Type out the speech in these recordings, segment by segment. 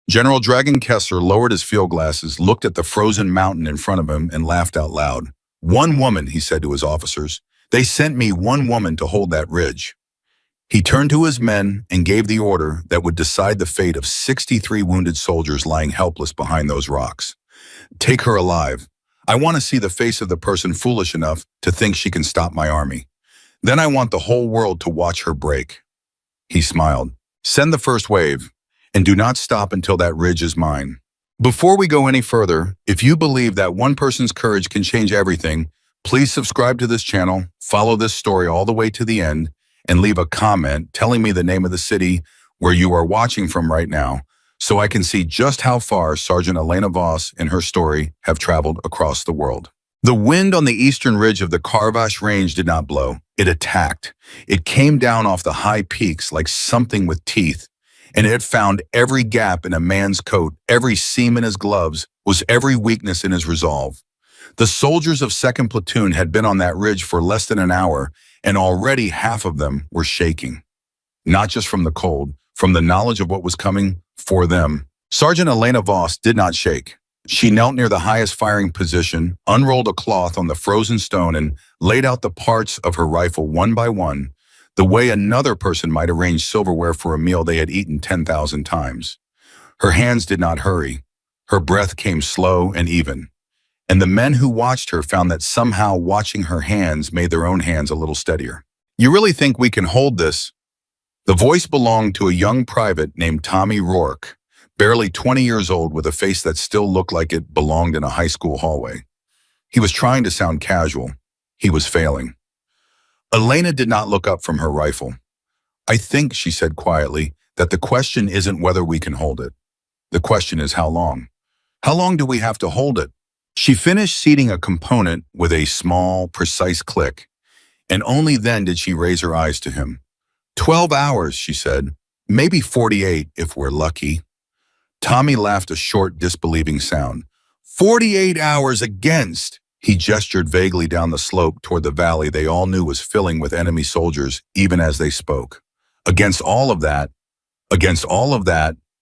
General Dragon Kessler lowered his field glasses, looked at the frozen mountain in front of him, and laughed out loud. "One woman," he said to his officers. "They sent me one woman to hold that ridge." He turned to his men and gave the order that would decide the fate of 63 wounded soldiers lying helpless behind those rocks. "Take her alive. I want to see the face of the person foolish enough to think she can stop my army. Then I want the whole world to watch her break." He smiled. "Send the first wave, and do not stop until that ridge is mine." Before we go any further, if you believe that one person's courage can change everything, please subscribe to this channel, follow this story all the way to the end, and leave a comment telling me the name of the city where you are watching from right now, so I can see just how far Sergeant Elena Voss and her story have traveled across the world. The wind on the eastern ridge of the Karvash Range did not blow. It attacked. It came down off the high peaks like something with teeth, and it found every gap in a man's coat, every seam in his gloves, was every weakness in his resolve. The soldiers of 2nd Platoon had been on that ridge for less than an hour, and already half of them were shaking. Not just from the cold, from the knowledge of what was coming for them. Sergeant Elena Voss did not shake. She knelt near the highest firing position, unrolled a cloth on the frozen stone, and laid out the parts of her rifle one by one, the way another person might arrange silverware for a meal they had eaten 10,000 times. Her hands did not hurry. Her breath came slow and even. And the men who watched her found that somehow watching her hands made their own hands a little steadier. "You really think we can hold this?" The voice belonged to a young private named Tommy Rourke, barely 20 years old with a face that still looked like it belonged in a high school hallway. He was trying to sound casual. He was failing. Elena did not look up from her rifle. "I think," she said quietly, "that the question isn't whether we can hold it. The question is how long. How long do we have to hold it?" She finished seating a component with a small, precise click, and only then did she raise her eyes to him. 12 hours, she said. Maybe 48 if we're lucky." Tommy laughed a short, disbelieving sound. 48 hours against! He gestured vaguely down the slope toward the valley they all knew was filling with enemy soldiers, even as they spoke. Against all of that,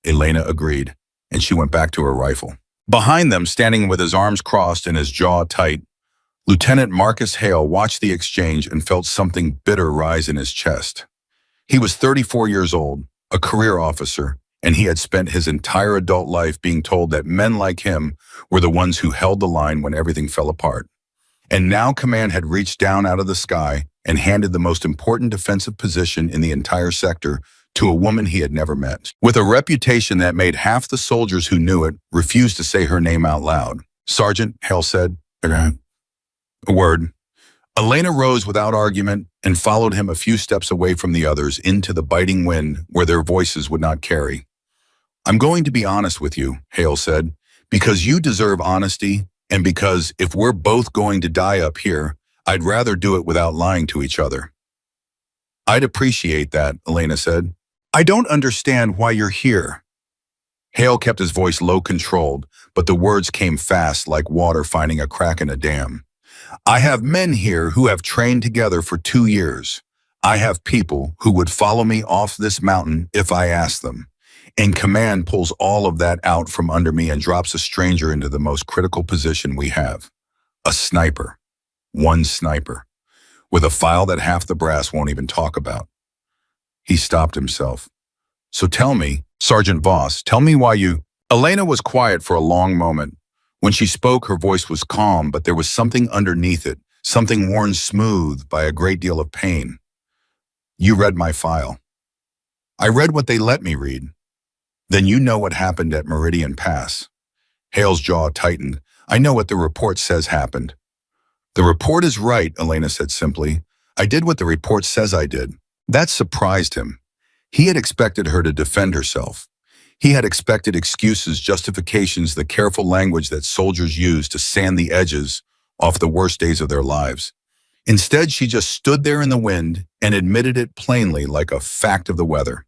Elena agreed, and she went back to her rifle. Behind them, standing with his arms crossed and his jaw tight, Lieutenant Marcus Hale watched the exchange and felt something bitter rise in his chest. He was 34 years old, a career officer, and he had spent his entire adult life being told that men like him were the ones who held the line when everything fell apart. And now command had reached down out of the sky and handed the most important defensive position in the entire sector to a woman he had never met. With a reputation that made half the soldiers who knew it refuse to say her name out loud. "Sergeant," Hale said. "A word." Elena rose without argument and followed him a few steps away from the others into the biting wind where their voices would not carry. "I'm going to be honest with you," Hale said, "because you deserve honesty, and because if we're both going to die up here, I'd rather do it without lying to each other." "I'd appreciate that," Elena said. "I don't understand why you're here." Hale kept his voice low controlled, but the words came fast like water finding a crack in a dam. "I have men here who have trained together for 2 years. I have people who would follow me off this mountain if I asked them. And command pulls all of that out from under me and drops a stranger into the most critical position we have. A sniper. One sniper. With a file that half the brass won't even talk about." He stopped himself. "So tell me, Sergeant Voss, tell me why you—" Elena was quiet for a long moment. When she spoke, her voice was calm, but there was something underneath it, something worn smooth by a great deal of pain. "You read my file." "I read what they let me read." "Then you know what happened at Meridian Pass." Hale's jaw tightened. "I know what the report says happened." "The report is right," Elena said simply. "I did what the report says I did." That surprised him. He had expected her to defend herself. He had expected excuses, justifications, the careful language that soldiers use to sand the edges off the worst days of their lives. Instead, she just stood there in the wind and admitted it plainly like a fact of the weather.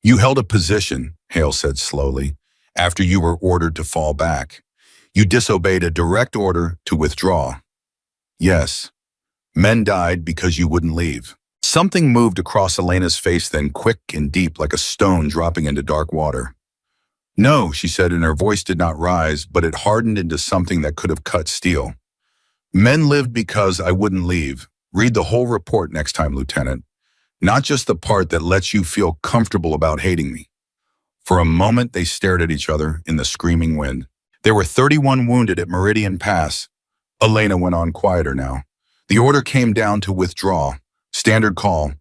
"You held a position," Hale said slowly, "after you were ordered to fall back. You disobeyed a direct order to withdraw. Yes, men died because you wouldn't leave." Something moved across Elena's face then, quick and deep like a stone dropping into dark water. No, she said, and her voice did not rise, but it hardened into something that could have cut steel. Men lived because I wouldn't leave. Read the whole report next time, Lieutenant. Not just the part that lets you feel comfortable about hating me. For a moment, they stared at each other in the screaming wind. There were 31 wounded at Meridian Pass. Elena went on quieter now. The order came down to withdraw. Standard call.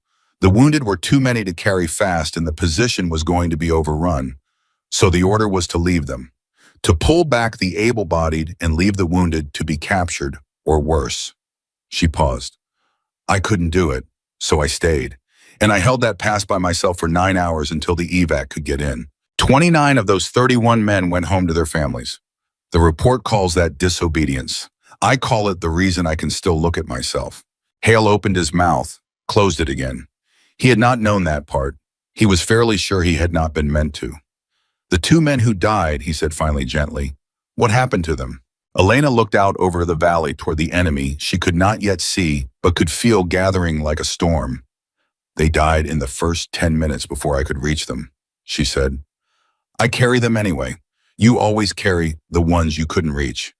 The wounded were too many to carry fast and the position was going to be overrun. So the order was to leave them. To pull back the able-bodied and leave the wounded to be captured, or worse. She paused. I couldn't do it, so I stayed. And I held that pass by myself for 9 hours until the evac could get in. 29 of those 31 men went home to their families. The report calls that disobedience. I call it the reason I can still look at myself. Hale opened his mouth, closed it again. He had not known that part. He was fairly sure he had not been meant to. The 2 men who died, he said finally gently. What happened to them? Elena looked out over the valley toward the enemy she could not yet see, but could feel gathering like a storm. They died in the first 10 minutes before I could reach them, she said. I carry them anyway. You always carry the ones you couldn't reach.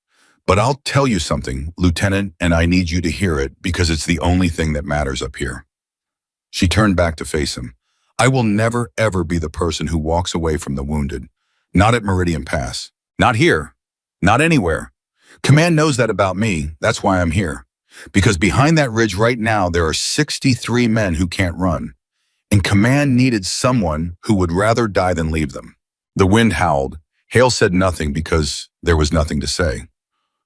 But I'll tell you something, Lieutenant, and I need you to hear it because it's the only thing that matters up here. She turned back to face him. I will never, ever be the person who walks away from the wounded. Not at Meridian Pass. Not here. Not anywhere. Command knows that about me. That's why I'm here. Because behind that ridge right now, there are 63 men who can't run. And Command needed someone who would rather die than leave them. The wind howled. Hale said nothing because there was nothing to say.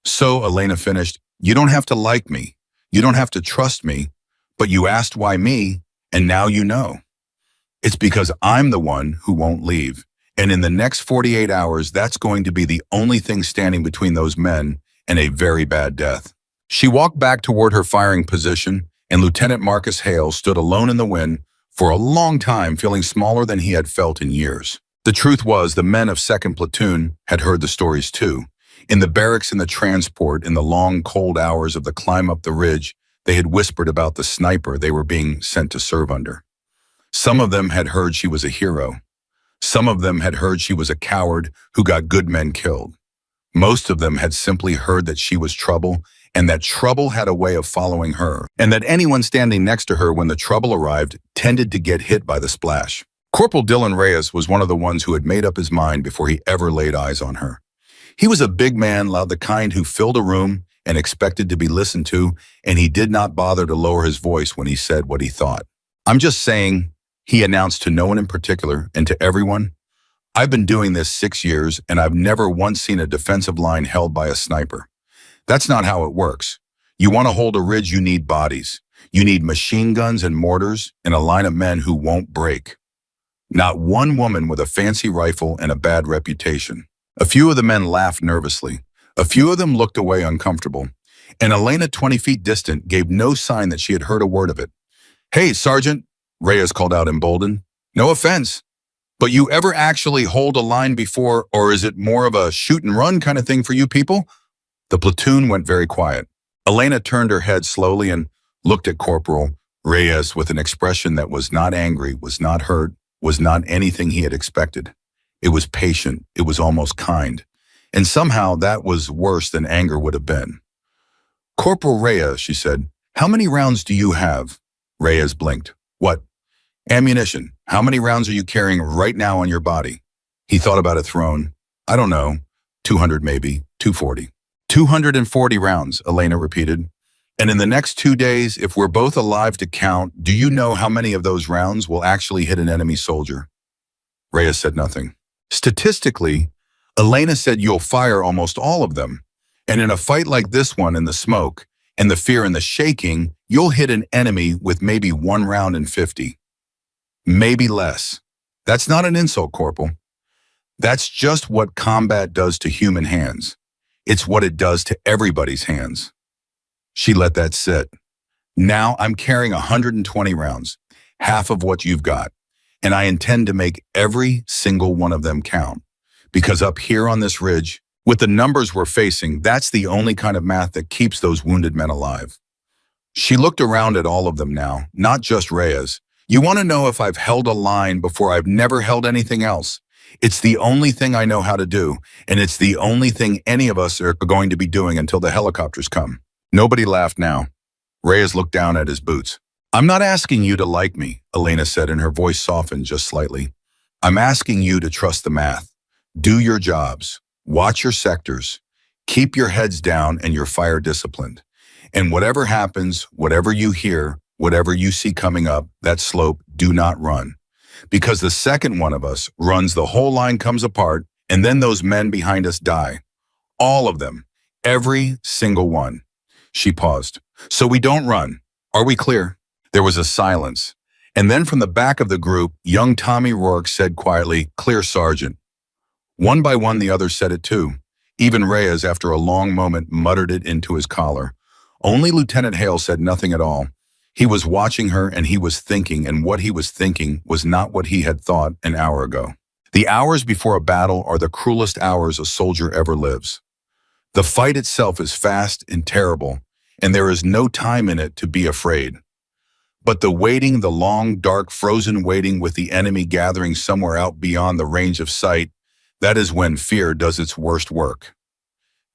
So, Elena finished, you don't have to like me. You don't have to trust me. But you asked why me, and now you know. It's because I'm the one who won't leave. And in the next 48 hours, that's going to be the only thing standing between those men and a very bad death. She walked back toward her firing position, and Lieutenant Marcus Hale stood alone in the wind for a long time, feeling smaller than he had felt in years. The truth was, the men of 2nd Platoon had heard the stories too. In the barracks, in the transport, in the long, cold hours of the climb up the ridge, they had whispered about the sniper they were being sent to serve under. Some of them had heard she was a hero. Some of them had heard she was a coward who got good men killed. Most of them had simply heard that she was trouble, and that trouble had a way of following her, and that anyone standing next to her when the trouble arrived tended to get hit by the splash. Corporal Dylan Reyes was one of the ones who had made up his mind before he ever laid eyes on her. He was a big man, the kind who filled a room and expected to be listened to, and he did not bother to lower his voice when he said what he thought. I'm just saying, he announced to no one in particular and to everyone, I've been doing this 6 years and I've never once seen a defensive line held by a sniper. That's not how it works. You want to hold a ridge, you need bodies. You need machine guns and mortars and a line of men who won't break. Not one woman with a fancy rifle and a bad reputation. A few of the men laughed nervously. A few of them looked away uncomfortable. And Elena, 20 feet distant, gave no sign that she had heard a word of it. Hey, Sergeant, Reyes called out emboldened. No offense, but you ever actually hold a line before, or is it more of a shoot and run kind of thing for you people? The platoon went very quiet. Elena turned her head slowly and looked at Corporal Reyes with an expression that was not angry, was not hurt, was not anything he had expected. It was patient, it was almost kind. And somehow that was worse than anger would have been. Corporal Reyes, she said, how many rounds do you have? Reyes blinked. What? Ammunition. How many rounds are you carrying right now on your body? He thought about it thrown. I don't know. 200 maybe. 240. 240 rounds, Elena repeated. And in the next 2 days, if we're both alive to count, do you know how many of those rounds will actually hit an enemy soldier? Reyes said nothing. Statistically, Elena said you'll fire almost all of them. And in a fight like this one, in the smoke, and the fear and the shaking, you'll hit an enemy with maybe 1 round in 50. Maybe less. That's not an insult, Corporal. That's just what combat does to human hands. It's what it does to everybody's hands. She let that sit. Now I'm carrying 120 rounds, half of what you've got, and I intend to make every single one of them count. Because up here on this ridge, with the numbers we're facing, that's the only kind of math that keeps those wounded men alive. She looked around at all of them now, not just Reyes. You want to know if I've held a line before I've never held anything else? It's the only thing I know how to do, and it's the only thing any of us are going to be doing until the helicopters come. Nobody laughed now. Reyes looked down at his boots. I'm not asking you to like me, Elena said, and her voice softened just slightly. I'm asking you to trust the math. Do your jobs. Watch your sectors. Keep your heads down and your fire disciplined. And whatever happens, whatever you hear, whatever you see coming up, that slope, do not run. Because the second one of us runs, the whole line comes apart, and then those men behind us die. All of them. Every single one. She paused. So we don't run. Are we clear? There was a silence. And then from the back of the group, young Tommy Rourke said quietly, Clear, Sergeant. One by one, the others said it too. Even Reyes, after a long moment, muttered it into his collar. Only Lieutenant Hale said nothing at all. He was watching her and he was thinking, and what he was thinking was not what he had thought an hour ago. The hours before a battle are the cruelest hours a soldier ever lives. The fight itself is fast and terrible, and there is no time in it to be afraid. But the waiting, the long, dark, frozen waiting with the enemy gathering somewhere out beyond the range of sight, that is when fear does its worst work.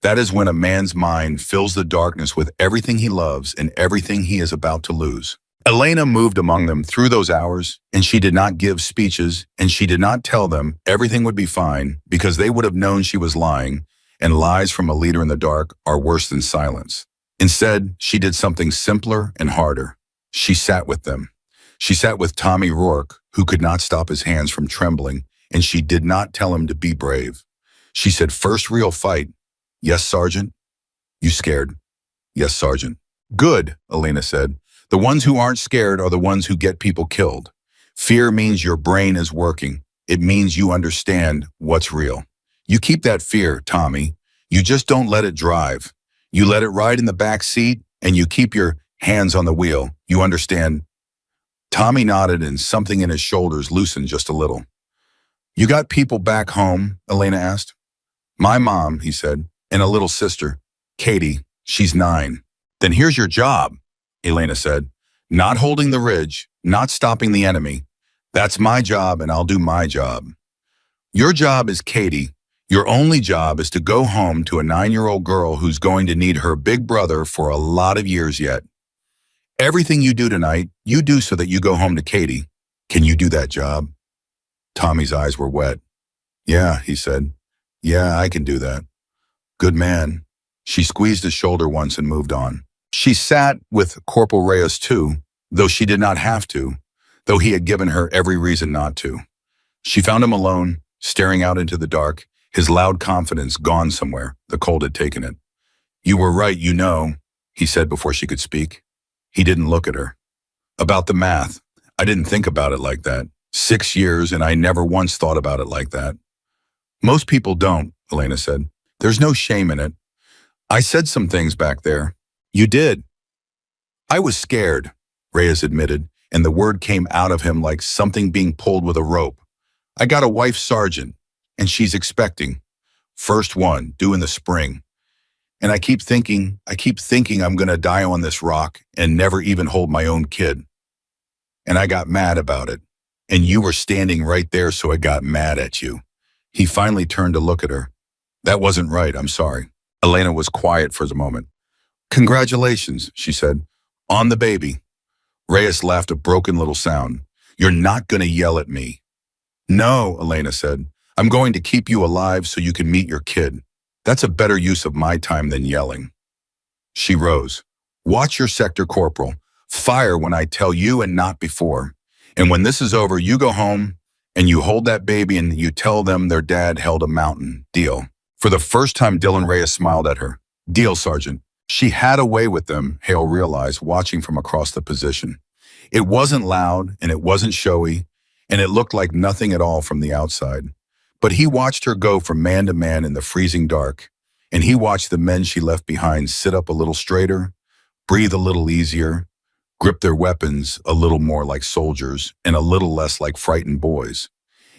That is when a man's mind fills the darkness with everything he loves and everything he is about to lose. Elena moved among them through those hours, and she did not give speeches, and she did not tell them everything would be fine, because they would have known she was lying, and lies from a leader in the dark are worse than silence. Instead, she did something simpler and harder. She sat with them. She sat with Tommy Rourke, who could not stop his hands from trembling, and she did not tell him to be brave. She said, First real fight. Yes, Sergeant? You scared? Yes, Sergeant. Good, Elena said. The ones who aren't scared are the ones who get people killed. Fear means your brain is working. It means you understand what's real. You keep that fear, Tommy. You just don't let it drive. You let it ride in the back seat, and you keep your hands on the wheel. You understand? Tommy nodded, and something in his shoulders loosened just a little. You got people back home? Elena asked. My mom, he said, and a little sister, Katie. She's 9. Then here's your job, Elena said. Not holding the ridge, not stopping the enemy. That's my job, and I'll do my job. Your job is Katie. Your only job is to go home to a 9-year-old girl who's going to need her big brother for a lot of years yet. Everything you do tonight, you do so that you go home to Katie. Can you do that job? Tommy's eyes were wet. Yeah, he said. Yeah, I can do that. Good man. She squeezed his shoulder once and moved on. She sat with Corporal Reyes too, though she did not have to, though he had given her every reason not to. She found him alone, staring out into the dark, his loud confidence gone somewhere. The cold had taken it. You were right, you know, he said before she could speak. He didn't look at her. About the math, I didn't think about it like that. 6 years, and I never once thought about it like that. Most people don't, Elena said. There's no shame in it. I said some things back there. You did. I was scared, Reyes admitted, and the word came out of him like something being pulled with a rope. I got a wife, Sergeant, and she's expecting. First one, due in the spring. And I keep thinking I'm going to die on this rock and never even hold my own kid. And I got mad about it. And you were standing right there, so I got mad at you. He finally turned to look at her. That wasn't right, I'm sorry. Elena was quiet for a moment. Congratulations, she said. On the baby. Reyes laughed a broken little sound. You're not going to yell at me. No, Elena said. I'm going to keep you alive so you can meet your kid. That's a better use of my time than yelling. She rose. Watch your sector, Corporal. Fire when I tell you and not before. And when this is over, you go home and you hold that baby and you tell them their dad held a mountain. Deal. For the first time, Dylan Reyes smiled at her. Deal, Sergeant. She had a way with them, Hale realized, watching from across the position. It wasn't loud and it wasn't showy, and it looked like nothing at all from the outside. But he watched her go from man to man in the freezing dark, and he watched the men she left behind sit up a little straighter, breathe a little easier, grip their weapons a little more like soldiers and a little less like frightened boys.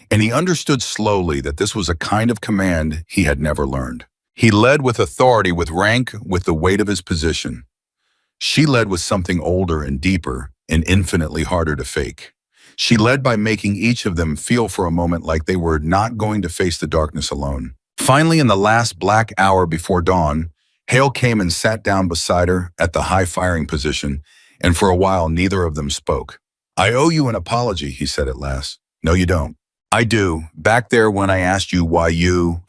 And he understood slowly that this was a kind of command he had never learned. He led with authority, with rank, with the weight of his position. She led with something older and deeper and infinitely harder to fake. She led by making each of them feel for a moment like they were not going to face the darkness alone. Finally, in the last black hour before dawn, Hale came and sat down beside her at the high firing position, and for a while neither of them spoke. "I owe you an apology," he said at last. "No, you don't." "I do. Back there when I asked you why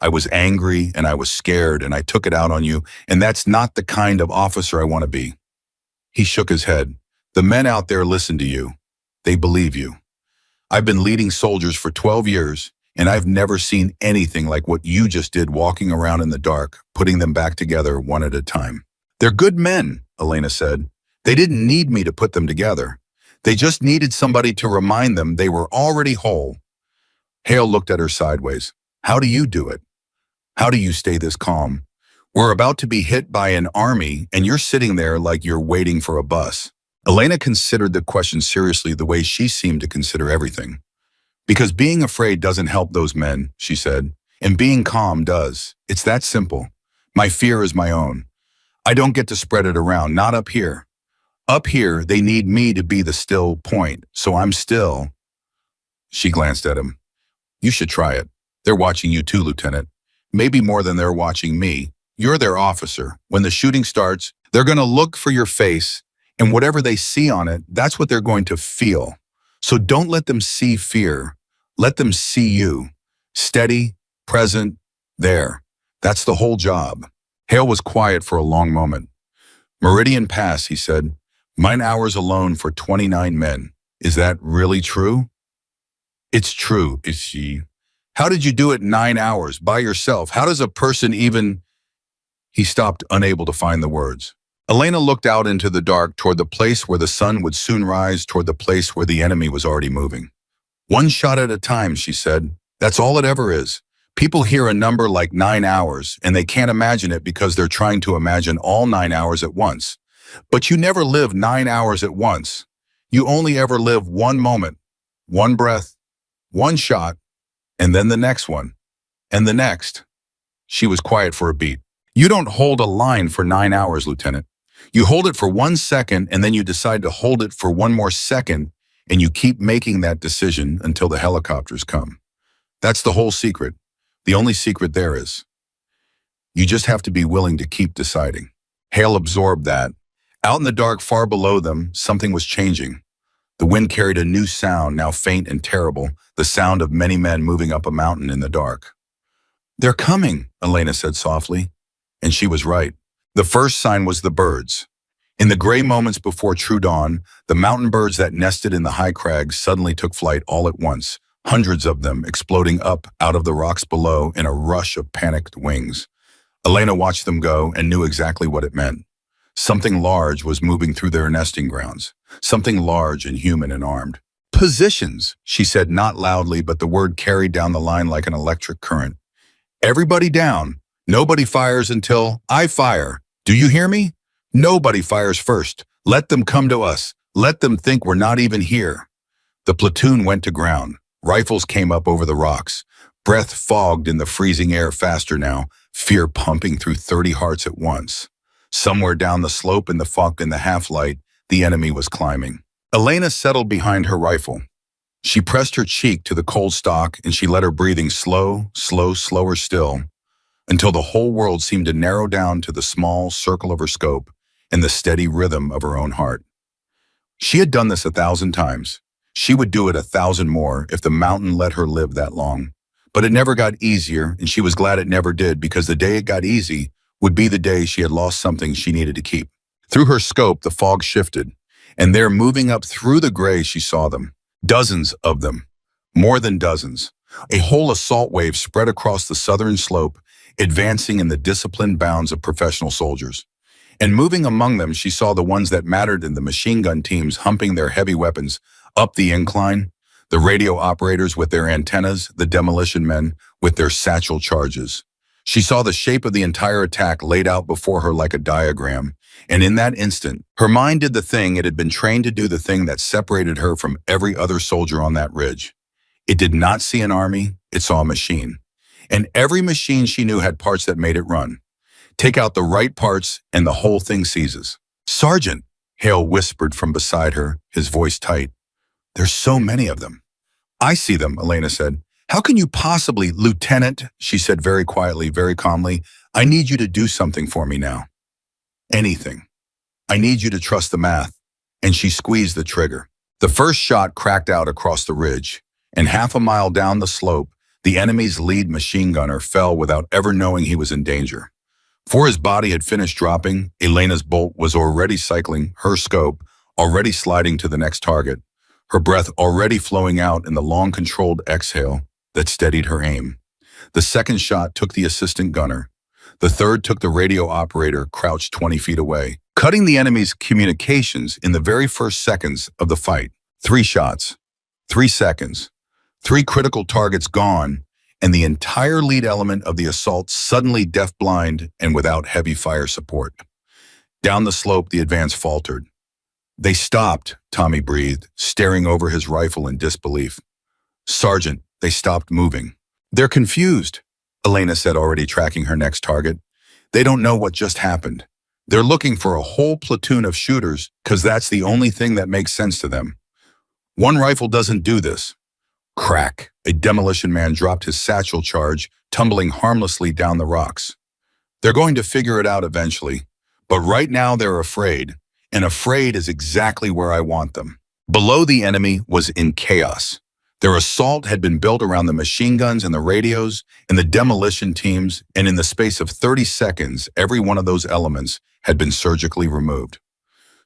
I was angry and I was scared and I took it out on you, and that's not the kind of officer I want to be." He shook his head. "The men out there listen to you. They believe you. I've been leading soldiers for 12 years, and I've never seen anything like what you just did walking around in the dark, putting them back together one at a time." "They're good men," Elena said. "They didn't need me to put them together. They just needed somebody to remind them they were already whole." Hale looked at her sideways. "How do you do it? How do you stay this calm? We're about to be hit by an army, and you're sitting there like you're waiting for a bus." Elena considered the question seriously the way she seemed to consider everything. "Because being afraid doesn't help those men," she said, "and being calm does. It's that simple. My fear is my own. I don't get to spread it around, not up here. Up here, they need me to be the still point, so I'm still." She glanced at him. "You should try it. They're watching you too, Lieutenant. Maybe more than they're watching me. You're their officer. When the shooting starts, they're going to look for your face, and whatever they see on it, that's what they're going to feel. So don't let them see fear. Let them see you. Steady, present, there. That's the whole job." Hale was quiet for a long moment. "Meridian Pass," he said. "9 hours alone for 29 men. Is that really true?" "It's true," is she. "How did you do it 9 hours by yourself? How does a person even—" He stopped, unable to find the words. Elena looked out into the dark toward the place where the sun would soon rise, toward the place where the enemy was already moving. "One shot at a time," she said. "That's all it ever is. People hear a number like 9 hours, and they can't imagine it because they're trying to imagine all 9 hours at once. But you never live 9 hours at once. You only ever live one moment, one breath, one shot, and then the next one, and the next." She was quiet for a beat. "You don't hold a line for 9 hours, Lieutenant. You hold it for 1 second, and then you decide to hold it for one more second, and you keep making that decision until the helicopters come. That's the whole secret. The only secret there is. You just have to be willing to keep deciding." Hale absorbed that. Out in the dark far below them, something was changing. The wind carried a new sound, now faint and terrible, the sound of many men moving up a mountain in the dark. "They're coming," Elena said softly. And she was right. The first sign was the birds. In the gray moments before true dawn, the mountain birds that nested in the high crags suddenly took flight all at once, hundreds of them exploding up out of the rocks below in a rush of panicked wings. Elena watched them go and knew exactly what it meant. Something large was moving through their nesting grounds, something large and human and armed. "Positions," she said, not loudly, but the word carried down the line like an electric current. "Everybody down. Nobody fires until I fire. Do you hear me? Nobody fires first. Let them come to us. Let them think we're not even here." The platoon went to ground. Rifles came up over the rocks. Breath fogged in the freezing air faster now, fear pumping through 30 hearts at once. Somewhere down the slope in the fog in the half-light, the enemy was climbing. Elena settled behind her rifle. She pressed her cheek to the cold stock and she let her breathing slower still, until the whole world seemed to narrow down to the small circle of her scope and the steady rhythm of her own heart. She had done this 1,000 times. She would do it 1,000 more if the mountain let her live that long. But it never got easier, and she was glad it never did, because the day it got easy would be the day she had lost something she needed to keep. Through her scope, the fog shifted, and there, moving up through the gray, she saw them. Dozens of them. More than dozens. A whole assault wave spread across the southern slope, advancing in the disciplined bounds of professional soldiers. And moving among them, she saw the ones that mattered in the machine gun teams humping their heavy weapons up the incline, the radio operators with their antennas, the demolition men with their satchel charges. She saw the shape of the entire attack laid out before her like a diagram, and in that instant, her mind did the thing it had been trained to do, the thing that separated her from every other soldier on that ridge. It did not see an army, it saw a machine. And every machine she knew had parts that made it run. Take out the right parts and the whole thing seizes. "Sergeant," Hale whispered from beside her, his voice tight. There's so many of them. I see them, Elena said. How can you possibly, Lieutenant, she said very quietly, very calmly, I need you to do something for me now. Anything. I need you to trust the math. And she squeezed the trigger. The first shot cracked out across the ridge, and half a mile down the slope, the enemy's lead machine gunner fell without ever knowing he was in danger. Before his body had finished dropping, Elena's bolt was already cycling, her scope already sliding to the next target, her breath already flowing out in the long controlled exhale that steadied her aim. The second shot took the assistant gunner. The third took the radio operator crouched 20 feet away, cutting the enemy's communications in the very first seconds of the fight. 3 shots, 3 seconds, 3 critical targets gone, and the entire lead element of the assault suddenly deaf-blind and without heavy fire support. Down the slope, the advance faltered. They stopped, Tommy breathed, staring over his rifle in disbelief. Sergeant, they stopped moving. They're confused, Elena said, already tracking her next target. They don't know what just happened. They're looking for a whole platoon of shooters because that's the only thing that makes sense to them. One rifle doesn't do this. Crack. A demolition man dropped his satchel charge, tumbling harmlessly down the rocks. They're going to figure it out eventually, but right now they're afraid, and afraid is exactly where I want them. Below, the enemy was in chaos. Their assault had been built around the machine guns and the radios and the demolition teams, and in the space of 30 seconds, every one of those elements had been surgically removed.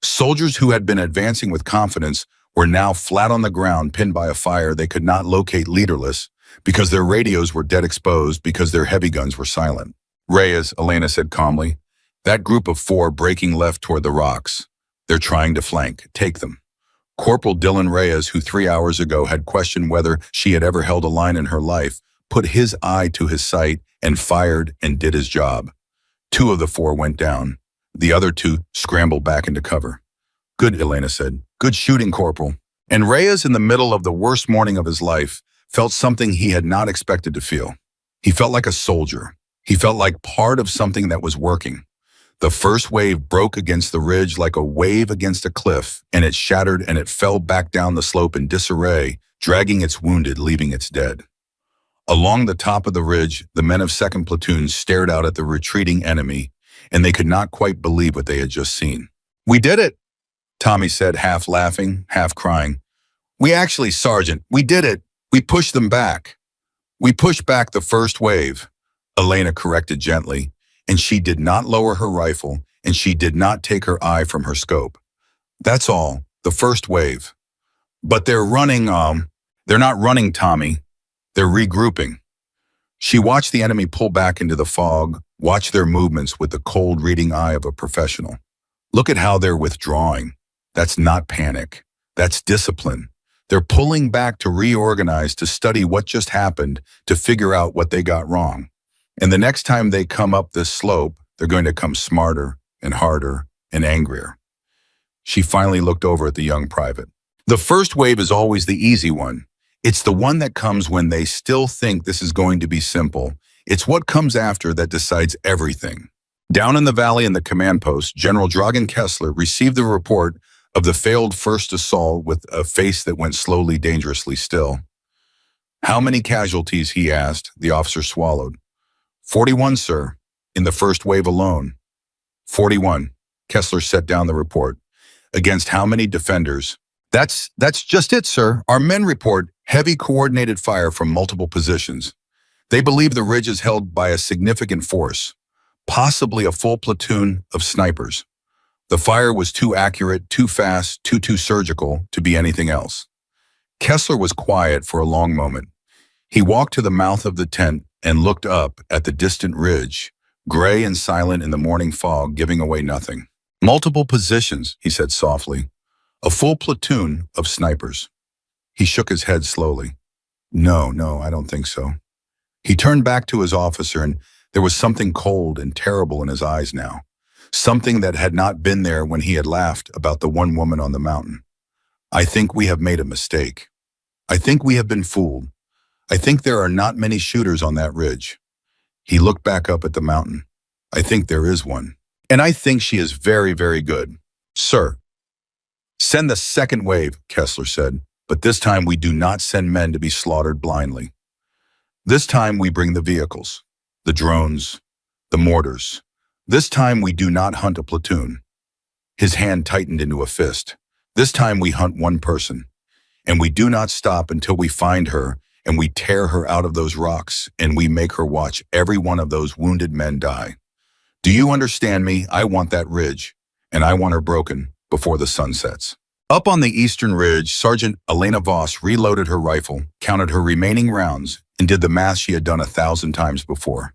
Soldiers who had been advancing with confidence were now flat on the ground, pinned by a fire they could not locate, leaderless, because their radios were dead exposed, because their heavy guns were silent. Reyes, Elena said calmly, that group of 4 breaking left toward the rocks. They're trying to flank. Take them. Corporal Dylan Reyes, who 3 hours ago had questioned whether she had ever held a line in her life, put his eye to his sight and fired and did his job. 2 of the 4 went down. The other 2 scrambled back into cover. Good, Elena said. Good shooting, Corporal. And Reyes, in the middle of the worst morning of his life, felt something he had not expected to feel. He felt like a soldier. He felt like part of something that was working. The first wave broke against the ridge like a wave against a cliff, and it shattered and it fell back down the slope in disarray, dragging its wounded, leaving its dead. Along the top of the ridge, the men of 2nd Platoon stared out at the retreating enemy, and they could not quite believe what they had just seen. We did it, Tommy said, half laughing, half crying. We actually, Sergeant, we did it. We pushed them back. We pushed back the first wave, Elena corrected gently, and she did not lower her rifle, and she did not take her eye from her scope. That's all, the first wave. But they're running, they're not running, Tommy. They're regrouping. She watched the enemy pull back into the fog, watched their movements with the cold reading eye of a professional. Look at how they're withdrawing. That's not panic. That's discipline. They're pulling back to reorganize, to study what just happened, to figure out what they got wrong. And the next time they come up this slope, they're going to come smarter and harder and angrier. She finally looked over at the young private. The first wave is always the easy one. It's the one that comes when they still think this is going to be simple. It's what comes after that decides everything. Down in the valley in the command post, General Dragan Kessler received the report of the failed first assault with a face that went slowly, dangerously still. How many casualties, he asked. The officer swallowed. 41, sir, in the first wave alone. 41, Kessler set down the report. Against how many defenders? That's just it, sir. Our men report heavy coordinated fire from multiple positions. They believe the ridge is held by a significant force, possibly a full platoon of snipers. The fire was too accurate, too fast, too surgical to be anything else. Kessler was quiet for a long moment. He walked to the mouth of the tent and looked up at the distant ridge, gray and silent in the morning fog, giving away nothing. Multiple positions, he said softly. A full platoon of snipers. He shook his head slowly. No, I don't think so. He turned back to his officer, and there was something cold and terrible in his eyes now. Something that had not been there when he had laughed about the one woman on the mountain. I think we have made a mistake. I think we have been fooled. I think there are not many shooters on that ridge. He looked back up at the mountain. I think there is one. And I think she is very, very good. Sir. Send the second wave, Kessler said, But this time we do not send men to be slaughtered blindly. This time we bring the vehicles, the drones, the mortars. This time we do not hunt a platoon. His hand tightened into a fist. This time we hunt one person. And we do not stop until we find her, and we tear her out of those rocks, and we make her watch every one of those wounded men die. Do you understand me? I want that ridge, and I want her broken before the sun sets. Up on the eastern ridge, Sergeant Elena Voss reloaded her rifle, counted her remaining rounds, and did the math she had done 1,000 times before.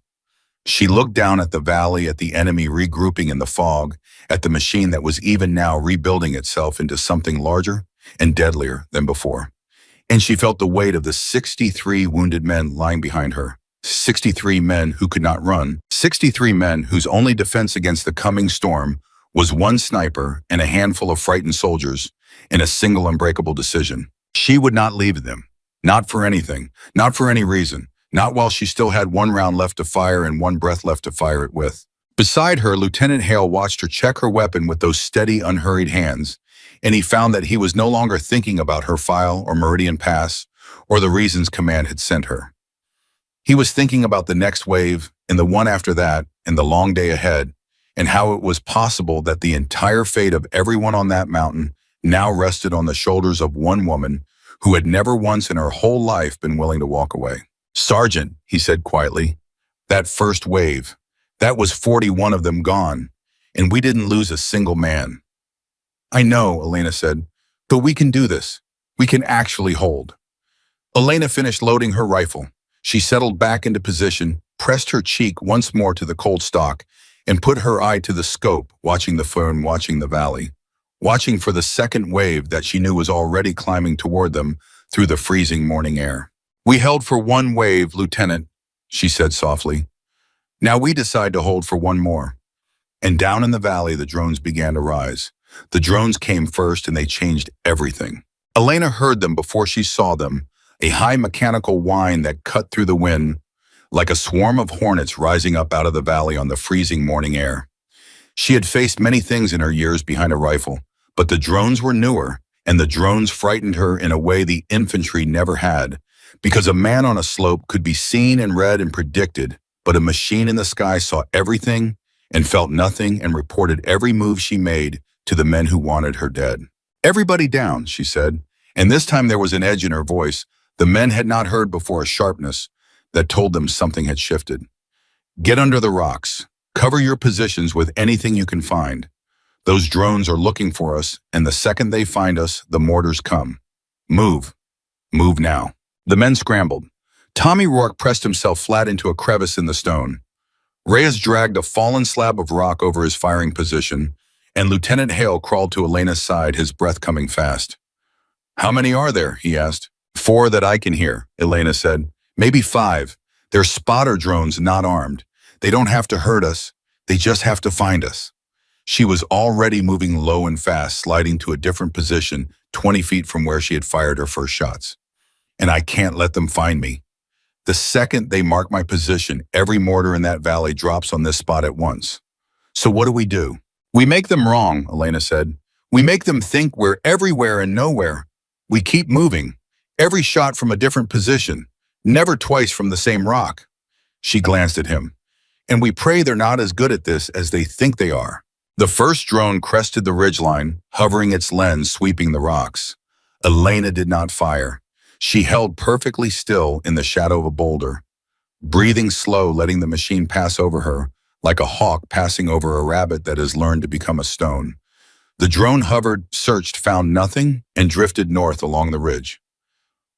She looked down at the valley, at the enemy regrouping in the fog, at the machine that was even now rebuilding itself into something larger and deadlier than before. And she felt the weight of the 63 wounded men lying behind her. 63 men who could not run. 63 men whose only defense against the coming storm was one sniper and a handful of frightened soldiers in a single unbreakable decision. She would not leave them. Not for anything. Not for any reason. Not while she still had one round left to fire and one breath left to fire it with. Beside her, Lieutenant Hale watched her check her weapon with those steady, unhurried hands, and he found that he was no longer thinking about her file or Meridian Pass or the reasons command had sent her. He was thinking about the next wave and the one after that and the long day ahead, and how it was possible that the entire fate of everyone on that mountain now rested on the shoulders of one woman who had never once in her whole life been willing to walk away. "Sergeant," he said quietly, "that first wave, that was 41 of them gone, and we didn't lose a single man." "I know," Elena said, "but we can do this. We can actually hold." Elena finished loading her rifle. She settled back into position, pressed her cheek once more to the cold stock, and put her eye to the scope, watching the phone, watching the valley, watching for the second wave that she knew was already climbing toward them through the freezing morning air. "We held for one wave, Lieutenant," she said softly. "Now we decide to hold for one more." And down in the valley, the drones began to rise. The drones came first, and they changed everything. Elena heard them before she saw them, a high mechanical whine that cut through the wind, like a swarm of hornets rising up out of the valley on the freezing morning air. She had faced many things in her years behind a rifle, but the drones were newer, and the drones frightened her in a way the infantry never had, because a man on a slope could be seen and read and predicted, but a machine in the sky saw everything and felt nothing and reported every move she made to the men who wanted her dead. "Everybody down," she said, and this time there was an edge in her voice the men had not heard before, a sharpness that told them something had shifted. "Get under the rocks. Cover your positions with anything you can find. Those drones are looking for us, and the second they find us, the mortars come. Move. Move now." The men scrambled. Tommy Rourke pressed himself flat into a crevice in the stone. Reyes dragged a fallen slab of rock over his firing position, and Lieutenant Hale crawled to Elena's side, his breath coming fast. "How many are there?" he asked. "4 that I can hear," Elena said. "Maybe 5. They're spotter drones, not armed. They don't have to hurt us. They just have to find us." She was already moving low and fast, sliding to a different position 20 feet from where she had fired her first shots. "And I can't let them find me. The second they mark my position, every mortar in that valley drops on this spot at once. So what do? "We make them wrong," Elena said. "We make them think we're everywhere and nowhere. We keep moving. Every shot from a different position. Never twice from the same rock." She glanced at him. "And we pray they're not as good at this as they think they are." The first drone crested the ridgeline, hovering its lens, sweeping the rocks. Elena did not fire. She held perfectly still in the shadow of a boulder, breathing slow, letting the machine pass over her, like a hawk passing over a rabbit that has learned to become a stone. The drone hovered, searched, found nothing, and drifted north along the ridge.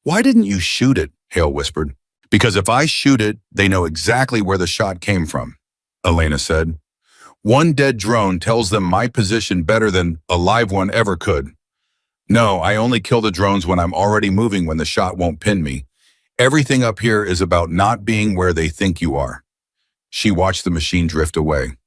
"Why didn't you shoot it?" Hale whispered. "Because if I shoot it, they know exactly where the shot came from," Elena said. "One dead drone tells them my position better than a live one ever could. No, I only kill the drones when I'm already moving, when the shot won't pin me. Everything up here is about not being where they think you are." She watched the machine drift away.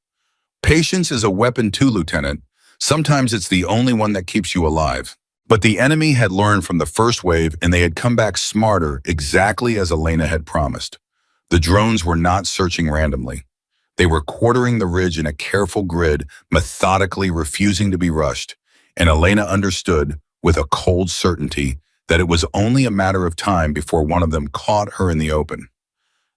"Patience is a weapon too, Lieutenant. Sometimes it's the only one that keeps you alive." But the enemy had learned from the first wave, and they had come back smarter, exactly as Elena had promised. The drones were not searching randomly. They were quartering the ridge in a careful grid, methodically refusing to be rushed, and Elena understood, with a cold certainty, that it was only a matter of time before one of them caught her in the open.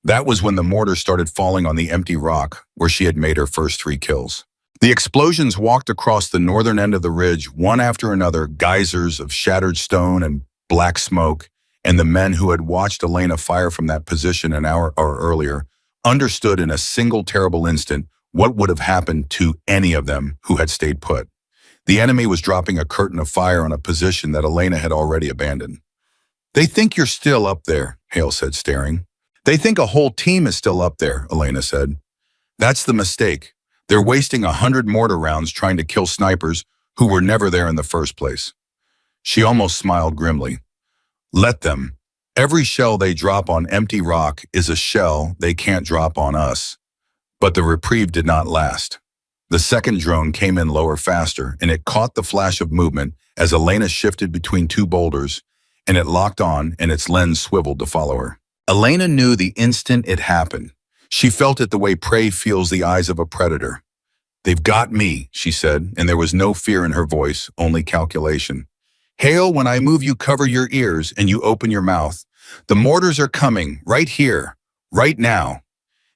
That was when the mortar started falling on the empty rock where she had made her first 3 kills. The explosions walked across the northern end of the ridge, one after another, geysers of shattered stone and black smoke, and the men who had watched Elena fire from that position an hour earlier understood in a single terrible instant what would have happened to any of them who had stayed put. The enemy was dropping a curtain of fire on a position that Elena had already abandoned. "They think you're still up there," Hale said, staring. "They think a whole team is still up there," Elena said. "That's the mistake. They're wasting 100 mortar rounds trying to kill snipers who were never there in the first place." She almost smiled grimly. "Let them. Every shell they drop on empty rock is a shell they can't drop on us." But the reprieve did not last. The second drone came in lower faster, and it caught the flash of movement as Elena shifted between 2 boulders, and it locked on and its lens swiveled to follow her. Elena knew the instant it happened. She felt it the way prey feels the eyes of a predator. "They've got me," she said, and there was no fear in her voice, only calculation. "Hale, when I move you cover your ears and you open your mouth. The mortars are coming, right here, right now."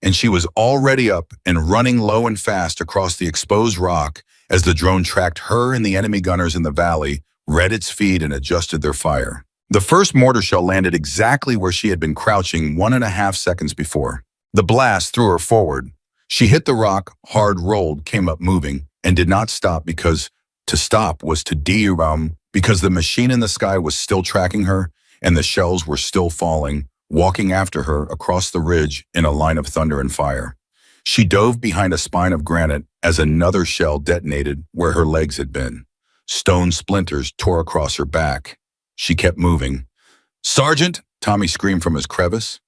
And she was already up and running low and fast across the exposed rock as the drone tracked her and the enemy gunners in the valley, read its feed and adjusted their fire. The first mortar shell landed exactly where she had been crouching 1.5 seconds before. The blast threw her forward. She hit the rock, hard rolled, came up moving, and did not stop because to stop was to derail, because the machine in the sky was still tracking her and the shells were still falling, walking after her across the ridge in a line of thunder and fire. She dove behind a spine of granite as another shell detonated where her legs had been. Stone splinters tore across her back. She kept moving. "Sergeant!" Tommy screamed from his crevice.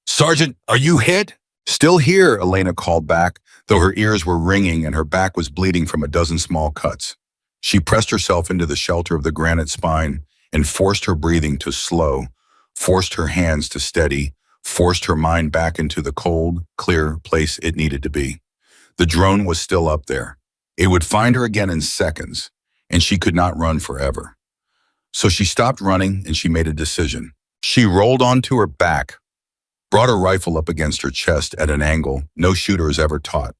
"Sergeant, are you hit?" "Still here," Elena called back, though her ears were ringing and her back was bleeding from a dozen small cuts. She pressed herself into the shelter of the granite spine and forced her breathing to slow, forced her hands to steady, forced her mind back into the cold, clear place it needed to be. The drone was still up there. It would find her again in seconds, and she could not run forever. So she stopped running and she made a decision. She rolled onto her back, brought her rifle up against her chest at an angle no shooter has ever taught,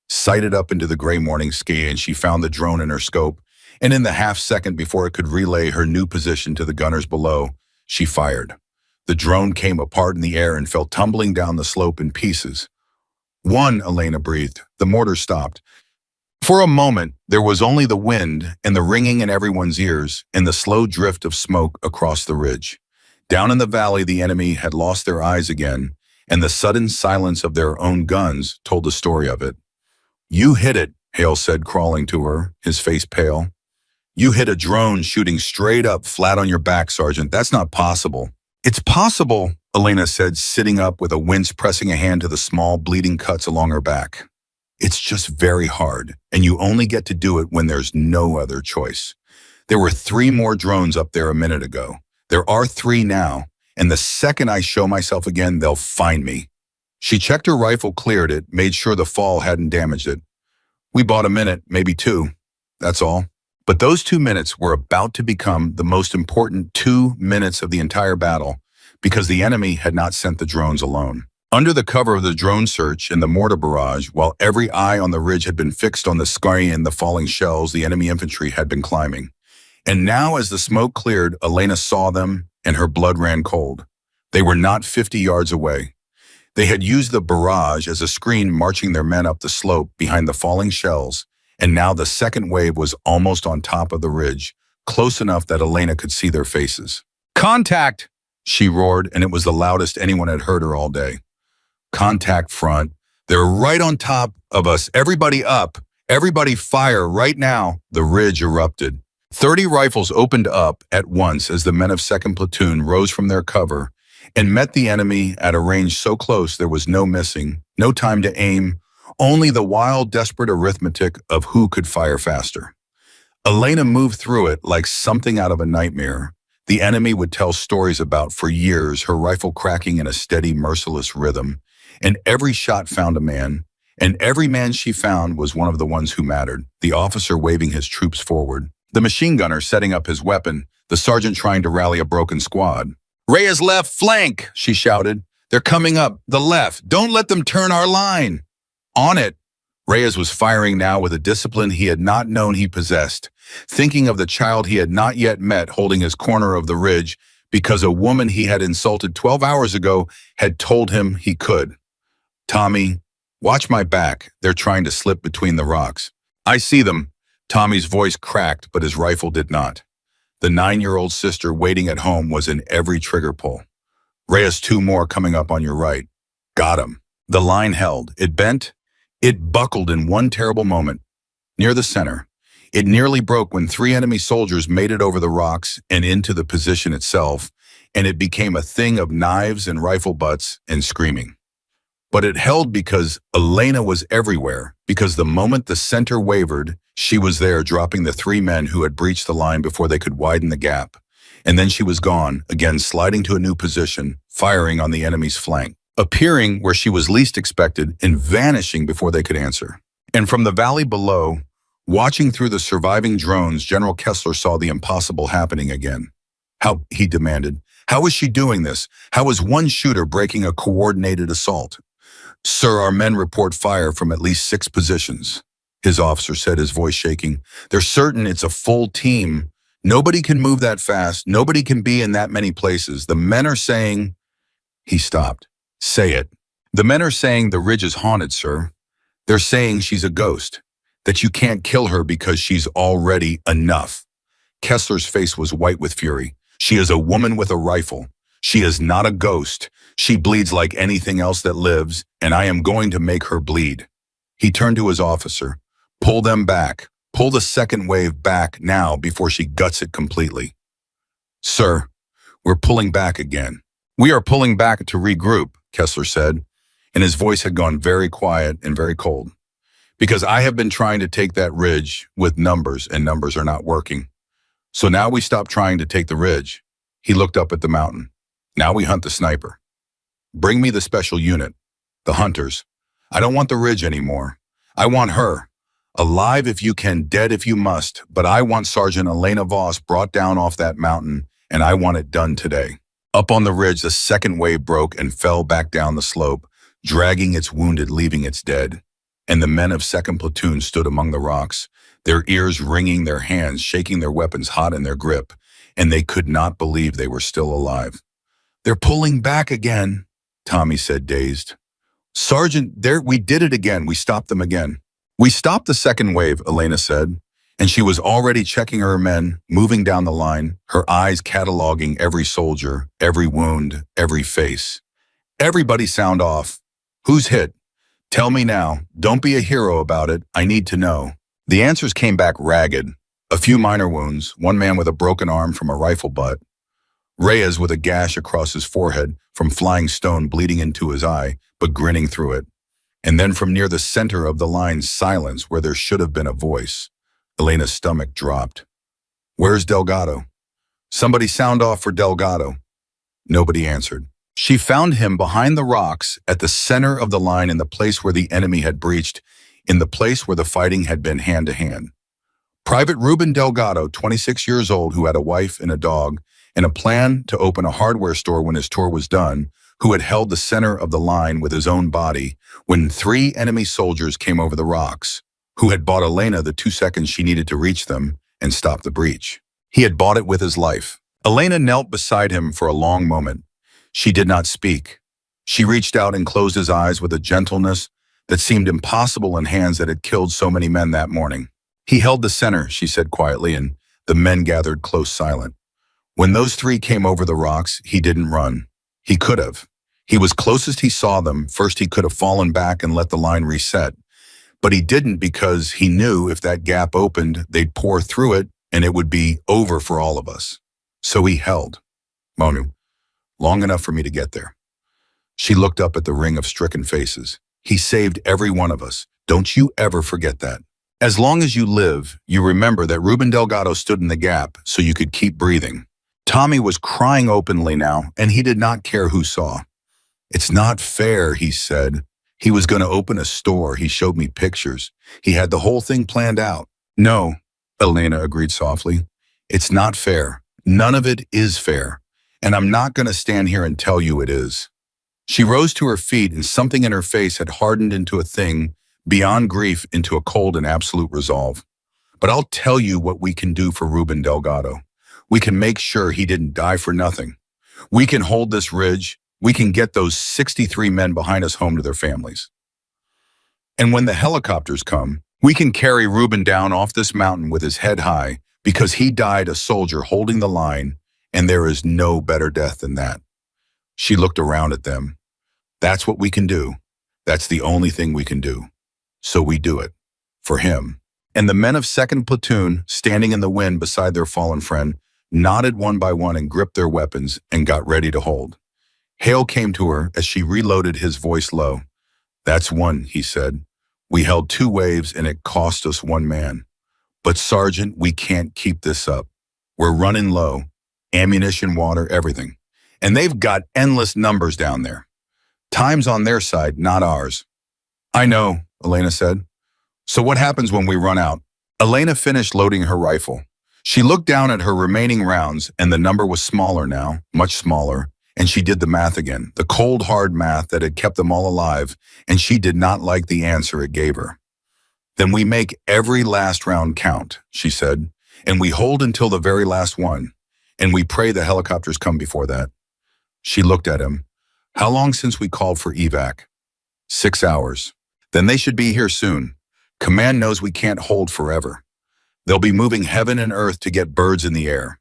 sighted up into the gray morning sky, and she found the drone in her scope, and in the half second before it could relay her new position to the gunners below, she fired. The drone came apart in the air and fell tumbling down the slope in pieces. "One," Elena breathed. The mortar stopped. For a moment, there was only the wind and the ringing in everyone's ears and the slow drift of smoke across the ridge. Down in the valley, the enemy had lost their eyes again, and the sudden silence of their own guns told the story of it. "You hit it," Hale said, crawling to her, his face pale. "You hit a drone shooting straight up flat on your back, Sergeant. That's not possible." "It's possible," Elena said, sitting up with a wince, pressing a hand to the small bleeding cuts along her back. "It's just very hard, and you only get to do it when there's no other choice. There were 3 more drones up there a minute ago. There are 3 now, and the second I show myself again, they'll find me." She checked her rifle, cleared it, made sure the fall hadn't damaged it. "We bought a minute, maybe 2. That's all." But those 2 minutes were about to become the most important 2 minutes of the entire battle, because the enemy had not sent the drones alone. Under the cover of the drone search and the mortar barrage, while every eye on the ridge had been fixed on the sky and the falling shells, the enemy infantry had been climbing. And now, as the smoke cleared, Elena saw them, and her blood ran cold. They were not 50 yards away. They had used the barrage as a screen, marching their men up the slope behind the falling shells, and now the second wave was almost on top of the ridge, close enough that Elena could see their faces. "Contact!" she roared, and it was the loudest anyone had heard her all day. "Contact front. They're right on top of us. Everybody up. Everybody fire right now." The ridge erupted. 30 rifles opened up at once as the men of 2nd Platoon rose from their cover and met the enemy at a range so close there was no missing, no time to aim, only the wild, desperate arithmetic of who could fire faster. Elena moved through it like something out of a nightmare the enemy would tell stories about for years, her rifle cracking in a steady, merciless rhythm. And every shot found a man, and every man she found was one of the ones who mattered, the officer waving his troops forward. The machine gunner setting up his weapon, the sergeant trying to rally a broken squad. "Reyes left flank," she shouted. "They're coming up, the left. Don't let them turn our line." On it. Reyes was firing now with a discipline he had not known he possessed, thinking of the child he had not yet met holding his corner of the ridge because a woman he had insulted 12 hours ago had told him he could. "Tommy, watch my back. They're trying to slip between the rocks." "I see them." Tommy's voice cracked, but his rifle did not. The 9-year-old sister waiting at home was in every trigger pull. "Reyes, 2 more coming up on your right." "Got him." The line held. It bent. It buckled in one terrible moment. Near the center, it nearly broke when 3 enemy soldiers made it over the rocks and into the position itself, and it became a thing of knives and rifle butts and screaming. But it held because Elena was everywhere, because the moment the center wavered, she was there dropping the 3 men who had breached the line before they could widen the gap. And then she was gone, again sliding to a new position, firing on the enemy's flank, appearing where she was least expected and vanishing before they could answer. And from the valley below, watching through the surviving drones, General Kessler saw the impossible happening again. "How," he demanded, "how is she doing this? How is one shooter breaking a coordinated assault?" "Sir, our men report fire from at least 6 positions," his officer said, his voice shaking. "They're certain it's a full team. Nobody can move that fast. Nobody can be in that many places. The men are saying—" He stopped. "Say it." "The men are saying the ridge is haunted, sir. They're saying she's a ghost, that you can't kill her because she's already enough." Kessler's face was white with fury. "She is a woman with a rifle. She is not a ghost. She bleeds like anything else that lives, and I am going to make her bleed." He turned to his officer. "Pull them back. Pull the second wave back now before she guts it completely." "Sir, we're pulling back again." "We are pulling back to regroup," Kessler said, and his voice had gone very quiet and very cold. "Because I have been trying to take that ridge with numbers, and numbers are not working. So now we stop trying to take the ridge." He looked up at the mountain. "Now we hunt the sniper. Bring me the special unit, the hunters. I don't want the ridge anymore. I want her. Alive if you can, dead if you must, but I want Sergeant Elena Voss brought down off that mountain, and I want it done today." Up on the ridge, the second wave broke and fell back down the slope, dragging its wounded, leaving its dead. And the men of 2nd Platoon stood among the rocks, their ears ringing, their hands shaking, their weapons hot in their grip, and they could not believe they were still alive. "They're pulling back again," Tommy said, dazed. "Sergeant, we did it again. We stopped them again." "We stopped the second wave," Elena said, and she was already checking her men, moving down the line, her eyes cataloging every soldier, every wound, every face. "Everybody sound off. Who's hit? Tell me now. Don't be a hero about it. I need to know." The answers came back ragged. A few minor wounds, 1 man with a broken arm from a rifle butt, Reyes with a gash across his forehead from flying stone bleeding into his eye, but grinning through it. And then from near the center of the line, silence where there should have been a voice. Elena's stomach dropped. "Where's Delgado? Somebody sound off for Delgado." Nobody answered. She found him behind the rocks at the center of the line, in the place where the enemy had breached, in the place where the fighting had been hand to hand. Private Ruben Delgado, 26 years old, who had a wife and a dog, and a plan to open a hardware store when his tour was done, who had held the center of the line with his own body when 3 enemy soldiers came over the rocks, who had bought Elena the 2 seconds she needed to reach them and stop the breach. He had bought it with his life. Elena knelt beside him for a long moment. She did not speak. She reached out and closed his eyes with a gentleness that seemed impossible in hands that had killed so many men that morning. "He held the center," she said quietly, and the men gathered close silent. "When those 3 came over the rocks, he didn't run. He could have. He was closest he saw them. First, he could have fallen back and let the line reset. But he didn't, because he knew if that gap opened, they'd pour through it and it would be over for all of us. So he held. Monu, long enough for me to get there." She looked up at the ring of stricken faces. "He saved every one of us. Don't you ever forget that. As long as you live, you remember that Ruben Delgado stood in the gap so you could keep breathing." Tommy was crying openly now, and he did not care who saw. "It's not fair," he said. "He was going to open a store. He showed me pictures. He had the whole thing planned out." "No," Elena agreed softly. It's not fair. None of it is fair. And I'm not going to stand here and tell you it is. She rose to her feet and something in her face had hardened into a thing beyond grief into a cold and absolute resolve. But I'll tell you what we can do for Ruben Delgado. We can make sure he didn't die for nothing. We can hold this ridge. We can get those 63 men behind us home to their families. And when the helicopters come, we can carry Ruben down off this mountain with his head high because he died a soldier holding the line, and there is no better death than that. She looked around at them. That's what we can do. That's the only thing we can do. So we do it. For him. And the men of 2nd Platoon, standing in the wind beside their fallen friend, nodded one by one and gripped their weapons and got ready to hold. Hale came to her as she reloaded, his voice low. That's one, he said. We held 2 waves and it cost us 1 man. But Sergeant, we can't keep this up. We're running low. Ammunition, water, everything. And they've got endless numbers down there. Time's on their side, not ours. I know, Elena said. So what happens when we run out? Elena finished loading her rifle. She looked down at her remaining rounds, and the number was smaller now, much smaller, and she did the math again, the cold, hard math that had kept them all alive, and she did not like the answer it gave her. Then we make every last round count, she said, and we hold until the very last one, and we pray the helicopters come before that. She looked at him. How long since we called for evac? 6 hours. Then they should be here soon. Command knows we can't hold forever. They'll be moving heaven and earth to get birds in the air.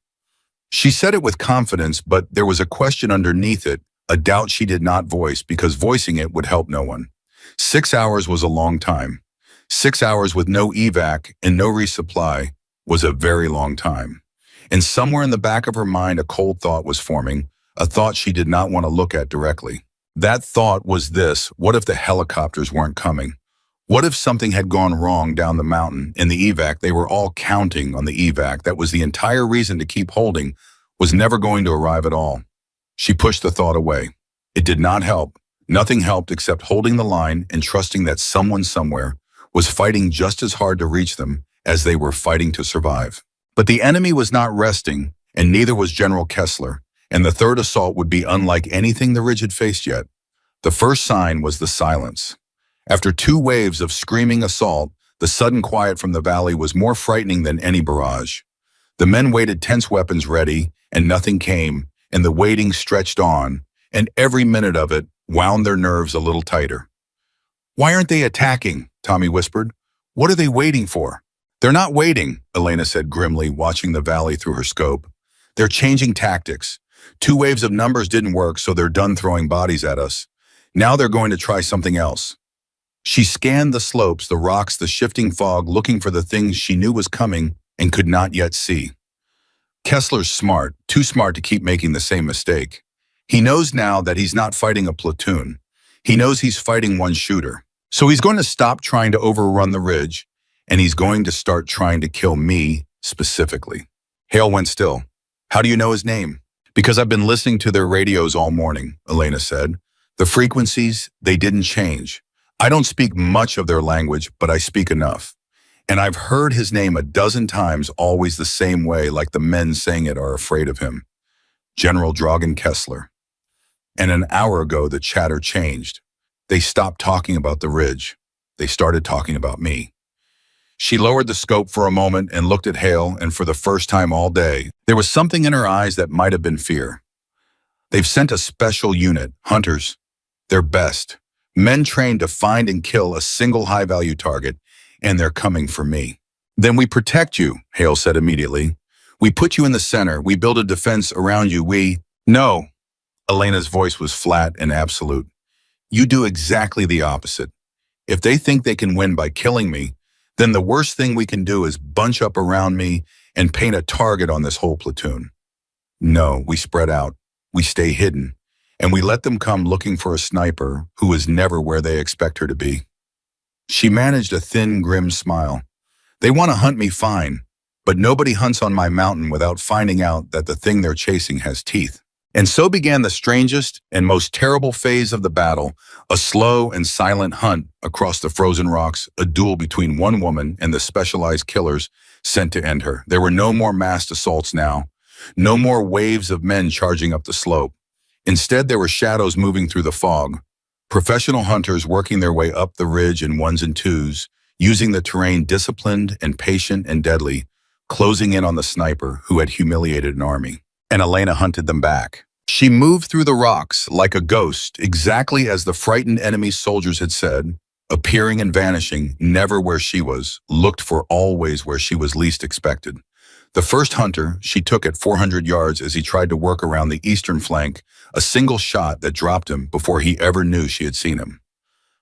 She said it with confidence, but there was a question underneath it, a doubt she did not voice because voicing it would help no one. 6 hours was a long time. 6 hours with no evac and no resupply was a very long time. And somewhere in the back of her mind, a cold thought was forming, a thought she did not want to look at directly. That thought was this: what if the helicopters weren't coming? What if something had gone wrong down the mountain in the evac? They were all counting on the evac. That was the entire reason to keep holding, was never going to arrive at all. She pushed the thought away. It did not help. Nothing helped except holding the line and trusting that someone somewhere was fighting just as hard to reach them as they were fighting to survive. But the enemy was not resting, and neither was General Kessler, and the third assault would be unlike anything the Ridge had faced yet. The first sign was the silence. After 2 waves of screaming assault, the sudden quiet from the valley was more frightening than any barrage. The men waited, tense weapons ready, and nothing came, and the waiting stretched on, and every minute of it wound their nerves a little tighter. Why aren't they attacking? Tommy whispered. What are they waiting for? They're not waiting, Elena said grimly, watching the valley through her scope. They're changing tactics. 2 waves of numbers didn't work, so they're done throwing bodies at us. Now they're going to try something else. She scanned the slopes, the rocks, the shifting fog, looking for the things she knew was coming and could not yet see. Kessler's smart, too smart to keep making the same mistake. He knows now that he's not fighting a platoon. He knows he's fighting one shooter. So he's going to stop trying to overrun the ridge, and he's going to start trying to kill me specifically. Hale went still. How do you know his name? Because I've been listening to their radios all morning, Elena said. The frequencies, they didn't change. I don't speak much of their language, but I speak enough. And I've heard his name a dozen times, always the same way, like the men saying it are afraid of him. General Dragan Kessler. And an hour ago, the chatter changed. They stopped talking about the ridge. They started talking about me. She lowered the scope for a moment and looked at Hale, and for the first time all day, there was something in her eyes that might have been fear. They've sent a special unit, hunters, their best. Men trained to find and kill a single high-value target, and they're coming for me. Then we protect you, Hale said immediately. We put you in the center. We build a defense around you. No. Elena's voice was flat and absolute. You do exactly the opposite. If they think they can win by killing me, then the worst thing we can do is bunch up around me and paint a target on this whole platoon. No, we spread out. We stay hidden. And we let them come looking for a sniper who is never where they expect her to be. She managed a thin, grim smile. They want to hunt me fine, but nobody hunts on my mountain without finding out that the thing they're chasing has teeth. And so began the strangest and most terrible phase of the battle, a slow and silent hunt across the frozen rocks, a duel between one woman and the specialized killers sent to end her. There were no more massed assaults now, no more waves of men charging up the slope. Instead, there were shadows moving through the fog, professional hunters working their way up the ridge in ones and twos, using the terrain disciplined and patient and deadly, closing in on the sniper who had humiliated an army. And Elena hunted them back. She moved through the rocks like a ghost, exactly as the frightened enemy soldiers had said, appearing and vanishing, never where she was, looked for always where she was least expected. The first hunter she took at 400 yards as he tried to work around the eastern flank, a single shot that dropped him before he ever knew she had seen him.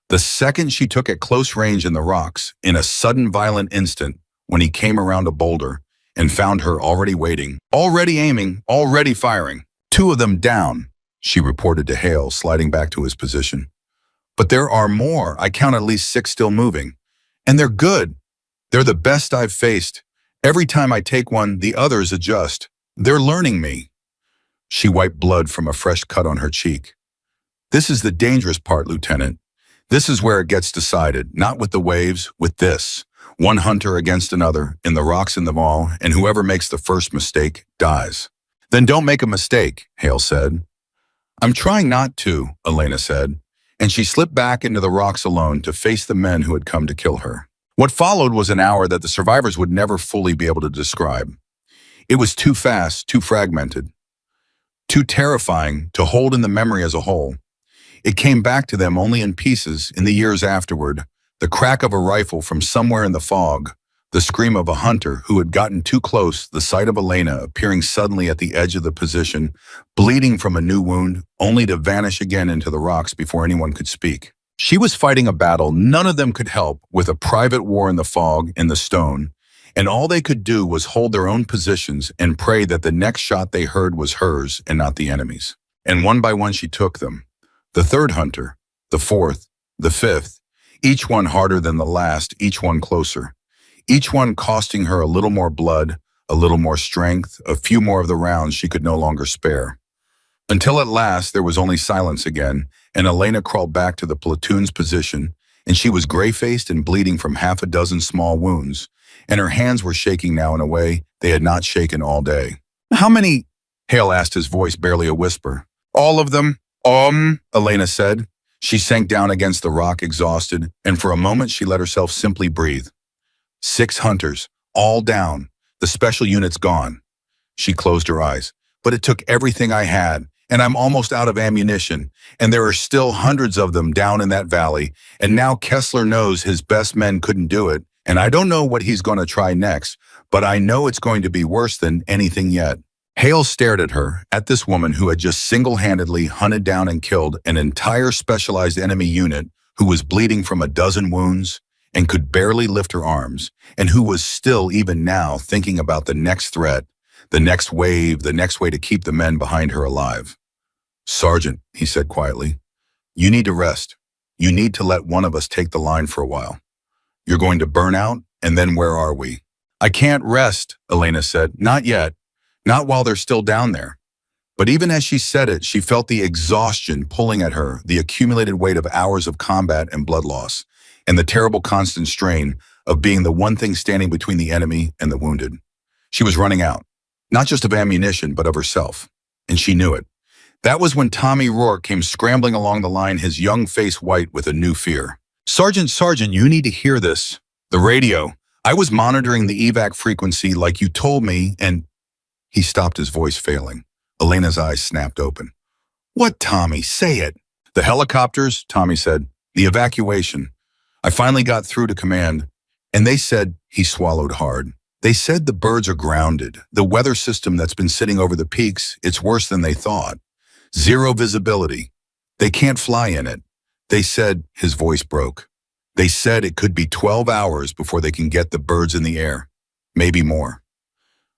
The second she took at close range in the rocks, in a sudden violent instant, when he came around a boulder and found her already waiting, already aiming, already firing. Two of them down, she reported to Hale, sliding back to his position. But there are more. I count at least 6 still moving. And they're good. They're the best I've faced. Every time I take one, the others adjust. They're learning me. She wiped blood from a fresh cut on her cheek. This is the dangerous part, Lieutenant. This is where it gets decided, not with the waves, with this. One hunter against another, in the rocks in the wall, and whoever makes the first mistake dies. Then don't make a mistake, Hale said. I'm trying not to, Elena said, and she slipped back into the rocks alone to face the men who had come to kill her. What followed was an hour that the survivors would never fully be able to describe. It was too fast, too fragmented, too terrifying to hold in the memory as a whole. It came back to them only in pieces in the years afterward, the crack of a rifle from somewhere in the fog, the scream of a hunter who had gotten too close, the sight of Elena appearing suddenly at the edge of the position, bleeding from a new wound, only to vanish again into the rocks before anyone could speak. She was fighting a battle none of them could help, with a private war in the fog, in the stone, and all they could do was hold their own positions and pray that the next shot they heard was hers and not the enemy's. And one by one she took them. The third hunter, the fourth, the fifth, each one harder than the last, each one closer. Each one costing her a little more blood, a little more strength, a few more of the rounds she could no longer spare. Until at last there was only silence again, and Elena crawled back to the platoon's position, and she was gray-faced and bleeding from 6 small wounds, and her hands were shaking now in a way they had not shaken all day. How many? Hale asked, his voice barely a whisper. All of them. Elena said. She sank down against the rock, exhausted, and for a moment she let herself simply breathe. 6 hunters, all down, the special units gone. She closed her eyes. But it took everything I had, and I'm almost out of ammunition, and there are still hundreds of them down in that valley, and now Kessler knows his best men couldn't do it, and I don't know what he's going to try next, but I know it's going to be worse than anything yet. Hale stared at her, at this woman who had just single-handedly hunted down and killed an entire specialized enemy unit who was bleeding from a dozen wounds, and could barely lift her arms, and who was still, even now, thinking about the next threat, the next wave, the next way to keep the men behind her alive. Sergeant, he said quietly, you need to rest. You need to let one of us take the line for a while. You're going to burn out, and then where are we? I can't rest, Elena said. Not yet. Not while they're still down there. But even as she said it, she felt the exhaustion pulling at her, the accumulated weight of hours of combat and blood loss, and the terrible constant strain of being the one thing standing between the enemy and the wounded. She was running out, not just of ammunition, but of herself, and she knew it. That was when Tommy Rourke came scrambling along the line, his young face white with a new fear. Sergeant, you need to hear this. The radio. I was monitoring the evac frequency like you told me, and... He stopped, his voice failing. Elena's eyes snapped open. What, Tommy? Say it. The helicopters, Tommy said. The evacuation. I finally got through to command, and they said, he swallowed hard. They said the birds are grounded. The weather system that's been sitting over the peaks, it's worse than they thought. 0 visibility. They can't fly in it. They said, his voice broke. They said it could be 12 hours before they can get the birds in the air. Maybe more.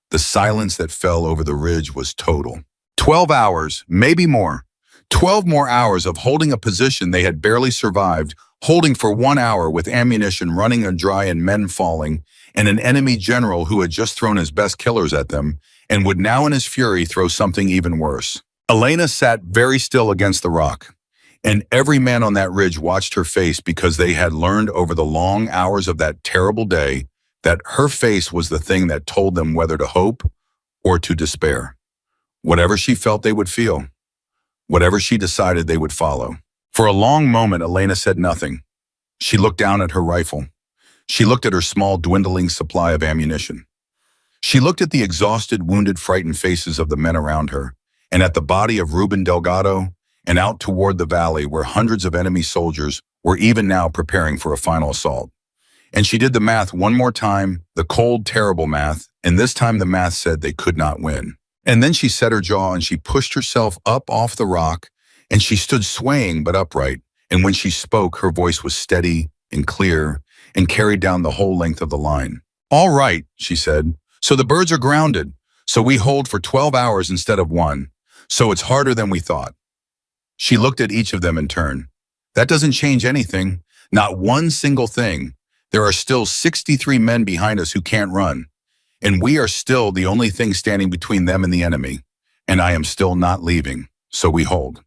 The silence that fell over the ridge was total. 12 hours, maybe more. 12 more hours of holding a position they had barely survived, holding for 1 hour with ammunition running dry and men falling, and an enemy general who had just thrown his best killers at them and would now in his fury throw something even worse. Elena sat very still against the rock, and every man on that ridge watched her face because they had learned over the long hours of that terrible day that her face was the thing that told them whether to hope or to despair. Whatever she felt they would feel, whatever she decided they would follow. For a long moment, Elena said nothing. She looked down at her rifle. She looked at her small, dwindling supply of ammunition. She looked at the exhausted, wounded, frightened faces of the men around her, and at the body of Ruben Delgado, and out toward the valley where hundreds of enemy soldiers were even now preparing for a final assault. And she did the math one more time, the cold, terrible math, and this time the math said they could not win. And then she set her jaw and she pushed herself up off the rock, and she stood swaying but upright, and when she spoke, her voice was steady and clear and carried down the whole length of the line. "All right," she said. "So the birds are grounded. So we hold for 12 hours instead of 1. So it's harder than we thought." She looked at each of them in turn. "That doesn't change anything. Not one single thing. There are still 63 men behind us who can't run. And we are still the only thing standing between them and the enemy. And I am still not leaving. So we hold.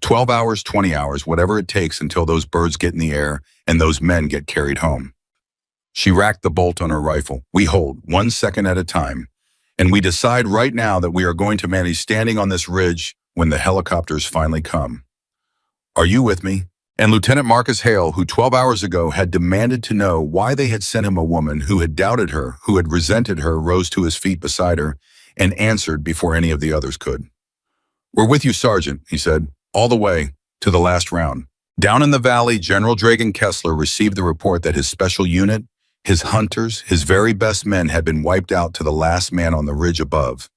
12 hours, 20 hours, whatever it takes until those birds get in the air and those men get carried home." She racked the bolt on her rifle. "We hold, 1 second at a time. And we decide right now that we are going to manage standing on this ridge when the helicopters finally come. Are you with me?" And Lieutenant Marcus Hale, who 12 hours ago had demanded to know why they had sent him a woman who had doubted her, who had resented her, rose to his feet beside her and answered before any of the others could. "We're with you, Sergeant," he said, "all the way to the last round." Down in the valley, General Dragan Kessler received the report that his special unit, his hunters, his very best men had been wiped out to the last man on the ridge above.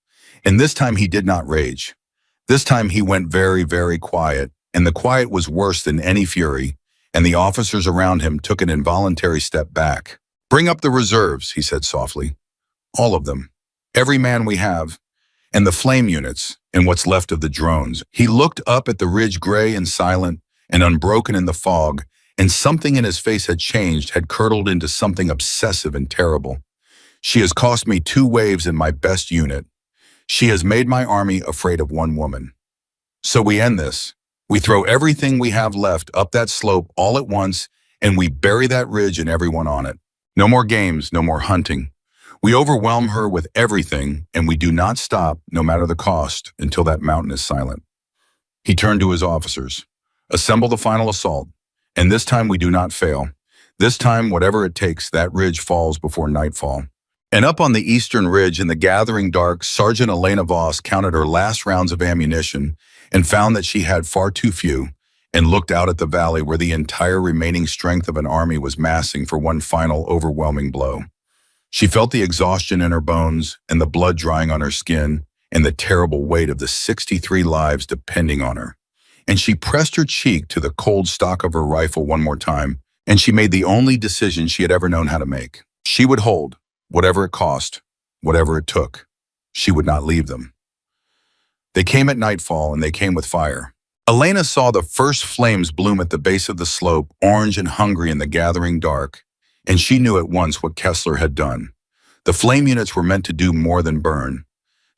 And this time he did not rage. This time he went very, very quiet, and the quiet was worse than any fury, and the officers around him took an involuntary step back. "Bring up the reserves," he said softly. "All of them. Every man we have. And the flame units, and what's left of the drones." He looked up at the ridge, gray and silent and unbroken in the fog, and something in his face had changed, had curdled into something obsessive and terrible. "She has cost me 2 waves in my best unit. She has made my army afraid of 1 woman. So we end this. We throw everything we have left up that slope all at once, and we bury that ridge and everyone on it. No more games, no more hunting. We overwhelm her with everything, and we do not stop, no matter the cost, until that mountain is silent." He turned to his officers. "Assemble the final assault. And this time we do not fail. This time, whatever it takes, that ridge falls before nightfall." And up on the eastern ridge in the gathering dark, Sergeant Elena Voss counted her last rounds of ammunition and found that she had far too few, and looked out at the valley where the entire remaining strength of an army was massing for one final overwhelming blow. She felt the exhaustion in her bones and the blood drying on her skin and the terrible weight of the 63 lives depending on her. And she pressed her cheek to the cold stock of her rifle one more time, and she made the only decision she had ever known how to make. She would hold, whatever it cost, whatever it took. She would not leave them. They came at nightfall, and they came with fire. Elena saw the first flames bloom at the base of the slope, orange and hungry in the gathering dark, and she knew at once what Kessler had done. The flame units were meant to do more than burn.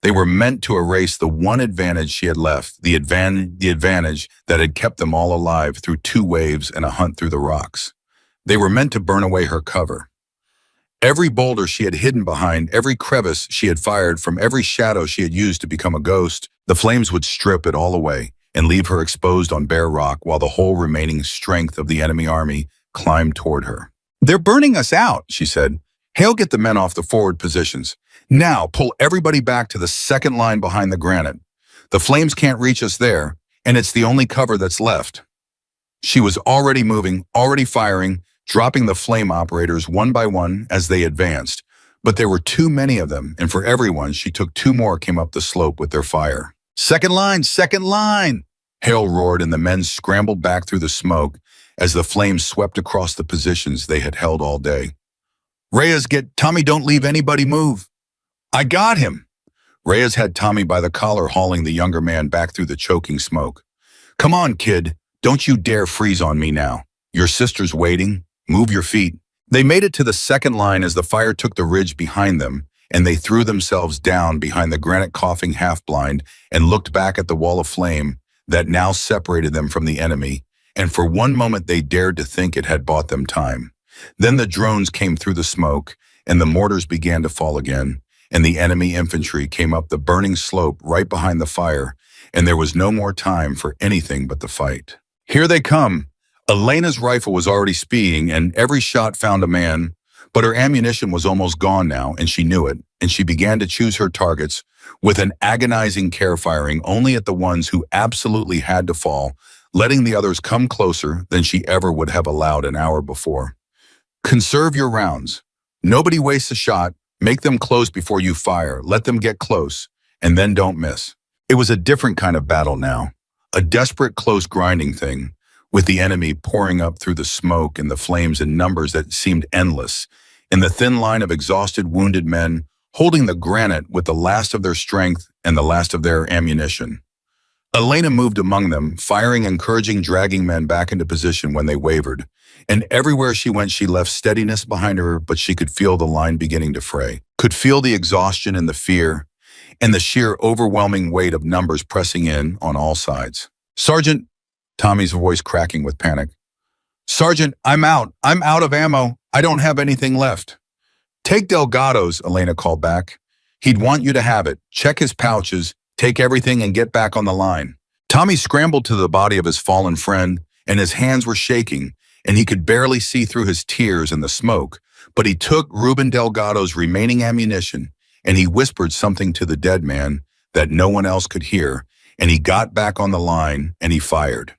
They were meant to erase the one advantage she had left, the advantage that had kept them all alive through 2 waves and a hunt through the rocks. They were meant to burn away her cover. Every boulder she had hidden behind, every crevice she had fired from, every shadow she had used to become a ghost, the flames would strip it all away and leave her exposed on bare rock while the whole remaining strength of the enemy army climbed toward her. "They're burning us out," she said. "Hale, get the men off the forward positions. Now pull everybody back to the second line behind the granite. The flames can't reach us there, and it's the only cover that's left." She was already moving, already firing, dropping the flame operators one by one as they advanced. But there were too many of them, and for everyone, she took 2 more came up the slope with their fire. "Second line, second line!" Hale roared, and the men scrambled back through the smoke as the flames swept across the positions they had held all day. "Reyes, get Tommy, don't leave anybody move." "I got him." Reyes had Tommy by the collar, hauling the younger man back through the choking smoke. "Come on, kid. Don't you dare freeze on me now. Your sister's waiting. Move your feet." They made it to the second line as the fire took the ridge behind them, and they threw themselves down behind the granite coughing half-blind and looked back at the wall of flame that now separated them from the enemy, and for one moment they dared to think it had bought them time. Then the drones came through the smoke, and the mortars began to fall again, and the enemy infantry came up the burning slope right behind the fire, and there was no more time for anything but the fight. Here they come! Elena's rifle was already speeding, and every shot found a man, but her ammunition was almost gone now, and she knew it, and she began to choose her targets with an agonizing care, firing only at the ones who absolutely had to fall, letting the others come closer than she ever would have allowed an hour before. Conserve your rounds. Nobody wastes a shot. Make them close before you fire. Let them get close, and then don't miss. It was a different kind of battle now, a desperate, close grinding thing, with the enemy pouring up through the smoke and the flames in numbers that seemed endless, in the thin line of exhausted, wounded men holding the granite with the last of their strength and the last of their ammunition. Elena moved among them, firing, encouraging, dragging men back into position when they wavered, and everywhere she went she left steadiness behind her, but she could feel the line beginning to fray, could feel the exhaustion and the fear, and the sheer overwhelming weight of numbers pressing in on all sides. "Sergeant," Tommy's voice cracking with panic. "Sergeant, I'm out. I'm out of ammo. I don't have anything left." "Take Delgado's," Elena called back. "He'd want you to have it. Check his pouches, take everything, and get back on the line." Tommy scrambled to the body of his fallen friend, and his hands were shaking, and he could barely see through his tears and the smoke, but he took Ruben Delgado's remaining ammunition, and he whispered something to the dead man that no one else could hear, and he got back on the line, and he fired.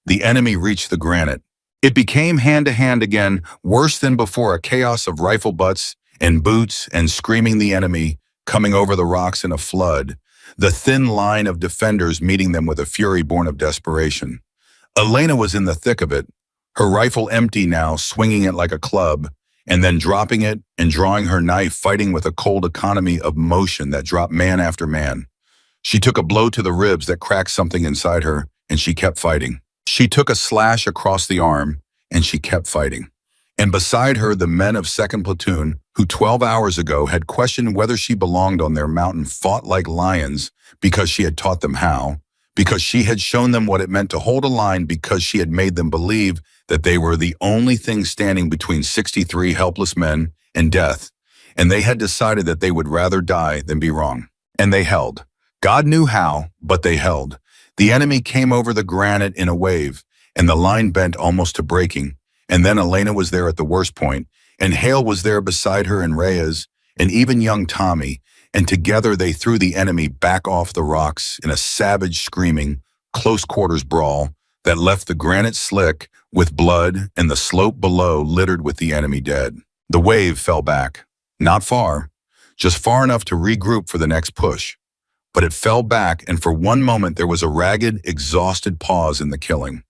The enemy reached the granite. It became hand-to-hand again, worse than before, a chaos of rifle butts and boots and screaming the enemy coming over the rocks in a flood, the thin line of defenders meeting them with a fury born of desperation. Elena was in the thick of it, her rifle empty now, swinging it like a club, and then dropping it and drawing her knife, fighting with a cold economy of motion that dropped man after man. She took a blow to the ribs that cracked something inside her, and she kept fighting. She took a slash across the arm, and she kept fighting. And beside her, the men of 2nd Platoon, who 12 hours ago had questioned whether she belonged on their mountain, fought like lions because she had taught them how, because she had shown them what it meant to hold a line, because she had made them believe that they were the only thing standing between 63 helpless men and death, and they had decided that they would rather die than be wrong. And they held. God knew how, but they held. The enemy came over the granite in a wave, and the line bent almost to breaking, and then Elena was there at the worst point, and Hale was there beside her, and Reyes, and even young Tommy, and together they threw the enemy back off the rocks in a savage, screaming, close-quarters brawl that left the granite slick with blood and the slope below littered with the enemy dead. The wave fell back, not far, just far enough to regroup for the next push. But it fell back, and for one moment there was a ragged, exhausted pause in the killing.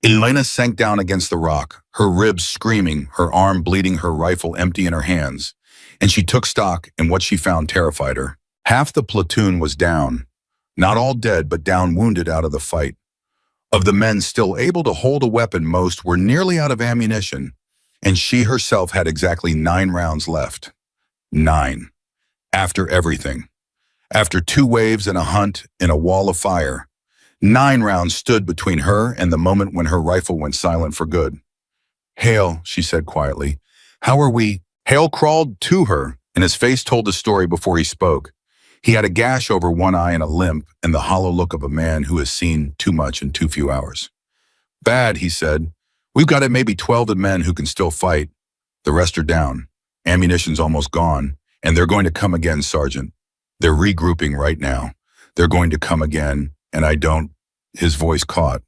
Elena sank down against the rock, her ribs screaming, her arm bleeding, her rifle empty in her hands, and she took stock, and what she found terrified her. Half the platoon was down, not all dead, but down, wounded out of the fight. Of the men still able to hold a weapon, most were nearly out of ammunition, and she herself had exactly 9 rounds left. 9. After everything. After 2 waves and a hunt in a wall of fire, 9 rounds stood between her and the moment when her rifle went silent for good. "Hale," she said quietly, "how are we?" Hale crawled to her, and his face told the story before he spoke. He had a gash over one eye and a limp, and the hollow look of a man who has seen too much in too few hours. "Bad," he said. "We've got it maybe 12 men who can still fight. The rest are down. Ammunition's almost gone, and they're going to come again, Sergeant. They're regrouping right now. They're going to come again, and I don't—" His voice caught.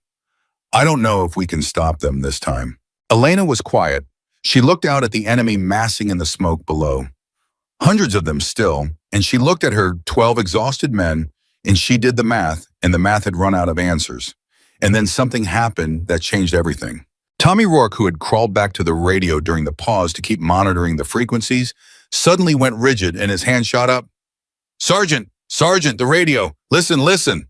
"I don't know if we can stop them this time." Elena was quiet. She looked out at the enemy massing in the smoke below. Hundreds of them still, and she looked at her 12 exhausted men, and she did the math, and the math had run out of answers. And then something happened that changed everything. Tommy Rourke, who had crawled back to the radio during the pause to keep monitoring the frequencies, suddenly went rigid, and his hand shot up. "Sergeant! Sergeant, the radio! Listen, listen!"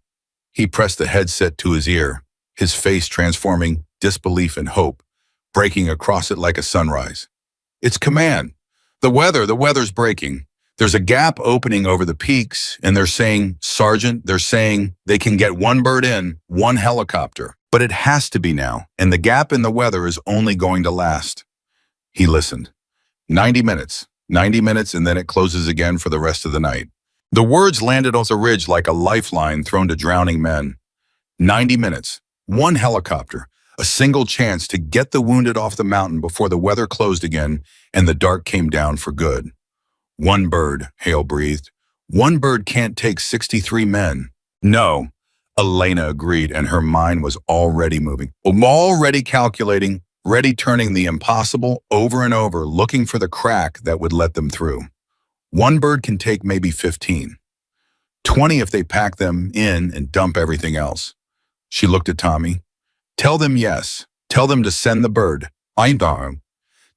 He pressed the headset to his ear, his face transforming disbelief and hope, breaking across it like a sunrise. "It's command. The weather's breaking. There's a gap opening over the peaks, and they're saying, Sergeant, they're saying they can get one bird in, one helicopter. But it has to be now, and the gap in the weather is only going to last. He listened. 90 minutes, and then it closes again for the rest of the night. The words landed on the ridge like a lifeline thrown to drowning men. 90 minutes, one helicopter, a single chance to get the wounded off the mountain before the weather closed again and the dark came down for good. One bird, Hale breathed. One bird can't take 63 men. No, Elena agreed, and her mind was already moving. Already calculating, ready turning the impossible over and over, looking for the crack that would let them through. One bird can take maybe 15. 20 if they pack them in and dump everything else. She looked at Tommy. Tell them yes. Tell them to send the bird. I know.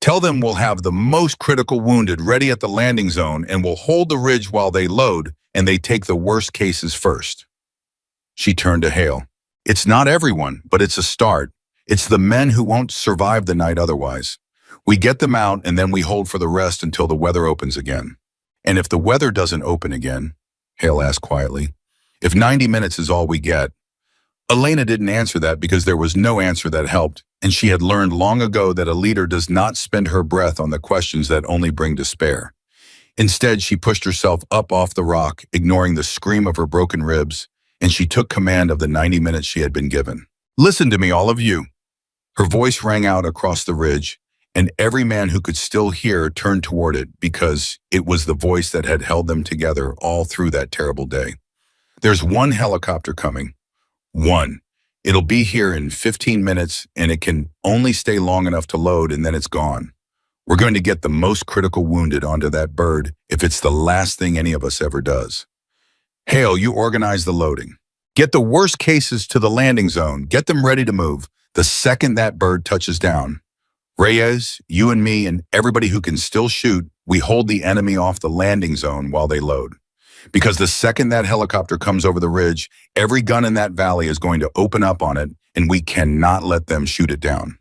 Tell them we'll have the most critical wounded ready at the landing zone and we'll hold the ridge while they load and they take the worst cases first. She turned to Hale. It's not everyone, but it's a start. It's the men who won't survive the night otherwise. We get them out and then we hold for the rest until the weather opens again. And if the weather doesn't open again, Hale asked quietly, if 90 minutes is all we get. Elena didn't answer that because there was no answer that helped, and she had learned long ago that a leader does not spend her breath on the questions that only bring despair. Instead, she pushed herself up off the rock, ignoring the scream of her broken ribs, and she took command of the 90 minutes she had been given. Listen to me, all of you. Her voice rang out across the ridge, and every man who could still hear turned toward it because it was the voice that had held them together all through that terrible day. There's one helicopter coming. One. It'll be here in 15 minutes, and it can only stay long enough to load, and then it's gone. We're going to get the most critical wounded onto that bird if it's the last thing any of us ever does. Hale, you organize the loading. Get the worst cases to the landing zone. Get them ready to move the second that bird touches down. Reyes, you and me, and everybody who can still shoot, we hold the enemy off the landing zone while they load. Because the second that helicopter comes over the ridge, every gun in that valley is going to open up on it, and we cannot let them shoot it down.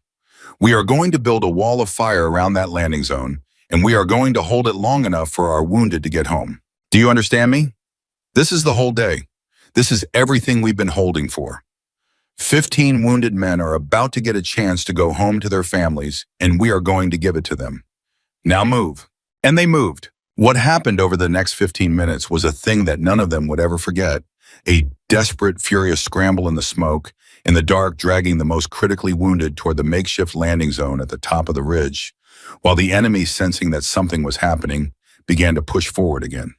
We are going to build a wall of fire around that landing zone, and we are going to hold it long enough for our wounded to get home. Do you understand me? This is the whole day. This is everything we've been holding for. 15 wounded men are about to get a chance to go home to their families, and we are going to give it to them. Now move. And they moved. What happened over the next 15 minutes was a thing that none of them would ever forget. A desperate, furious scramble in the smoke, in the dark, dragging the most critically wounded toward the makeshift landing zone at the top of the ridge, while the enemy, sensing that something was happening, began to push forward again.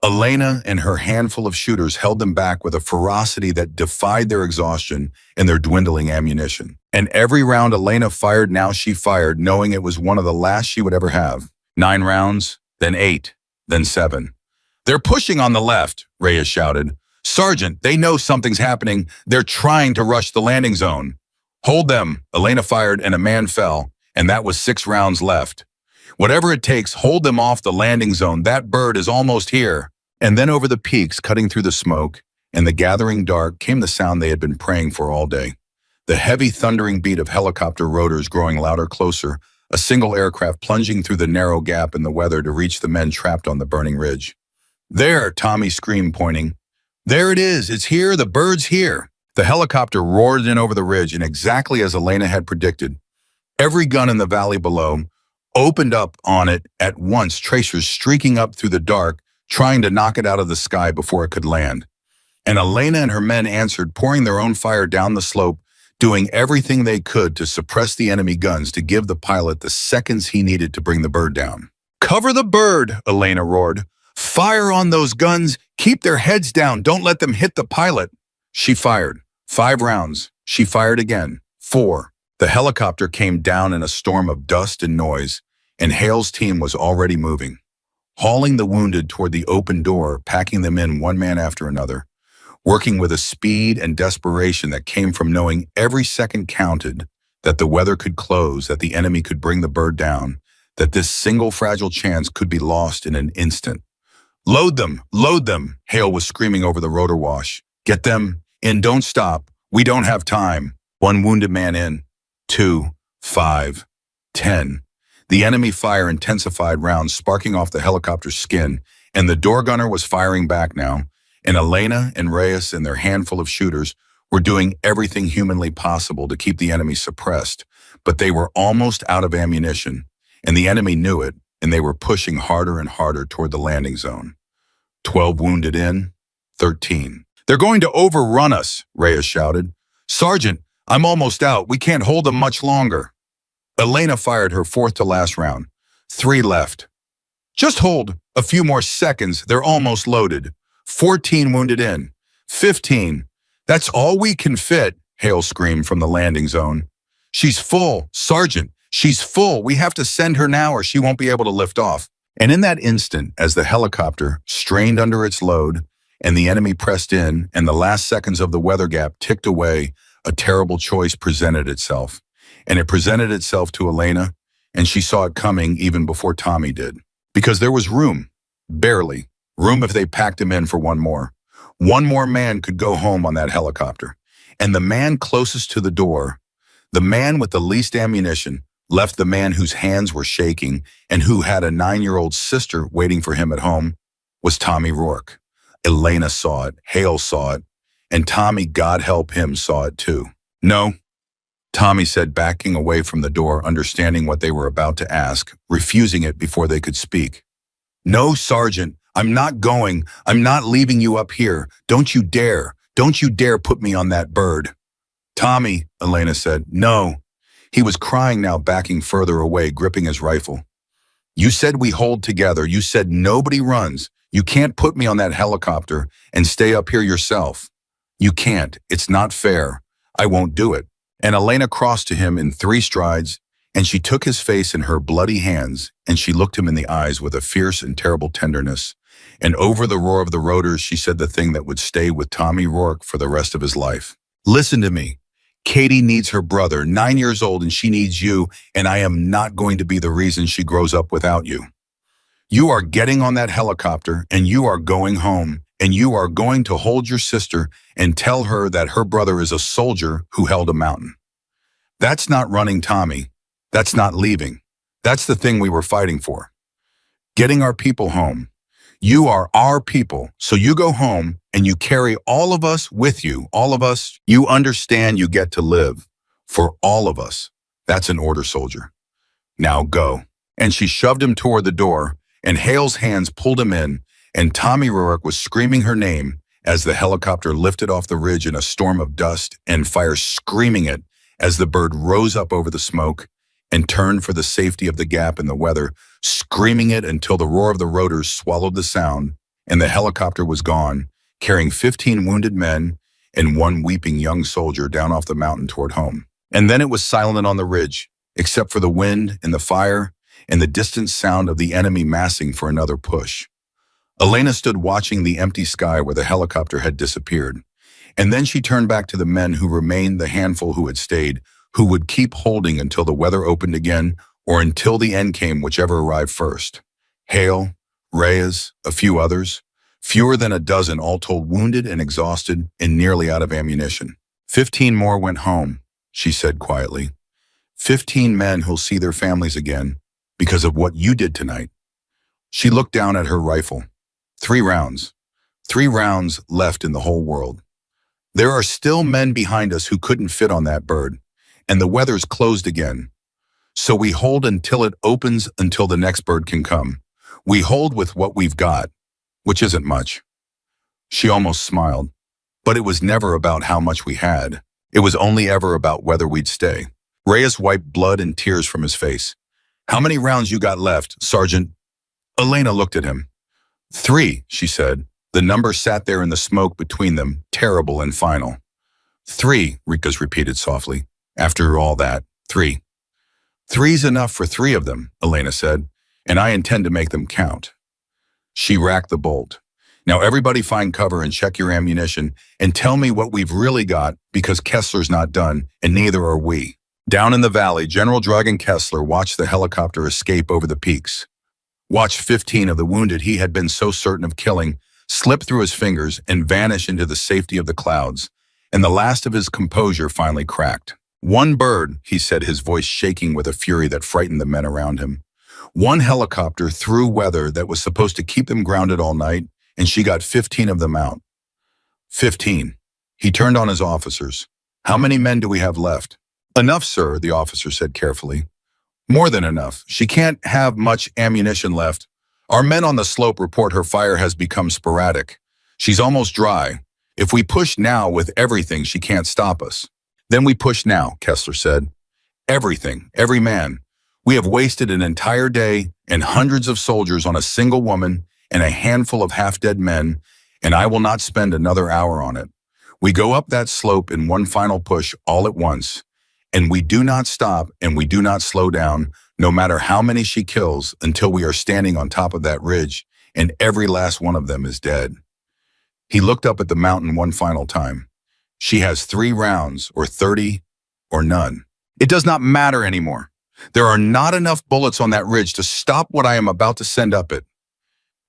Elena and her handful of shooters held them back with a ferocity that defied their exhaustion and their dwindling ammunition. And every round Elena fired, now she fired, knowing it was one of the last she would ever have. 9 rounds, then 8, then 7. They're pushing on the left, Reyes shouted. Sergeant, they know something's happening. They're trying to rush the landing zone. Hold them, Elena fired, and a man fell, and that was 6 rounds left. Whatever it takes, hold them off the landing zone. That bird is almost here. And then over the peaks, cutting through the smoke and the gathering dark, came the sound they had been praying for all day. The heavy thundering beat of helicopter rotors growing louder, closer, a single aircraft plunging through the narrow gap in the weather to reach the men trapped on the burning ridge. There, Tommy screamed, pointing. There it is, it's here, the bird's here. The helicopter roared in over the ridge, and exactly as Elena had predicted, every gun in the valley below opened up on it at once, tracers streaking up through the dark, trying to knock it out of the sky before it could land. And Elena and her men answered, pouring their own fire down the slope, doing everything they could to suppress the enemy guns to give the pilot the seconds he needed to bring the bird down. Cover the bird, Elena roared. Fire on those guns. Keep their heads down. Don't let them hit the pilot. She fired. 5 rounds. She fired again. 4. The helicopter came down in a storm of dust and noise, and Hale's team was already moving, hauling the wounded toward the open door, packing them in one man after another, working with a speed and desperation that came from knowing every second counted, that the weather could close, that the enemy could bring the bird down, that this single fragile chance could be lost in an instant. Load them, Hale was screaming over the rotor wash. Get them in, don't stop. We don't have time. 1 wounded man in. 2, 5, 10. The enemy fire intensified, rounds sparking off the helicopter's skin, And the door gunner was firing back now, and Elena and Reyes and their handful of shooters were doing everything humanly possible to keep the enemy suppressed, but they were almost out of ammunition, and the enemy knew it, and they were pushing harder and harder toward the landing zone. 12 wounded in, 13. "They're going to overrun us," Reyes shouted. "Sergeant, I'm almost out. We can't hold them much longer." Elena fired her fourth to last round. 3 left. "Just hold a few more seconds. They're almost loaded." 14 wounded in. 15. "That's all we can fit," Hale screamed from the landing zone. "She's full, Sergeant. She's full. We have to send her now or she won't be able to lift off." And in that instant, as the helicopter strained under its load and the enemy pressed in and the last seconds of the weather gap ticked away, a terrible choice presented itself. And it presented itself to Elena, and she saw it coming even before Tommy did. Because there was room, barely, room if they packed him in for one more. One more man could go home on that helicopter. And the man closest to the door, the man with the least ammunition, left the man whose hands were shaking and who had a 9-year-old sister waiting for him at home, was Tommy Rourke. Elena saw it, Hale saw it, and Tommy, God help him, saw it too. "No," Tommy said, backing away from the door, understanding what they were about to ask, refusing it before they could speak. "No, Sergeant, I'm not going. I'm not leaving you up here. Don't you dare. Don't you dare put me on that bird." "Tommy," Elena said, "no." He was crying now, backing further away, gripping his rifle. "You said we hold together. You said nobody runs. You can't put me on that helicopter and stay up here yourself. You can't. It's not fair. I won't do it." And Elena crossed to him in 3 strides, and she took his face in her bloody hands, and she looked him in the eyes with a fierce and terrible tenderness. And over the roar of the rotors, she said the thing that would stay with Tommy Rourke for the rest of his life. "Listen to me. Katie needs her brother, 9 years old, and she needs you, and I am not going to be the reason she grows up without you. You are getting on that helicopter, and you are going home, and you are going to hold your sister and tell her that her brother is a soldier who held a mountain. That's not running, Tommy. That's not leaving. That's the thing we were fighting for. Getting our people home. You are our people, so you go home and you carry all of us with you, all of us. You understand you get to live. For all of us. That's an order, soldier. Now go." And she shoved him toward the door, and Hale's hands pulled him in, and Tommy Rourke was screaming her name as the helicopter lifted off the ridge in a storm of dust and fire, screaming it as the bird rose up over the smoke and turned for the safety of the gap in the weather, screaming it until the roar of the rotors swallowed the sound, and the helicopter was gone, carrying 15 wounded men and 1 weeping young soldier down off the mountain toward home. And then it was silent on the ridge, except for the wind and the fire and the distant sound of the enemy massing for another push. Elena stood watching the empty sky where the helicopter had disappeared, and then she turned back to the men who remained, the handful who had stayed, who would keep holding until the weather opened again or until the end came, whichever arrived first. Hale, Reyes, a few others, fewer than a dozen, all told, wounded and exhausted and nearly out of ammunition. 15 more went home, she said quietly. 15 men who'll see their families again because of what you did tonight. She looked down at her rifle. 3 rounds. 3 rounds left in the whole world. There are still men behind us who couldn't fit on that bird, and the weather's closed again. So we hold until it opens, until the next bird can come. We hold with what we've got, which isn't much. She almost smiled, but it was never about how much we had. It was only ever about whether we'd stay. Reyes wiped blood and tears from his face. "How many rounds you got left, Sergeant?" Elena looked at him. 3, she said. The number sat there in the smoke between them, terrible and final. 3, Rikas repeated softly. "After all that, 3. 3's enough for 3 of them," Elena said, "and I intend to make them count." She racked the bolt. "Now everybody find cover and check your ammunition and tell me what we've really got, because Kessler's not done, and neither are we." Down in the valley, General Dragan Kessler watched the helicopter escape over the peaks. Watched 15 of the wounded he had been so certain of killing slip through his fingers and vanish into the safety of the clouds, and the last of his composure finally cracked. "One bird," he said, his voice shaking with a fury that frightened the men around him. One helicopter threw weather that was supposed to keep them grounded all night, and she got 15 of them out. 15. He turned on his officers. How many men do we have left? Enough, sir, the officer said carefully. More than enough. She can't have much ammunition left. Our men on the slope report her fire has become sporadic. She's almost dry. If we push now with everything, she can't stop us. Then we push now, Kessler said. Everything, every man. We have wasted an entire day and hundreds of soldiers on a single woman and a handful of half-dead men, and I will not spend another hour on it. We go up that slope in one final push all at once, and we do not stop and we do not slow down, no matter how many she kills, until we are standing on top of that ridge, and every last one of them is dead. He looked up at the mountain one final time. She has 3 rounds, or 30, or none. It does not matter anymore. There are not enough bullets on that ridge to stop what I am about to send up it.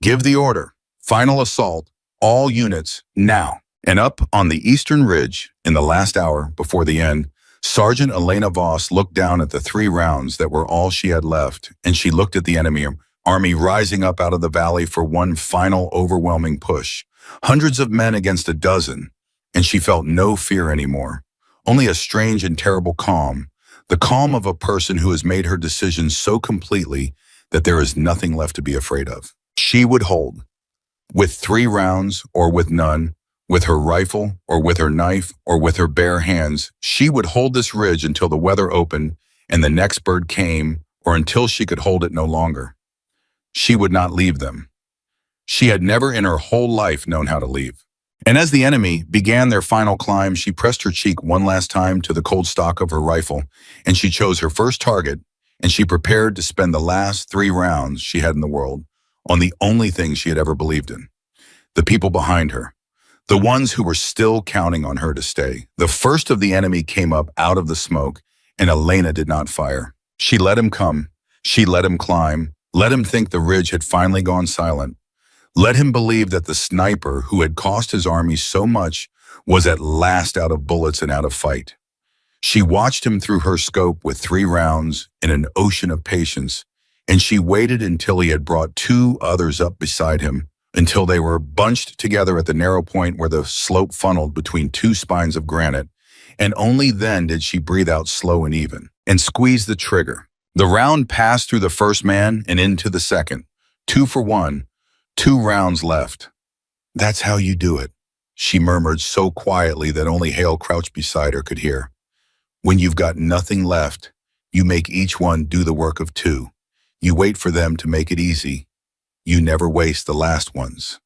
Give the order. Final assault. All units, now. And up on the eastern ridge, in the last hour before the end, Sergeant Elena Voss looked down at the 3 rounds that were all she had left, and she looked at the enemy army rising up out of the valley for one final overwhelming push. Hundreds of men against a dozen, and she felt no fear anymore. Only a strange and terrible calm. The calm of a person who has made her decision so completely that there is nothing left to be afraid of. She would hold. With 3 rounds or with none, with her rifle or with her knife or with her bare hands, she would hold this ridge until the weather opened and the next bird came, or until she could hold it no longer. She would not leave them. She had never in her whole life known how to leave. And as the enemy began their final climb, she pressed her cheek one last time to the cold stock of her rifle, and she chose her first target, and she prepared to spend the last 3 rounds she had in the world on the only thing she had ever believed in. The people behind her. The ones who were still counting on her to stay. The first of the enemy came up out of the smoke, and Elena did not fire. She let him come. She let him climb. Let him think the ridge had finally gone silent. Let him believe that the sniper who had cost his army so much was at last out of bullets and out of fight. She watched him through her scope with 3 rounds in an ocean of patience, and she waited until he had brought 2 others up beside him, until they were bunched together at the narrow point where the slope funneled between 2 spines of granite, and only then did she breathe out slow and even, and squeeze the trigger. The round passed through the first man and into the second. 2 for 1, 2 rounds left. That's how you do it, she murmured so quietly that only Hale crouched beside her could hear. When you've got nothing left, you make each one do the work of 2. You wait for them to make it easy. You never waste the last ones.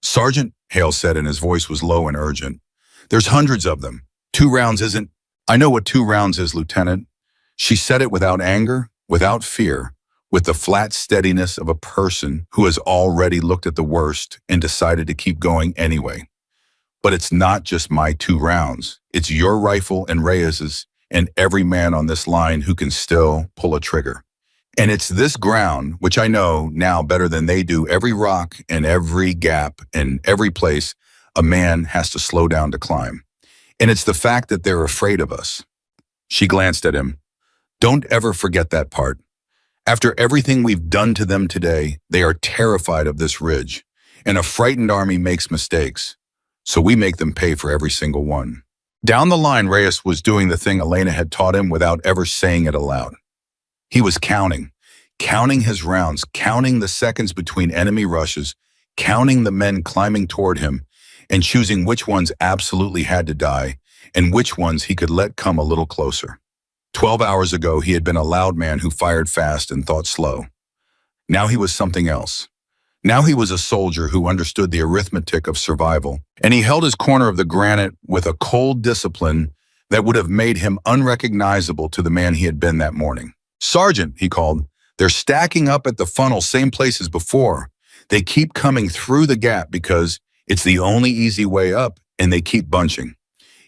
Sergeant, Hale said, and his voice was low and urgent. There's hundreds of them. 2 rounds isn't... I know what 2 rounds is, Lieutenant. She said it without anger, without fear, with the flat steadiness of a person who has already looked at the worst and decided to keep going anyway. But it's not just my 2 rounds. It's your rifle and Reyes's and every man on this line who can still pull a trigger. And it's this ground, which I know now better than they do, every rock and every gap and every place a man has to slow down to climb. And it's the fact that they're afraid of us. She glanced at him. Don't ever forget that part. After everything we've done to them today, they are terrified of this ridge. And a frightened army makes mistakes. So we make them pay for every single one. Down the line, Reyes was doing the thing Elena had taught him without ever saying it aloud. He was counting his rounds, counting the seconds between enemy rushes, counting the men climbing toward him, and choosing which ones absolutely had to die and which ones he could let come a little closer. 12 hours ago, he had been a loud man who fired fast and thought slow. Now he was something else. Now he was a soldier who understood the arithmetic of survival, and he held his corner of the granite with a cold discipline that would have made him unrecognizable to the man he had been that morning. Sergeant, he called, they're stacking up at the funnel, same place as before. They keep coming through the gap because it's the only easy way up, and they keep bunching.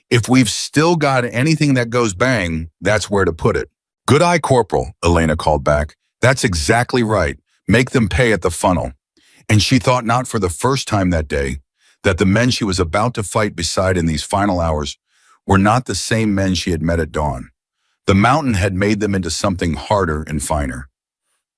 If we've still got anything that goes bang, that's where to put it. Good eye, Corporal, Elena called back. That's exactly right. Make them pay at the funnel. And she thought not for the first time that day that the men she was about to fight beside in these final hours were not the same men she had met at dawn. The mountain had made them into something harder and finer.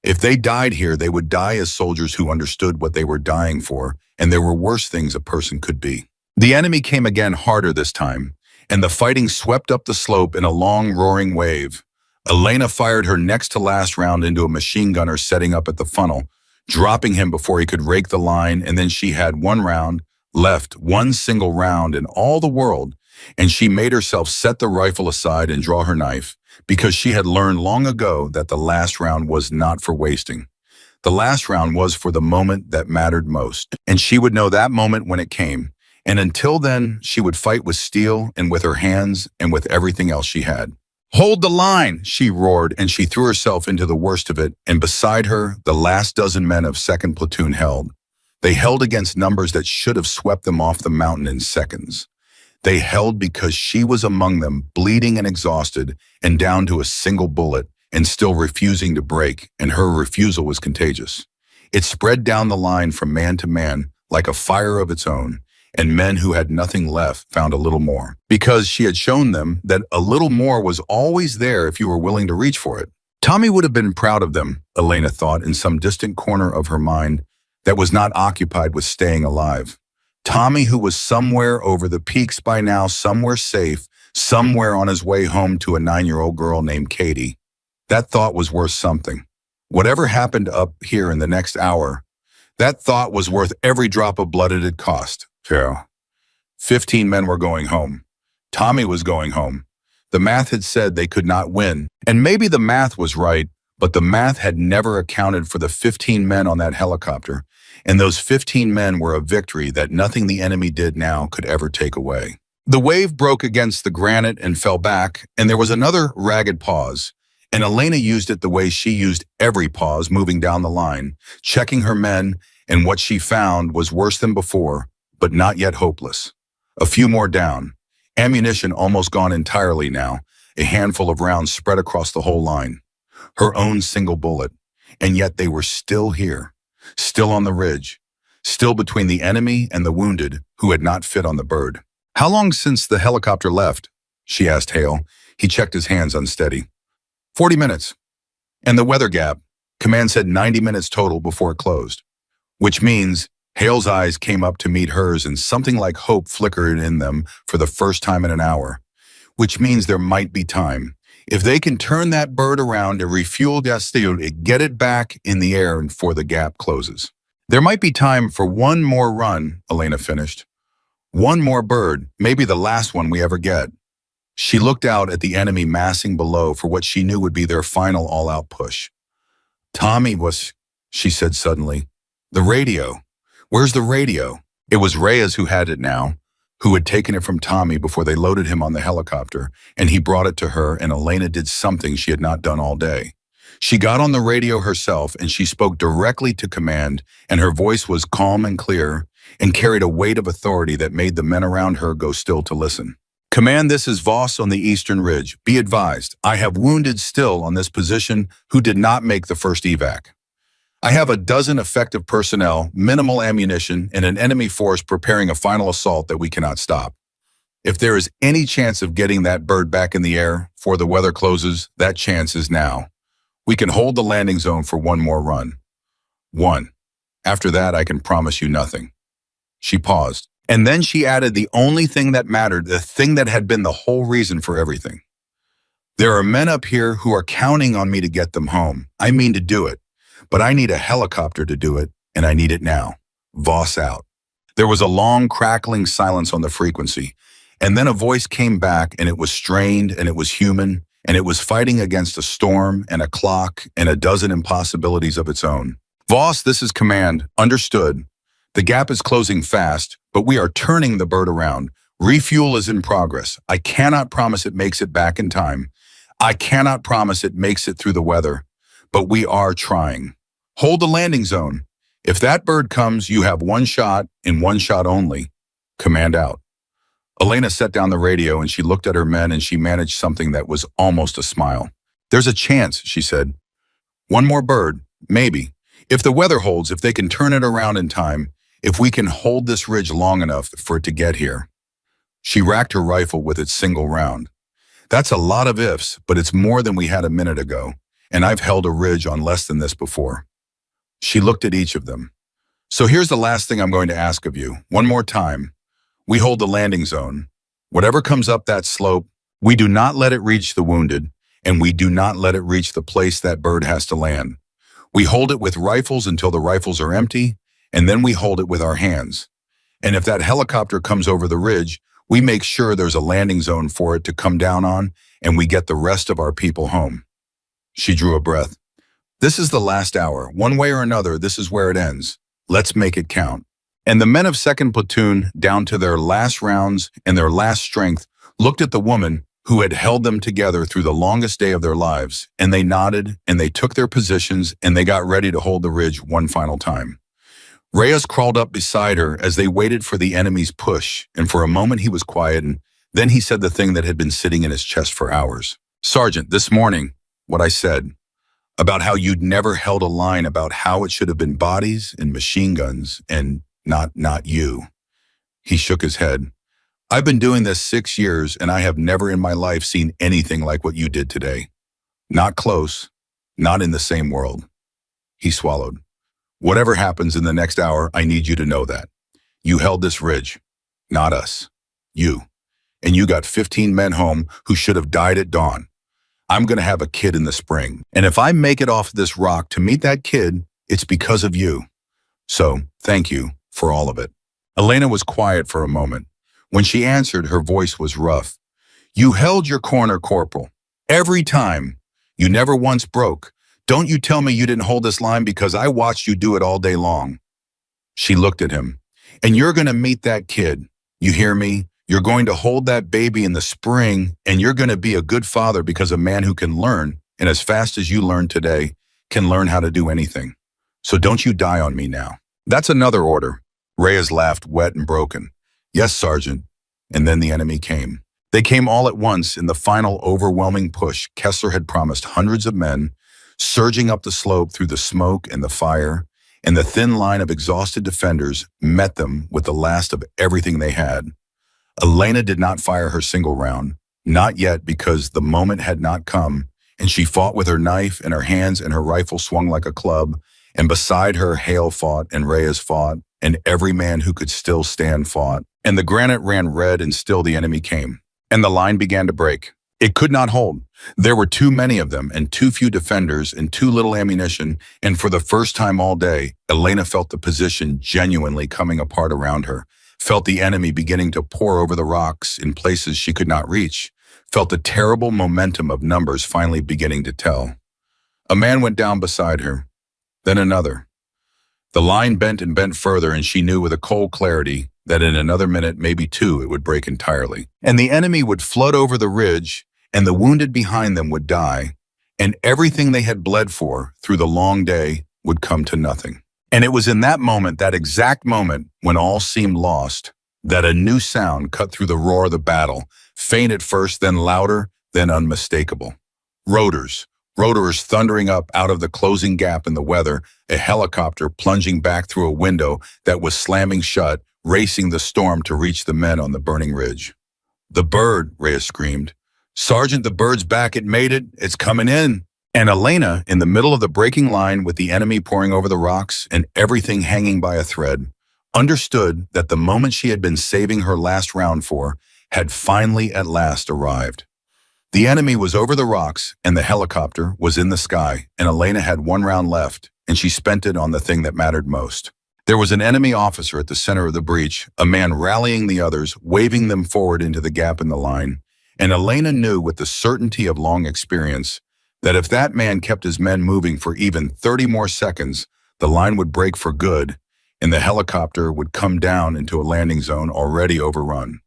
If they died here, they would die as soldiers who understood what they were dying for, and there were worse things a person could be. The enemy came again harder this time, and the fighting swept up the slope in a long, roaring wave. Elena fired her next to last round into a machine gunner setting up at the funnel, dropping him before he could rake the line, and then she had one round left, one single round in all the world, and she made herself set the rifle aside and draw her knife, because she had learned long ago that the last round was not for wasting. The last round was for the moment that mattered most, and she would know that moment when it came. And until then, she would fight with steel and with her hands and with everything else she had. "Hold the line," she roared, and she threw herself into the worst of it, and beside her, the last dozen men of 2nd Platoon held. They held against numbers that should have swept them off the mountain in seconds. They held because she was among them, bleeding and exhausted, and down to a single bullet, and still refusing to break, and her refusal was contagious. It spread down the line from man to man like a fire of its own, and men who had nothing left found a little more, because she had shown them that a little more was always there if you were willing to reach for it. Tommy would have been proud of them, Elena thought in some distant corner of her mind that was not occupied with staying alive. Tommy, who was somewhere over the peaks by now, somewhere safe, somewhere on his way home to a 9-year-old girl named Katie. That thought was worth something. Whatever happened up here in the next hour, that thought was worth every drop of blood it had cost. 15 men were going home. Tommy was going home. The math had said they could not win, and maybe the math was right, but the math had never accounted for the 15 men on that helicopter, and those 15 men were a victory that nothing the enemy did now could ever take away. The wave broke against the granite and fell back, and there was another ragged pause, and Elena used it the way she used every pause moving down the line, checking her men, and what she found was worse than before, but not yet hopeless. A few more down. Ammunition almost gone entirely now, a handful of rounds spread across the whole line. Her own single bullet. And yet they were still here, still on the ridge, still between the enemy and the wounded who had not fit on the bird. "How long since the helicopter left?" she asked Hale. He checked his hands unsteady. 40 minutes. And the weather gap. Command said 90 minutes total before it closed. Which means Hale's eyes came up to meet hers and something like hope flickered in them for the first time in an hour. Which means there might be time. If they can turn that bird around and refuel and get it back in the air before the gap closes. There might be time for one more run, Elena finished. One more bird, maybe the last one we ever get. She looked out at the enemy massing below for what she knew would be their final all-out push. "Tommy was," she said suddenly. "The radio. Where's the radio?" It was Reyes who had it now, who had taken it from Tommy before they loaded him on the helicopter, and he brought it to her, and Elena did something she had not done all day. She got on the radio herself, and she spoke directly to command, and her voice was calm and clear, and carried a weight of authority that made the men around her go still to listen. "Command, this is Voss on the Eastern Ridge. Be advised, I have wounded still on this position who did not make the first evac. I have a dozen effective personnel, minimal ammunition, and an enemy force preparing a final assault that we cannot stop. If there is any chance of getting that bird back in the air before the weather closes, that chance is now. We can hold the landing zone for one more run. One. After that, I can promise you nothing." She paused, and then she added the only thing that mattered, the thing that had been the whole reason for everything. "There are men up here who are counting on me to get them home. I mean to do it. But I need a helicopter to do it, and I need it now. Voss out." There was a long, crackling silence on the frequency, and then a voice came back, and it was strained, and it was human, and it was fighting against a storm and a clock and a dozen impossibilities of its own. "Voss, this is command. Understood. The gap is closing fast, but we are turning the bird around. Refuel is in progress. I cannot promise it makes it back in time. I cannot promise it makes it through the weather, but we are trying. Hold the landing zone. If that bird comes, you have one shot and one shot only. Command out." Elena set down the radio and she looked at her men and she managed something that was almost a smile. "There's a chance," she said. "One more bird, maybe. If the weather holds, if they can turn it around in time, if we can hold this ridge long enough for it to get here." She racked her rifle with its single round. "That's a lot of ifs, but it's more than we had a minute ago. and I've held a ridge on less than this before." She looked at each of them. "So here's the last thing I'm going to ask of you. One more time. We hold the landing zone. Whatever comes up that slope, we do not let it reach the wounded, and we do not let it reach the place that bird has to land. We hold it with rifles until the rifles are empty, and then we hold it with our hands. And if that helicopter comes over the ridge, we make sure there's a landing zone for it to come down on, and we get the rest of our people home." She drew a breath. "This is the last hour. One way or another, this is where it ends. Let's make it count." And the men of 2nd Platoon, down to their last rounds and their last strength, looked at the woman who had held them together through the longest day of their lives, and they nodded, and they took their positions, and they got ready to hold the ridge one final time. Reyes crawled up beside her as they waited for the enemy's push, and for a moment he was quiet, and then he said the thing that had been sitting in his chest for hours. "Sergeant, this morning, what I said, about how you'd never held a line about how it should have been bodies and machine guns and not you." He shook his head. "I've been doing this 6 years, and I have never in my life seen anything like what you did today. Not close, not in the same world." He swallowed. "Whatever happens in the next hour, I need you to know that. You held this ridge, not us. You. And you got 15 men home who should have died at dawn. I'm going to have a kid in the spring, and if I make it off this rock to meet that kid, it's because of you. So, thank you for all of it." Elena was quiet for a moment. When she answered, her voice was rough. "You held your corner, Corporal. Every time. You never once broke. Don't you tell me you didn't hold this line, because I watched you do it all day long." She looked at him. "And you're going to meet that kid. You hear me? You're going to hold that baby in the spring, and you're going to be a good father, because a man who can learn, and as fast as you learned today, can learn how to do anything. So don't you die on me now." "That's another order." Reyes laughed, wet and broken. "Yes, Sergeant." And then the enemy came. They came all at once in the final overwhelming push. Kessler had promised hundreds of men, surging up the slope through the smoke and the fire, and the thin line of exhausted defenders met them with the last of everything they had. Elena did not fire her single round, not yet, because the moment had not come, and she fought with her knife in her hands and her rifle swung like a club, and beside her Hale fought and Reyes fought, and every man who could still stand fought, and the granite ran red, and still the enemy came, and the line began to break. It could not hold. There were too many of them, and too few defenders, and too little ammunition, and for the first time all day, Elena felt the position genuinely coming apart around her, felt the enemy beginning to pour over the rocks in places she could not reach, felt the terrible momentum of numbers finally beginning to tell. A man went down beside her, then another. The line bent and bent further, and she knew with a cold clarity that in another minute, maybe two, it would break entirely. And the enemy would flood over the ridge, and the wounded behind them would die, and everything they had bled for through the long day would come to nothing. And it was in that moment, that exact moment, when all seemed lost, that a new sound cut through the roar of the battle, faint at first, then louder, then unmistakable. Rotors thundering up out of the closing gap in the weather, a helicopter plunging back through a window that was slamming shut, racing the storm to reach the men on the burning ridge. "The bird," Reyes screamed. "Sergeant, the bird's back. It made it. It's coming in." And Elena, in the middle of the breaking line with the enemy pouring over the rocks and everything hanging by a thread, understood that the moment she had been saving her last round for had finally at last arrived. The enemy was over the rocks, and the helicopter was in the sky, and Elena had one round left, and she spent it on the thing that mattered most. There was an enemy officer at the center of the breach, a man rallying the others, waving them forward into the gap in the line, and Elena knew with the certainty of long experience that if that man kept his men moving for even 30 more seconds, the line would break for good, and the helicopter would come down into a landing zone already overrun.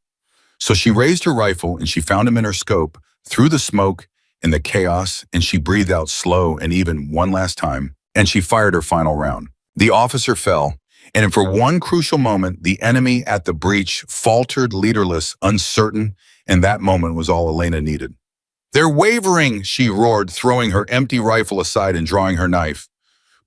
So she raised her rifle, and she found him in her scope, through the smoke and the chaos, and she breathed out slow and even one last time, and she fired her final round. The officer fell, and for one crucial moment, the enemy at the breach faltered, leaderless, uncertain, and that moment was all Elena needed. "They're wavering," she roared, throwing her empty rifle aside and drawing her knife.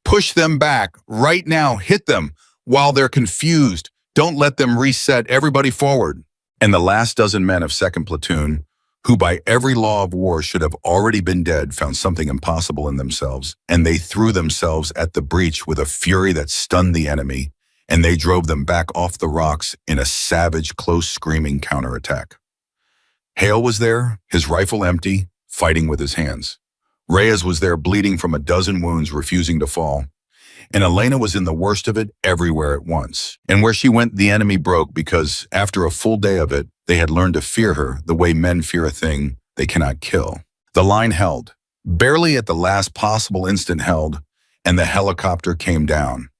"Push them back, right now, hit them, while they're confused. Don't let them reset, everybody forward." And the last dozen men of 2nd Platoon, who by every law of war should have already been dead, found something impossible in themselves, and they threw themselves at the breach with a fury that stunned the enemy, and they drove them back off the rocks in a savage, close, screaming counterattack. Hale was there, his rifle empty, fighting with his hands. Reyes was there bleeding from a dozen wounds, refusing to fall. And Elena was in the worst of it everywhere at once. And where she went, the enemy broke because after a full day of it, they had learned to fear her the way men fear a thing they cannot kill. The line held, barely at the last possible instant held, and the helicopter came down.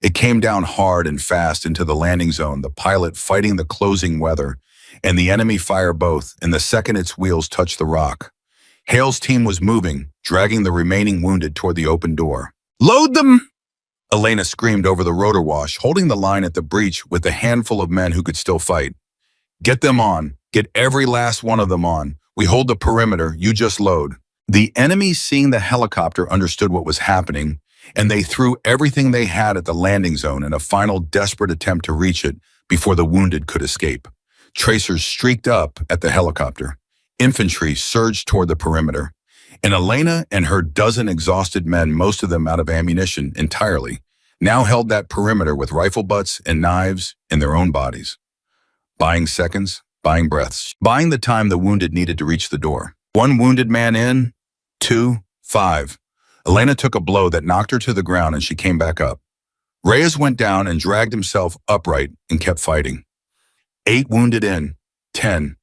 It came down hard and fast into the landing zone, the pilot fighting the closing weather, and the enemy fire both, and the second its wheels touched the rock. Hale's team was moving, dragging the remaining wounded toward the open door. "Load them!" Elena screamed over the rotor wash, holding the line at the breach with a handful of men who could still fight. "Get them on. Get every last one of them on. We hold the perimeter. You just load." The enemy, seeing the helicopter, understood what was happening, and they threw everything they had at the landing zone in a final desperate attempt to reach it before the wounded could escape. Tracers streaked up at the helicopter. Infantry surged toward the perimeter. And Elena and her dozen exhausted men, most of them out of ammunition entirely, now held that perimeter with rifle butts and knives in their own bodies. Buying seconds, buying breaths, buying the time the wounded needed to reach the door. One wounded man in, 2, 5. Elena took a blow that knocked her to the ground and she came back up. Reyes went down and dragged himself upright and kept fighting. 8 wounded in, 10.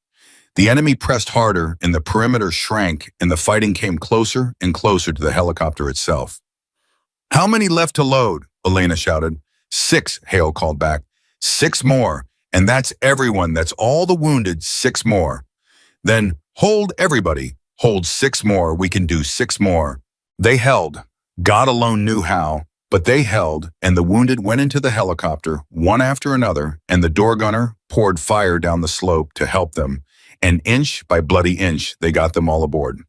The enemy pressed harder and the perimeter shrank and the fighting came closer and closer to the helicopter itself. "How many left to load?" Elena shouted. 6, Hale called back. 6 more, and that's everyone. That's all the wounded, 6 more. Then hold everybody. Hold 6 more. We can do 6 more. They held. God alone knew how, but they held, and the wounded went into the helicopter, one after another, and the door gunner poured fire down the slope to help them. And inch by bloody inch, they got them all aboard.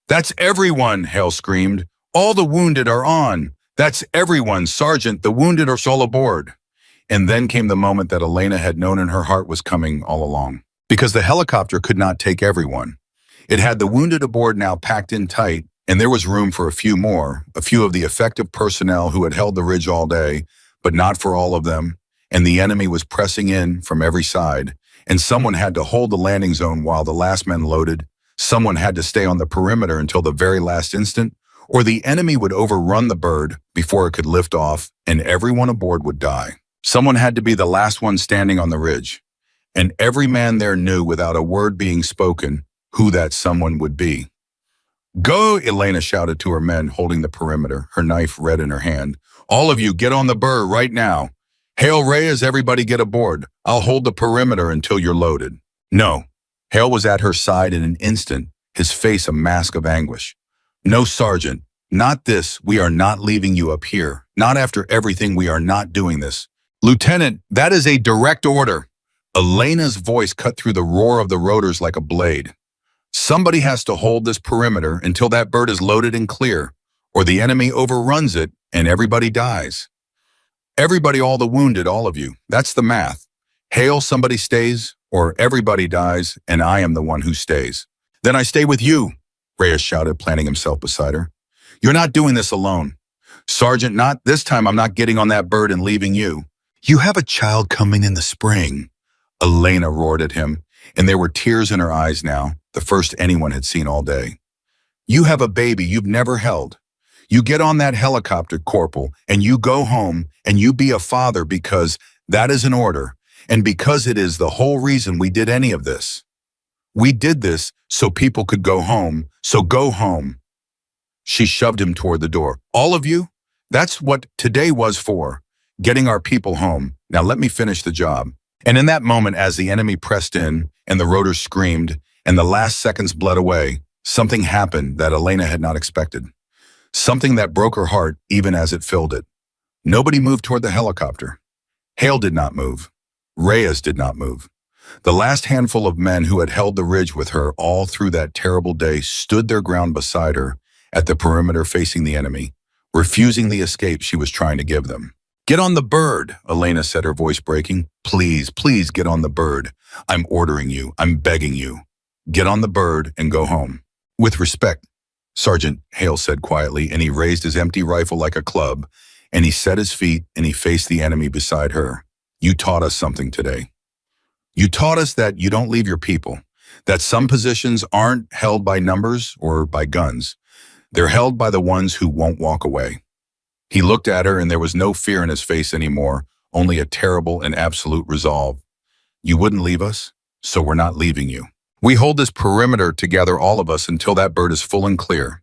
"That's everyone," Hale screamed. "All the wounded are on. That's everyone, Sergeant. The wounded are all aboard." And then came the moment that Elena had known in her heart was coming all along. Because the helicopter could not take everyone. It had the wounded aboard now packed in tight, and there was room for a few more, a few of the effective personnel who had held the ridge all day, but not for all of them, and the enemy was pressing in from every side. And someone had to hold the landing zone while the last men loaded. Someone had to stay on the perimeter until the very last instant, or the enemy would overrun the bird before it could lift off, and everyone aboard would die. Someone had to be the last one standing on the ridge, and every man there knew without a word being spoken who that someone would be. "Go," Elena shouted to her men holding the perimeter, her knife red in her hand. "All of you get on the burr right now. Hale, Reyes, everybody get aboard. I'll hold the perimeter until you're loaded." "No." Hale was at her side in an instant, his face a mask of anguish. "No, Sergeant, not this. We are not leaving you up here. Not after everything. We are not doing this." "Lieutenant, that is a direct order." Elena's voice cut through the roar of the rotors like a blade. "Somebody has to hold this perimeter until that bird is loaded and clear, or the enemy overruns it and everybody dies. Everybody, all the wounded, all of you. That's the math. Hale, somebody stays, or everybody dies, and I am the one who stays." "Then I stay with you," Reyes shouted, planting himself beside her. "You're not doing this alone. Sergeant, not this time. I'm not getting on that bird and leaving you." "You have a child coming in the spring," Elena roared at him, and there were tears in her eyes now, the first anyone had seen all day. "You have a baby you've never held. You get on that helicopter, Corporal, and you go home, and you be a father because that is an order, and because it is the whole reason we did any of this. We did this so people could go home, so go home." She shoved him toward the door. "All of you? That's what today was for, getting our people home. Now let me finish the job." And in that moment, as the enemy pressed in, and the rotors screamed, and the last seconds bled away, something happened that Elena had not expected. Something that broke her heart even as it filled it. Nobody moved toward the helicopter. Hale did not move. Reyes did not move. The last handful of men who had held the ridge with her all through that terrible day stood their ground beside her at the perimeter facing the enemy, refusing the escape she was trying to give them. "Get on the bird," Elena said, her voice breaking. "Please, please get on the bird. I'm ordering you. I'm begging you. Get on the bird and go home. With respect, Sergeant Hale said quietly, and he raised his empty rifle like a club, and he set his feet and he faced the enemy beside her. You taught us something today. You taught us that you don't leave your people, that some positions aren't held by numbers or by guns. They're held by the ones who won't walk away. He looked at her, and there was no fear in his face anymore, only a terrible and absolute resolve. You wouldn't leave us, so we're not leaving you. We hold this perimeter to gather all of us until that bird is full and clear,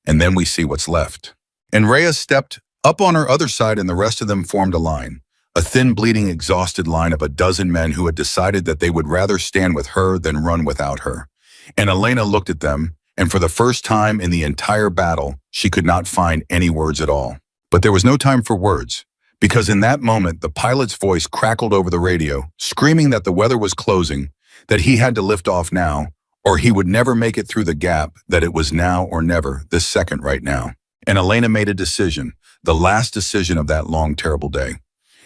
and then we see what's left. And Rhea stepped up on her other side, and the rest of them formed a line, a thin, bleeding, exhausted line of a dozen men who had decided that they would rather stand with her than run without her. And Elena looked at them, and for the first time in the entire battle, she could not find any words at all. But there was no time for words, because in that moment, the pilot's voice crackled over the radio, screaming that the weather was closing, that he had to lift off now, or he would never make it through the gap, that it was now or never, this second right now. And Elena made a decision, the last decision of that long, terrible day.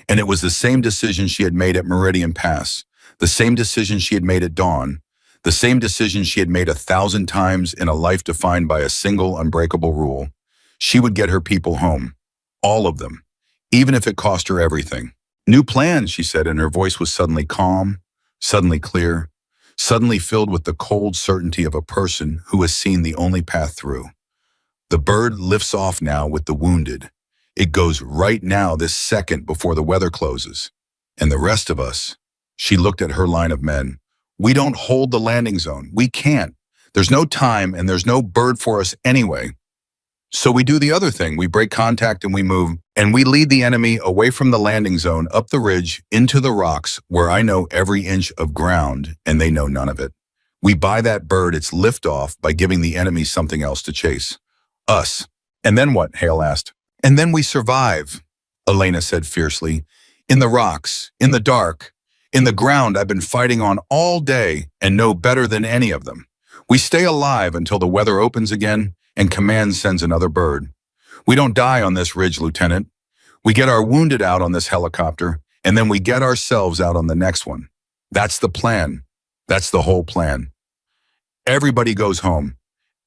And it was the same decision she had made at Meridian Pass, the same decision she had made at dawn, the same decision she had made 1,000 times in a life defined by a single unbreakable rule. She would get her people home, all of them, even if it cost her everything. New plans, she said, and her voice was suddenly calm, suddenly clear, suddenly filled with the cold certainty of a person who has seen the only path through. The bird lifts off now with the wounded. It goes right now, this second, before the weather closes. And the rest of us, she looked at her line of men, we don't hold the landing zone. We can't. There's no time, and there's no bird for us anyway. So we do the other thing. We break contact and we move, and we lead the enemy away from the landing zone, up the ridge, into the rocks, where I know every inch of ground, and they know none of it. We buy that bird its liftoff by giving the enemy something else to chase. Us. And then what? Hale asked. And then we survive, Elena said fiercely. In the rocks, in the dark, in the ground I've been fighting on all day and know better than any of them. We stay alive until the weather opens again and command sends another bird. We don't die on this ridge, Lieutenant. We get our wounded out on this helicopter, and then we get ourselves out on the next one. That's the plan. That's the whole plan. Everybody goes home.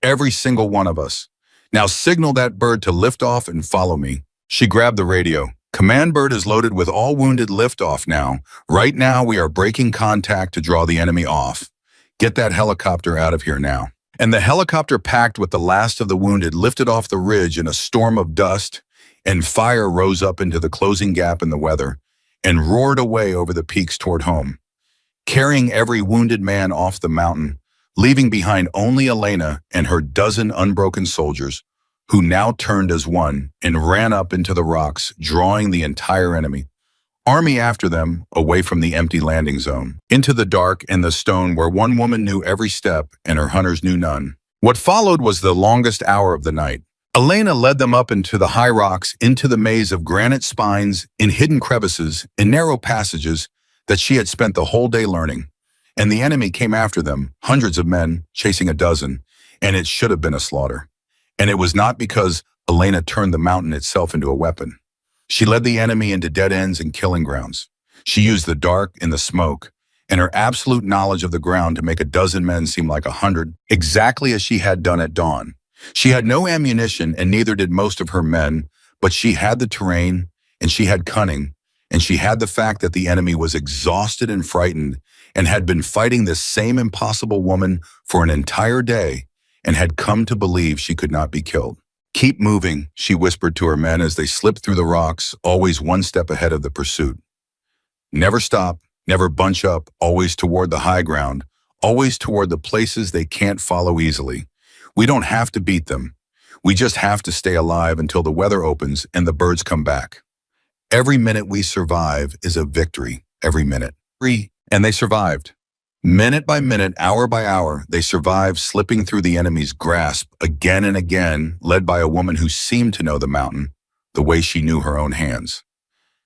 Every single one of us. Now signal that bird to lift off and follow me. She grabbed the radio. Command bird is loaded with all wounded, lift off now. Right now we are breaking contact to draw the enemy off. Get that helicopter out of here now. And the helicopter, packed with the last of the wounded, lifted off the ridge in a storm of dust, and fire rose up into the closing gap in the weather and roared away over the peaks toward home, carrying every wounded man off the mountain, leaving behind only Elena and her dozen unbroken soldiers, who now turned as one and ran up into the rocks, drawing the entire enemy army after them, away from the empty landing zone, into the dark and the stone where one woman knew every step and her hunters knew none. What followed was the longest hour of the night. Elena led them up into the high rocks, into the maze of granite spines, in hidden crevices, in narrow passages that she had spent the whole day learning. And the enemy came after them, hundreds of men, chasing a dozen, and it should have been a slaughter. And it was not because Elena turned the mountain itself into a weapon. She led the enemy into dead ends and killing grounds. She used the dark and the smoke and her absolute knowledge of the ground to make a dozen men seem like 100, exactly as she had done at dawn. She had no ammunition, and neither did most of her men, but she had the terrain, and she had cunning, and she had the fact that the enemy was exhausted and frightened and had been fighting this same impossible woman for an entire day and had come to believe she could not be killed. Keep moving, she whispered to her men as they slipped through the rocks, always one step ahead of the pursuit. Never stop, never bunch up, always toward the high ground, always toward the places they can't follow easily. We don't have to beat them. We just have to stay alive until the weather opens and the birds come back. Every minute we survive is a victory, every minute. And they survived. Minute by minute, hour by hour, they survived, slipping through the enemy's grasp again and again, led by a woman who seemed to know the mountain the way she knew her own hands.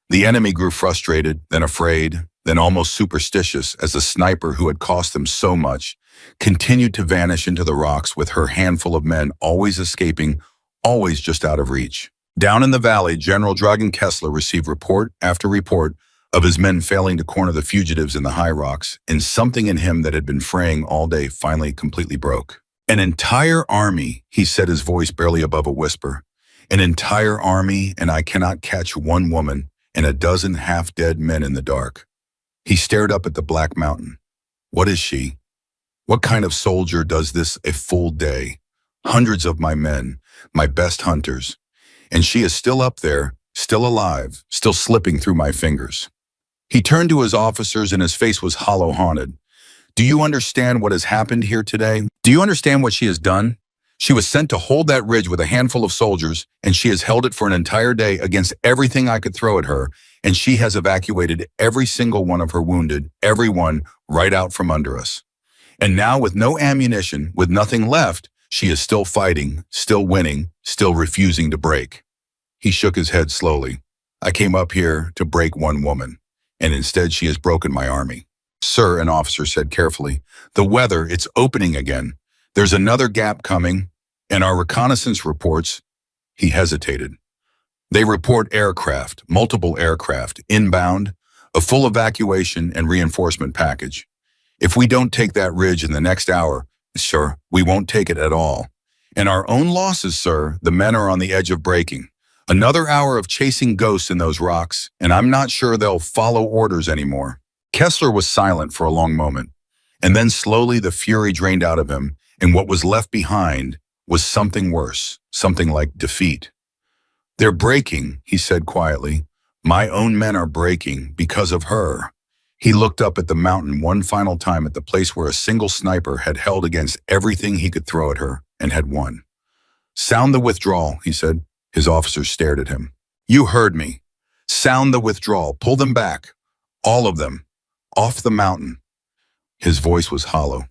The enemy grew frustrated, then afraid, then almost superstitious as the sniper who had cost them so much continued to vanish into the rocks with her handful of men always escaping, always just out of reach. Down in the valley, General Dragan Kessler received report after report of his men failing to corner the fugitives in the high rocks, and something in him that had been fraying all day finally completely broke. An entire army, he said, his voice barely above a whisper. An entire army, and I cannot catch one woman and a dozen half-dead men in the dark. He stared up at the black mountain. What is she? What kind of soldier does this a full day? Hundreds of my men, my best hunters. And she is still up there, still alive, still slipping through my fingers. He turned to his officers and his face was hollow-haunted. Do you understand what has happened here today? Do you understand what she has done? She was sent to hold that ridge with a handful of soldiers, and she has held it for an entire day against everything I could throw at her, and she has evacuated every single one of her wounded, everyone, right out from under us. And now, with no ammunition, with nothing left, she is still fighting, still winning, still refusing to break. He shook his head slowly. I came up here to break one woman, and instead she has broken my army. Sir, an officer said carefully, the weather, it's opening again. There's another gap coming, and our reconnaissance reports, he hesitated. They report aircraft, multiple aircraft, inbound, a full evacuation and reinforcement package. If we don't take that ridge in the next hour, sir, we won't take it at all. And our own losses, sir, the men are on the edge of breaking. Another hour of chasing ghosts in those rocks, and I'm not sure they'll follow orders anymore. Kessler was silent for a long moment, and then slowly the fury drained out of him, and what was left behind was something worse, something like defeat. They're breaking, he said quietly. My own men are breaking because of her. He looked up at the mountain one final time at the place where a single sniper had held against everything he could throw at her and had won. Sound the withdrawal, he said. His officers stared at him. You heard me. Sound the withdrawal. Pull them back. All of them. Off the mountain. His voice was hollow.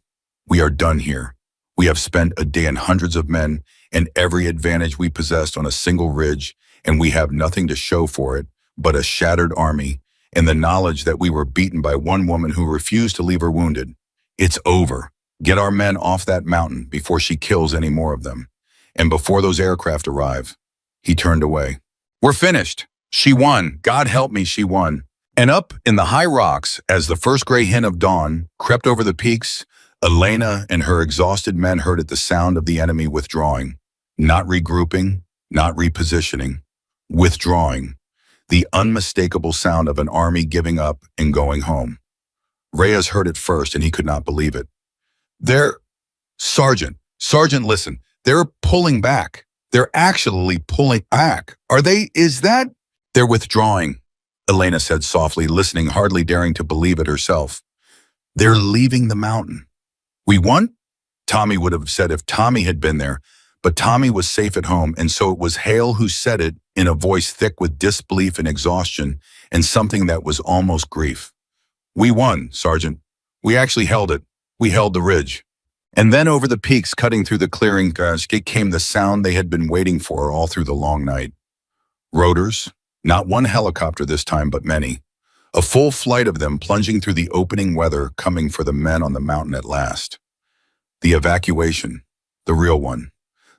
We are done here. We have spent a day and hundreds of men and every advantage we possessed on a single ridge, and we have nothing to show for it but a shattered army and the knowledge that we were beaten by one woman who refused to leave her wounded. It's over. Get our men off that mountain before she kills any more of them. And before those aircraft arrive. He turned away. We're finished. She won. God help me, she won. And up in the high rocks, as the first gray hint of dawn crept over the peaks, Elena and her exhausted men heard at the sound of the enemy withdrawing. Not regrouping, not repositioning. Withdrawing. The unmistakable sound of an army giving up and going home. Reyes heard it first and he could not believe it. Sergeant, listen, they're pulling back. They're actually pulling back. They're withdrawing, Elena said softly, listening, hardly daring to believe it herself. They're leaving the mountain. We won? Tommy would have said if Tommy had been there, but Tommy was safe at home, and so it was Hale who said it in a voice thick with disbelief and exhaustion and something that was almost grief. We won, Sergeant. We actually held it. We held the ridge. And then over the peaks cutting through the clearing came the sound they had been waiting for all through the long night. Rotors, not one helicopter this time, but many. A full flight of them plunging through the opening weather, coming for the men on the mountain at last. The evacuation, the real one,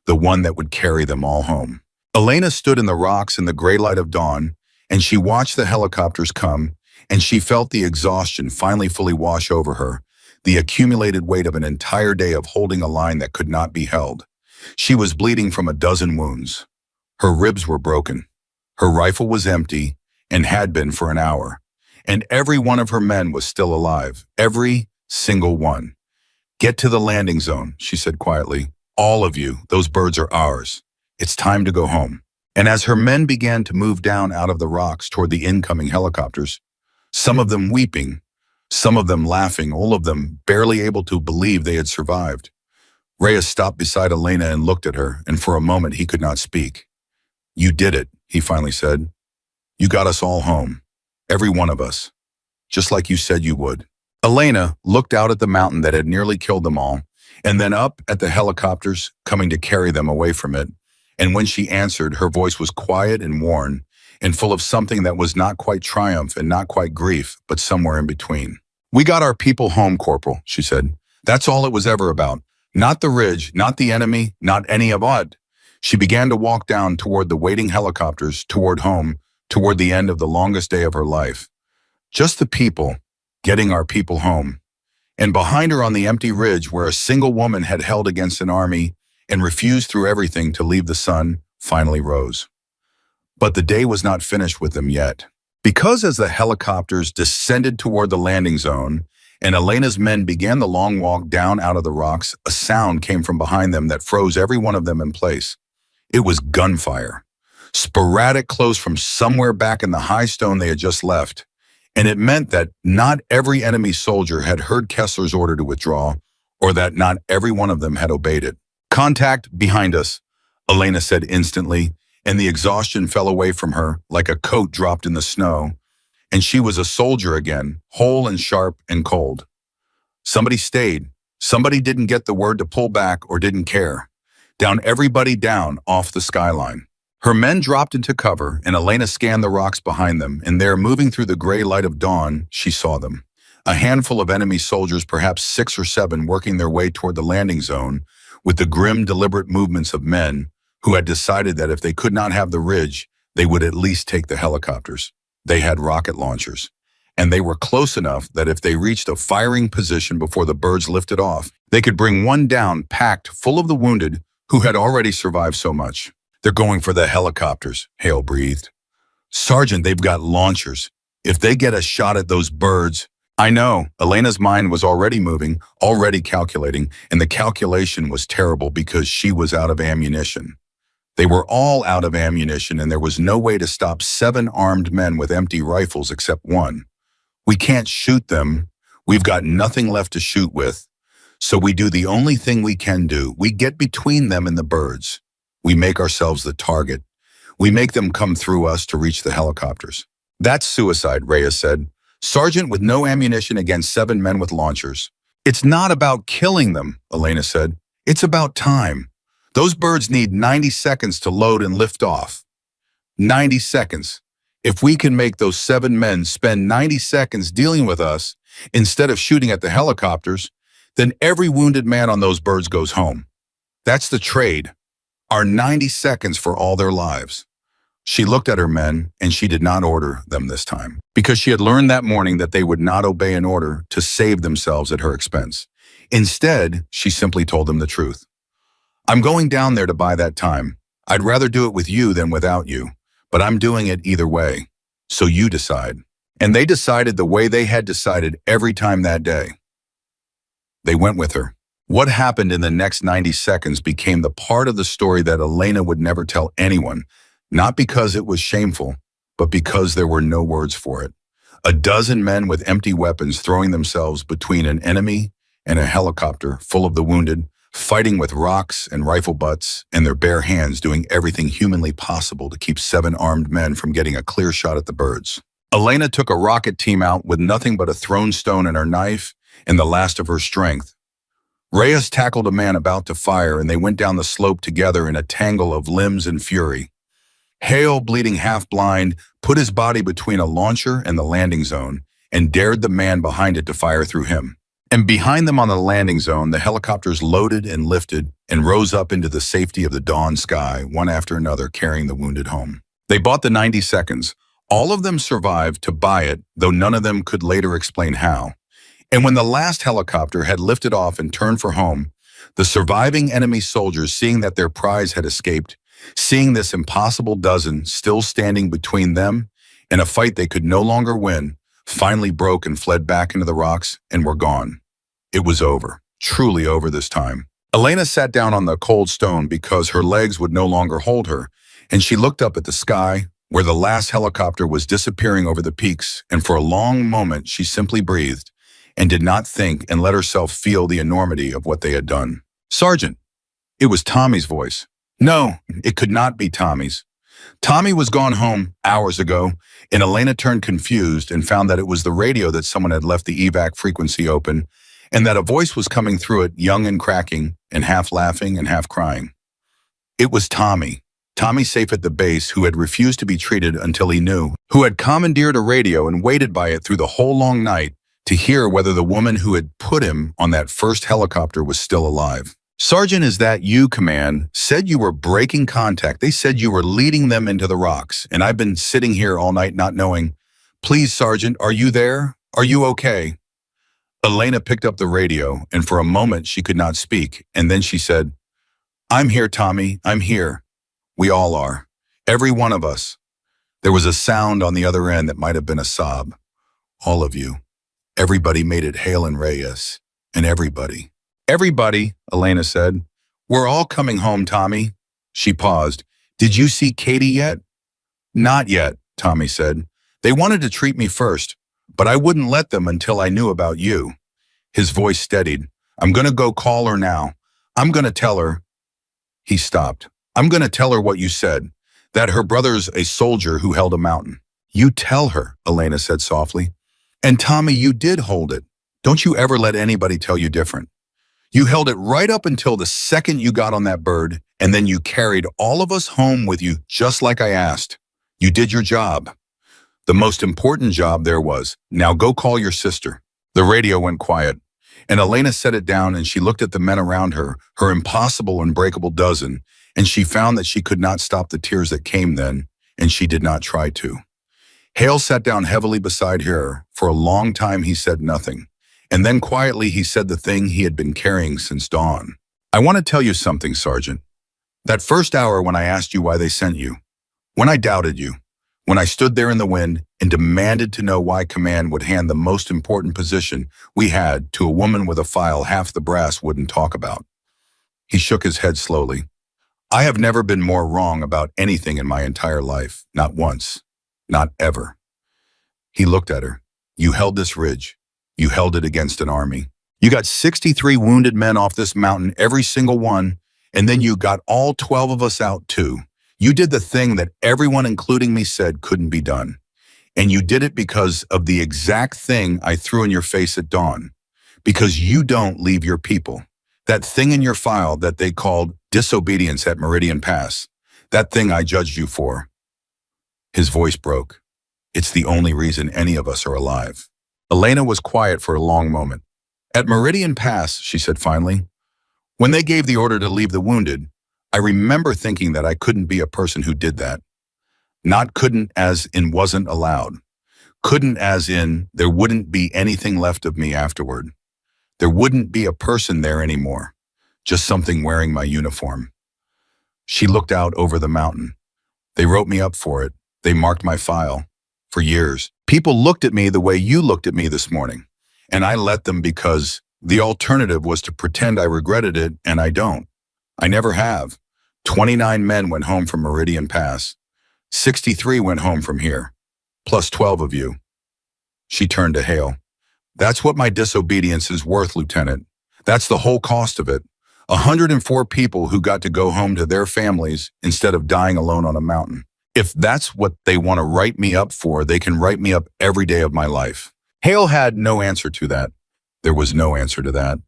the one that would carry them all home. Elena stood in the rocks in the gray light of dawn, and she watched the helicopters come, and she felt the exhaustion finally fully wash over her, the accumulated weight of an entire day of holding a line that could not be held. She was bleeding from a dozen wounds. Her ribs were broken. Her rifle was empty, and had been for an hour. And every one of her men was still alive, every single one. Get to the landing zone, she said quietly. All of you, those birds are ours. It's time to go home. And as her men began to move down out of the rocks toward the incoming helicopters, some of them weeping, some of them laughing, all of them barely able to believe they had survived. Reyes stopped beside Elena and looked at her, and for a moment he could not speak. You did it, he finally said. You got us all home. Every one of us. Just like you said you would. Elena looked out at the mountain that had nearly killed them all, and then up at the helicopters coming to carry them away from it. And when she answered, her voice was quiet and worn, and full of something that was not quite triumph and not quite grief, but somewhere in between. We got our people home, Corporal, she said. That's all it was ever about. Not the ridge, not the enemy, not any of it. She began to walk down toward the waiting helicopters, toward home, toward the end of the longest day of her life. Just the people, getting our people home. And behind her on the empty ridge where a single woman had held against an army and refused through everything to leave the sun, finally rose. But the day was not finished with them yet. Because as the helicopters descended toward the landing zone and Elena's men began the long walk down out of the rocks, a sound came from behind them that froze every one of them in place. It was gunfire. Sporadic close from somewhere back in the high stone they had just left. And it meant that not every enemy soldier had heard Kessler's order to withdraw, or that not every one of them had obeyed it. "Contact behind us," Elena said instantly, and the exhaustion fell away from her like a coat dropped in the snow, and she was a soldier again, whole and sharp and cold. Somebody stayed. Somebody didn't get the word to pull back or didn't care. Down everybody down off the skyline. Her men dropped into cover, and Elena scanned the rocks behind them, and there, moving through the gray light of dawn, she saw them. A handful of enemy soldiers, perhaps 6 or 7, working their way toward the landing zone, with the grim, deliberate movements of men who had decided that if they could not have the ridge, they would at least take the helicopters. They had rocket launchers, and they were close enough that if they reached a firing position before the birds lifted off, they could bring one down packed full of the wounded who had already survived so much. "They're going for the helicopters," Hale breathed. "Sergeant, they've got launchers. If they get a shot at those birds—" "I know." Elena's mind was already moving, already calculating, and the calculation was terrible because she was out of ammunition. They were all out of ammunition, and there was no way to stop 7 armed men with empty rifles except one. "We can't shoot them. We've got nothing left to shoot with. So we do the only thing we can do. We get between them and the birds. We make ourselves the target. We make them come through us to reach the helicopters." "That's suicide," Reyes said. "Sergeant, with no ammunition against 7 men with launchers." "It's not about killing them," Elena said. "It's about time. Those birds need 90 seconds to load and lift off. 90 seconds. If we can make those 7 men spend 90 seconds dealing with us instead of shooting at the helicopters, then every wounded man on those birds goes home. That's the trade. Our 90 seconds for all their lives." She looked at her men, and she did not order them this time, because she had learned that morning that they would not obey an order to save themselves at her expense. Instead, she simply told them the truth. "I'm going down there to buy that time. I'd rather do it with you than without you, but I'm doing it either way. So you decide." And they decided the way they had decided every time that day. They went with her. What happened in the next 90 seconds became the part of the story that Elena would never tell anyone, not because it was shameful, but because there were no words for it. A dozen men with empty weapons throwing themselves between an enemy and a helicopter full of the wounded, fighting with rocks and rifle butts and their bare hands, doing everything humanly possible to keep 7 armed men from getting a clear shot at the birds. Elena took a rocket team out with nothing but a thrown stone and her knife and the last of her strength. Reyes tackled a man about to fire, and they went down the slope together in a tangle of limbs and fury. Hale, bleeding half-blind, put his body between a launcher and the landing zone and dared the man behind it to fire through him. And behind them on the landing zone, the helicopters loaded and lifted and rose up into the safety of the dawn sky, one after another, carrying the wounded home. They bought the 90 seconds. All of them survived to buy it, though none of them could later explain how. And when the last helicopter had lifted off and turned for home, the surviving enemy soldiers, seeing that their prize had escaped, seeing this impossible dozen still standing between them and a fight they could no longer win, finally broke and fled back into the rocks and were gone. It was over, truly over this time. Elena sat down on the cold stone because her legs would no longer hold her, and she looked up at the sky where the last helicopter was disappearing over the peaks, and for a long moment she simply breathed and did not think and let herself feel the enormity of what they had done. "Sergeant." It was Tommy's voice. No, it could not be Tommy's. Tommy was gone home hours ago, and Elena turned confused and found that it was the radio that someone had left the evac frequency open, and that a voice was coming through it, young and cracking, and half laughing and half crying. It was Tommy. Tommy, safe at the base, who had refused to be treated until he knew, who had commandeered a radio and waited by it through the whole long night to hear whether the woman who had put him on that first helicopter was still alive. "Sergeant, is that you, Command? Said you were breaking contact. They said you were leading them into the rocks, and I've been sitting here all night not knowing. Please, Sergeant, are you there? Are you okay? Elena picked up the radio, and for a moment she could not speak, and then she said, I'm here, Tommy, I'm here. We all are. Every one of us. There was a sound on the other end that might have been a sob. All of you. Everybody made it Hale and Reyes. And everybody. Everybody, Elena said. We're all coming home, Tommy. She paused. Did you see Katie yet? Not yet, Tommy said. They wanted to treat me first, but I wouldn't let them until I knew about you. His voice steadied. I'm going to go call her now. I'm going to tell her. He stopped. I'm going to tell her what you said, that her brother's a soldier who held a mountain. You tell her, Elena said softly. And Tommy, you did hold it. Don't you ever let anybody tell you different. You held it right up until the second you got on that bird, and then you carried all of us home with you just like I asked. You did your job. The most important job there was, now go call your sister. The radio went quiet, and Elena set it down and she looked at the men around her, her impossible, unbreakable dozen, and she found that she could not stop the tears that came then, and she did not try to. Hale sat down heavily beside her. For a long time he said nothing, and then quietly he said the thing he had been carrying since dawn. I want to tell you something, Sergeant. That first hour when I asked you why they sent you, when I doubted you, when I stood there in the wind and demanded to know why command would hand the most important position we had to a woman with a file half the brass wouldn't talk about. He shook his head slowly. I have never been more wrong about anything in my entire life, not once, not ever. He looked at her. You held this ridge. You held it against an army. You got 63 wounded men off this mountain, every single one, and then you got all 12 of us out too. You did the thing that everyone, including me, said couldn't be done. And you did it because of the exact thing I threw in your face at dawn. Because you don't leave your people. That thing in your file that they called disobedience at Meridian Pass. That thing I judged you for. His voice broke. It's the only reason any of us are alive. Elena was quiet for a long moment. At Meridian Pass, she said finally, when they gave the order to leave the wounded, I remember thinking that I couldn't be a person who did that. Not couldn't as in wasn't allowed. Couldn't as in there wouldn't be anything left of me afterward. There wouldn't be a person there anymore. Just something wearing my uniform. She looked out over the mountain. They wrote me up for it. They marked my file. For years, people looked at me the way you looked at me this morning. And I let them because the alternative was to pretend I regretted it, and I don't. I never have. 29 men went home from Meridian Pass. 63 went home from here, plus 12 of you. She turned to Hale. That's what my disobedience is worth, Lieutenant. That's the whole cost of it. 104 people who got to go home to their families instead of dying alone on a mountain. If that's what they want to write me up for, they can write me up every day of my life. Hale had no answer to that. There was no answer to that.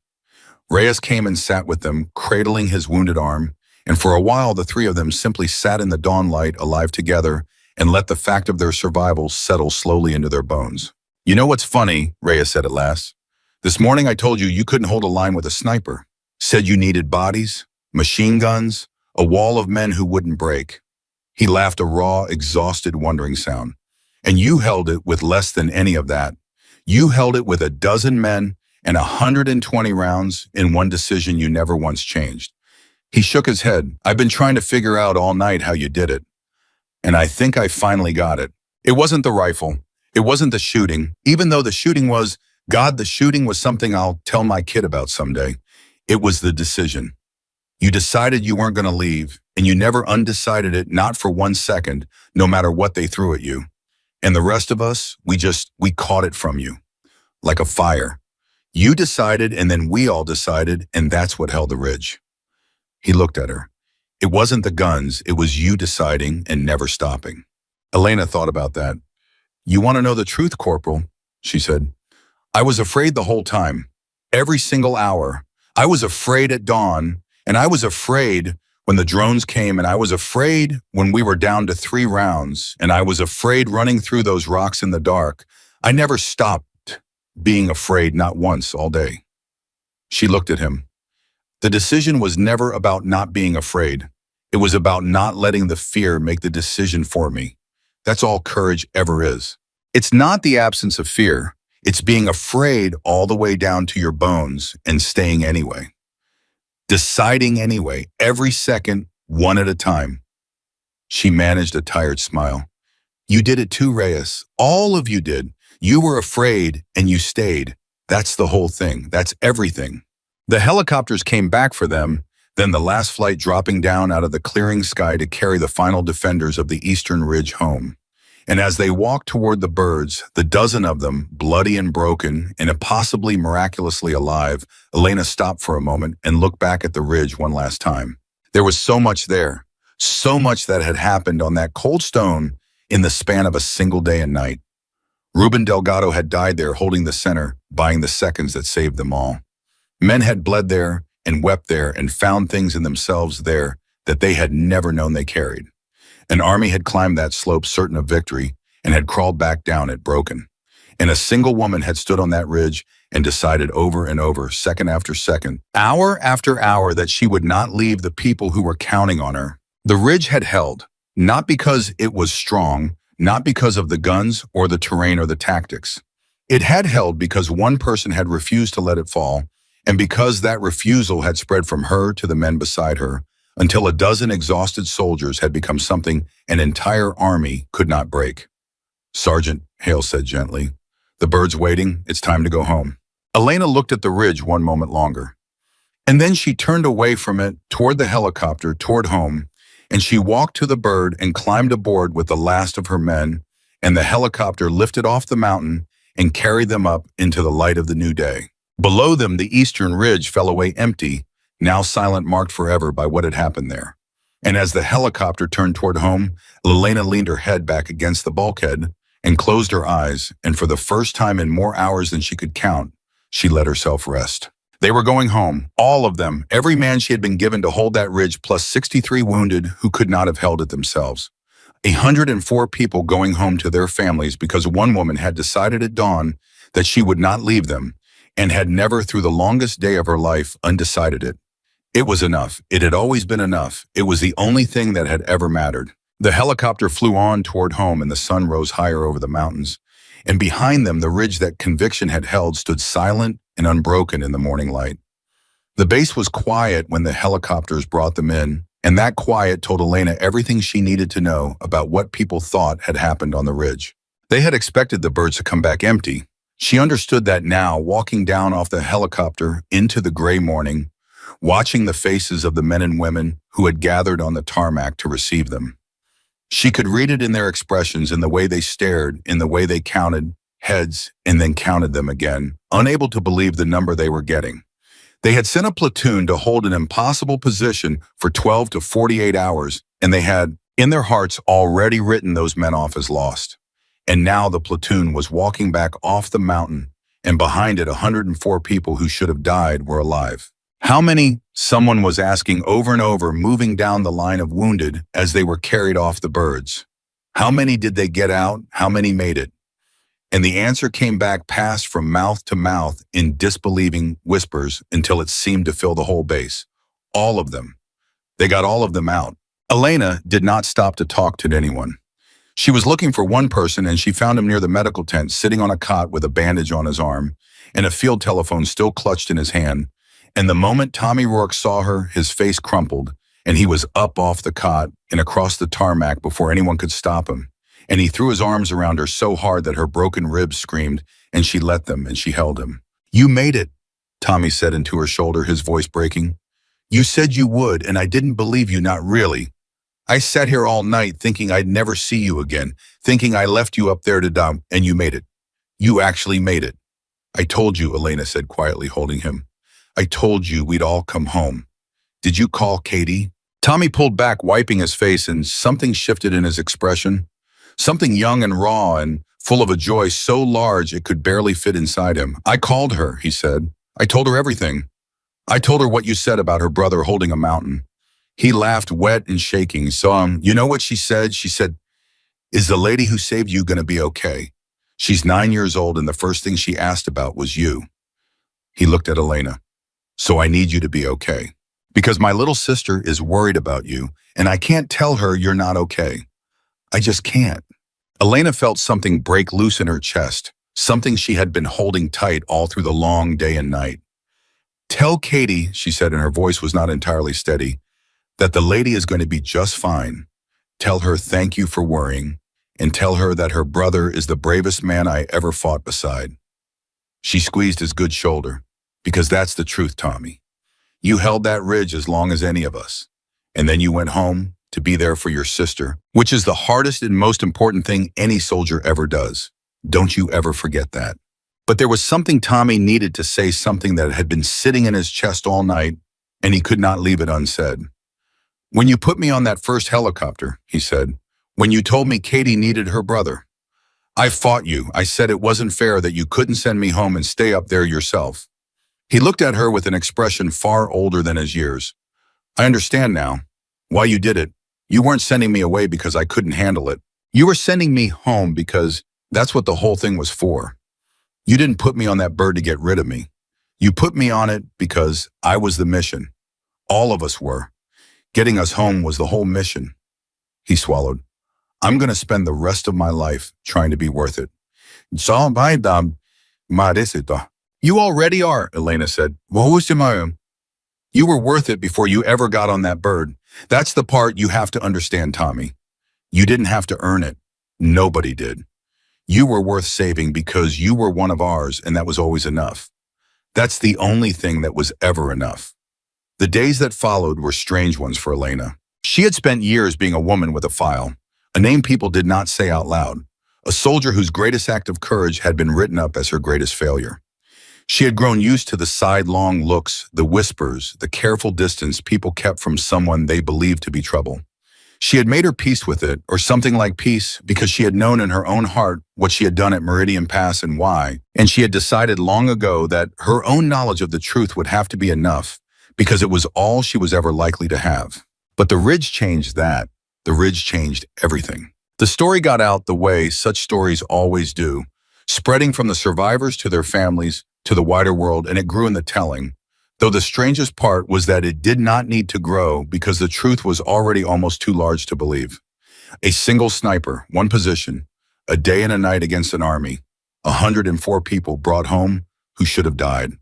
Reyes came and sat with them, cradling his wounded arm, and for a while the three of them simply sat in the dawn light alive together and let the fact of their survival settle slowly into their bones. You know what's funny, Reyes said at last. This morning I told you you couldn't hold a line with a sniper. Said you needed bodies, machine guns, a wall of men who wouldn't break. He laughed a raw, exhausted, wondering sound. And you held it with less than any of that. You held it with a dozen men and 120 rounds in one decision you never once changed. He shook his head. I've been trying to figure out all night how you did it. And I think I finally got it. It wasn't the rifle. It wasn't the shooting. Even though the shooting was, God, the shooting was something I'll tell my kid about someday. It was the decision. You decided you weren't going to leave, and you never undecided it, not for 1 second, no matter what they threw at you. And the rest of us, we caught it from you. Like a fire. You decided, and then we all decided, and that's what held the ridge. He looked at her. It wasn't the guns, it was you deciding and never stopping. Elena thought about that. You want to know the truth, Corporal? She said. I was afraid the whole time. Every single hour. I was afraid at dawn, and I was afraid when the drones came, and I was afraid when we were down to 3 rounds, and I was afraid running through those rocks in the dark. I never stopped being afraid, not once, all day. She looked at him. The decision was never about not being afraid. It was about not letting the fear make the decision for me. That's all courage ever is. It's not the absence of fear. It's being afraid all the way down to your bones and staying anyway. Deciding anyway, every second, one at a time. She managed a tired smile. You did it too, Reyes. All of you did. You were afraid and you stayed. That's the whole thing. That's everything. The helicopters came back for them, then the last flight dropping down out of the clearing sky to carry the final defenders of the Eastern Ridge home. And as they walked toward the birds, the dozen of them, bloody and broken, and impossibly miraculously alive, Elena stopped for a moment and looked back at the ridge one last time. There was so much there, so much that had happened on that cold stone in the span of a single day and night. Ruben Delgado had died there holding the center, buying the seconds that saved them all. Men had bled there and wept there and found things in themselves there that they had never known they carried. An army had climbed that slope certain of victory and had crawled back down it broken. And a single woman had stood on that ridge and decided over and over, second after second, hour after hour, that she would not leave the people who were counting on her. The ridge had held, not because it was strong, not because of the guns or the terrain or the tactics. It had held because one person had refused to let it fall, and because that refusal had spread from her to the men beside her, until a dozen exhausted soldiers had become something an entire army could not break. Sergeant, Hale said gently, the bird's waiting, it's time to go home. Elena looked at the ridge one moment longer. And then she turned away from it, toward the helicopter, toward home, and she walked to the bird and climbed aboard with the last of her men, and the helicopter lifted off the mountain and carried them up into the light of the new day. Below them, the eastern ridge fell away empty, now silent, marked forever by what had happened there. And as the helicopter turned toward home, Elena leaned her head back against the bulkhead and closed her eyes, and for the first time in more hours than she could count, she let herself rest. They were going home, all of them, every man she had been given to hold that ridge, plus 63 wounded who could not have held it themselves. 104 people going home to their families because one woman had decided at dawn that she would not leave them, and had never through the longest day of her life undecided it. It was enough. It had always been enough. It was the only thing that had ever mattered. The helicopter flew on toward home and the sun rose higher over the mountains. And behind them, the ridge that conviction had held stood silent and unbroken in the morning light. The base was quiet when the helicopters brought them in, and that quiet told Elena everything she needed to know about what people thought had happened on the ridge. They had expected the birds to come back empty. She understood that now, walking down off the helicopter into the gray morning, watching the faces of the men and women who had gathered on the tarmac to receive them. She could read it in their expressions, in the way they stared, in the way they counted heads and then counted them again, unable to believe the number they were getting. They had sent a platoon to hold an impossible position for 12 to 48 hours, and they had, in their hearts, already written those men off as lost. And now the platoon was walking back off the mountain, and behind it 104 people who should have died were alive. How many? Someone was asking over and over, moving down the line of wounded as they were carried off the birds. How many did they get out? How many made it? And the answer came back, passed from mouth to mouth in disbelieving whispers until it seemed to fill the whole base. All of them. They got all of them out. Elena did not stop to talk to anyone. She was looking for one person, and she found him near the medical tent, sitting on a cot with a bandage on his arm and a field telephone still clutched in his hand. And the moment Tommy Rourke saw her, his face crumpled, and he was up off the cot and across the tarmac before anyone could stop him. And he threw his arms around her so hard that her broken ribs screamed, and she let them, and she held him. "You made it," Tommy said into her shoulder, his voice breaking. "You said you would, and I didn't believe you, not really. I sat here all night thinking I'd never see you again, thinking I left you up there to die, and you made it. You actually made it." "I told you," Elena said quietly, holding him. "I told you we'd all come home. Did you call Katie?" Tommy pulled back, wiping his face, and something shifted in his expression. Something young and raw and full of a joy so large it could barely fit inside him. "I called her," he said. "I told her everything. I told her what you said about her brother holding a mountain." He laughed, wet and shaking. "So, you know what she said? She said, 'Is the lady who saved you going to be okay?' She's 9 years old, and the first thing she asked about was you." He looked at Elena. "So I need you to be okay. Because my little sister is worried about you, and I can't tell her you're not okay. I just can't." Elena felt something break loose in her chest, something she had been holding tight all through the long day and night. "Tell Katie," she said, and her voice was not entirely steady, "that the lady is going to be just fine. Tell her thank you for worrying, and tell her that her brother is the bravest man I ever fought beside." She squeezed his good shoulder. "Because that's the truth, Tommy. You held that ridge as long as any of us. And then you went home to be there for your sister, which is the hardest and most important thing any soldier ever does. Don't you ever forget that." But there was something Tommy needed to say, something that had been sitting in his chest all night, and he could not leave it unsaid. "When you put me on that first helicopter," he said, "when you told me Katie needed her brother, I fought you. I said it wasn't fair that you couldn't send me home and stay up there yourself." He looked at her with an expression far older than his years. "I understand now why you did it. You weren't sending me away because I couldn't handle it. You were sending me home because that's what the whole thing was for. You didn't put me on that bird to get rid of me. You put me on it because I was the mission. All of us were. Getting us home was the whole mission." He swallowed. "I'm going to spend the rest of my life trying to be worth it." "You already are," Elena said. "You were worth it before you ever got on that bird. That's the part you have to understand, Tommy. You didn't have to earn it. Nobody did. You were worth saving because you were one of ours, and that was always enough. That's the only thing that was ever enough." The days that followed were strange ones for Elena. She had spent years being a woman with a file, a name people did not say out loud, a soldier whose greatest act of courage had been written up as her greatest failure. She had grown used to the sidelong looks, the whispers, the careful distance people kept from someone they believed to be trouble. She had made her peace with it, or something like peace, because she had known in her own heart what she had done at Meridian Pass and why, and she had decided long ago that her own knowledge of the truth would have to be enough, because it was all she was ever likely to have. But the ridge changed that. The ridge changed everything. The story got out the way such stories always do, spreading from the survivors to their families, to the wider world, and it grew in the telling. Though the strangest part was that it did not need to grow because the truth was already almost too large to believe. A single sniper, one position, a day and a night against an army, 104 people brought home who should have died.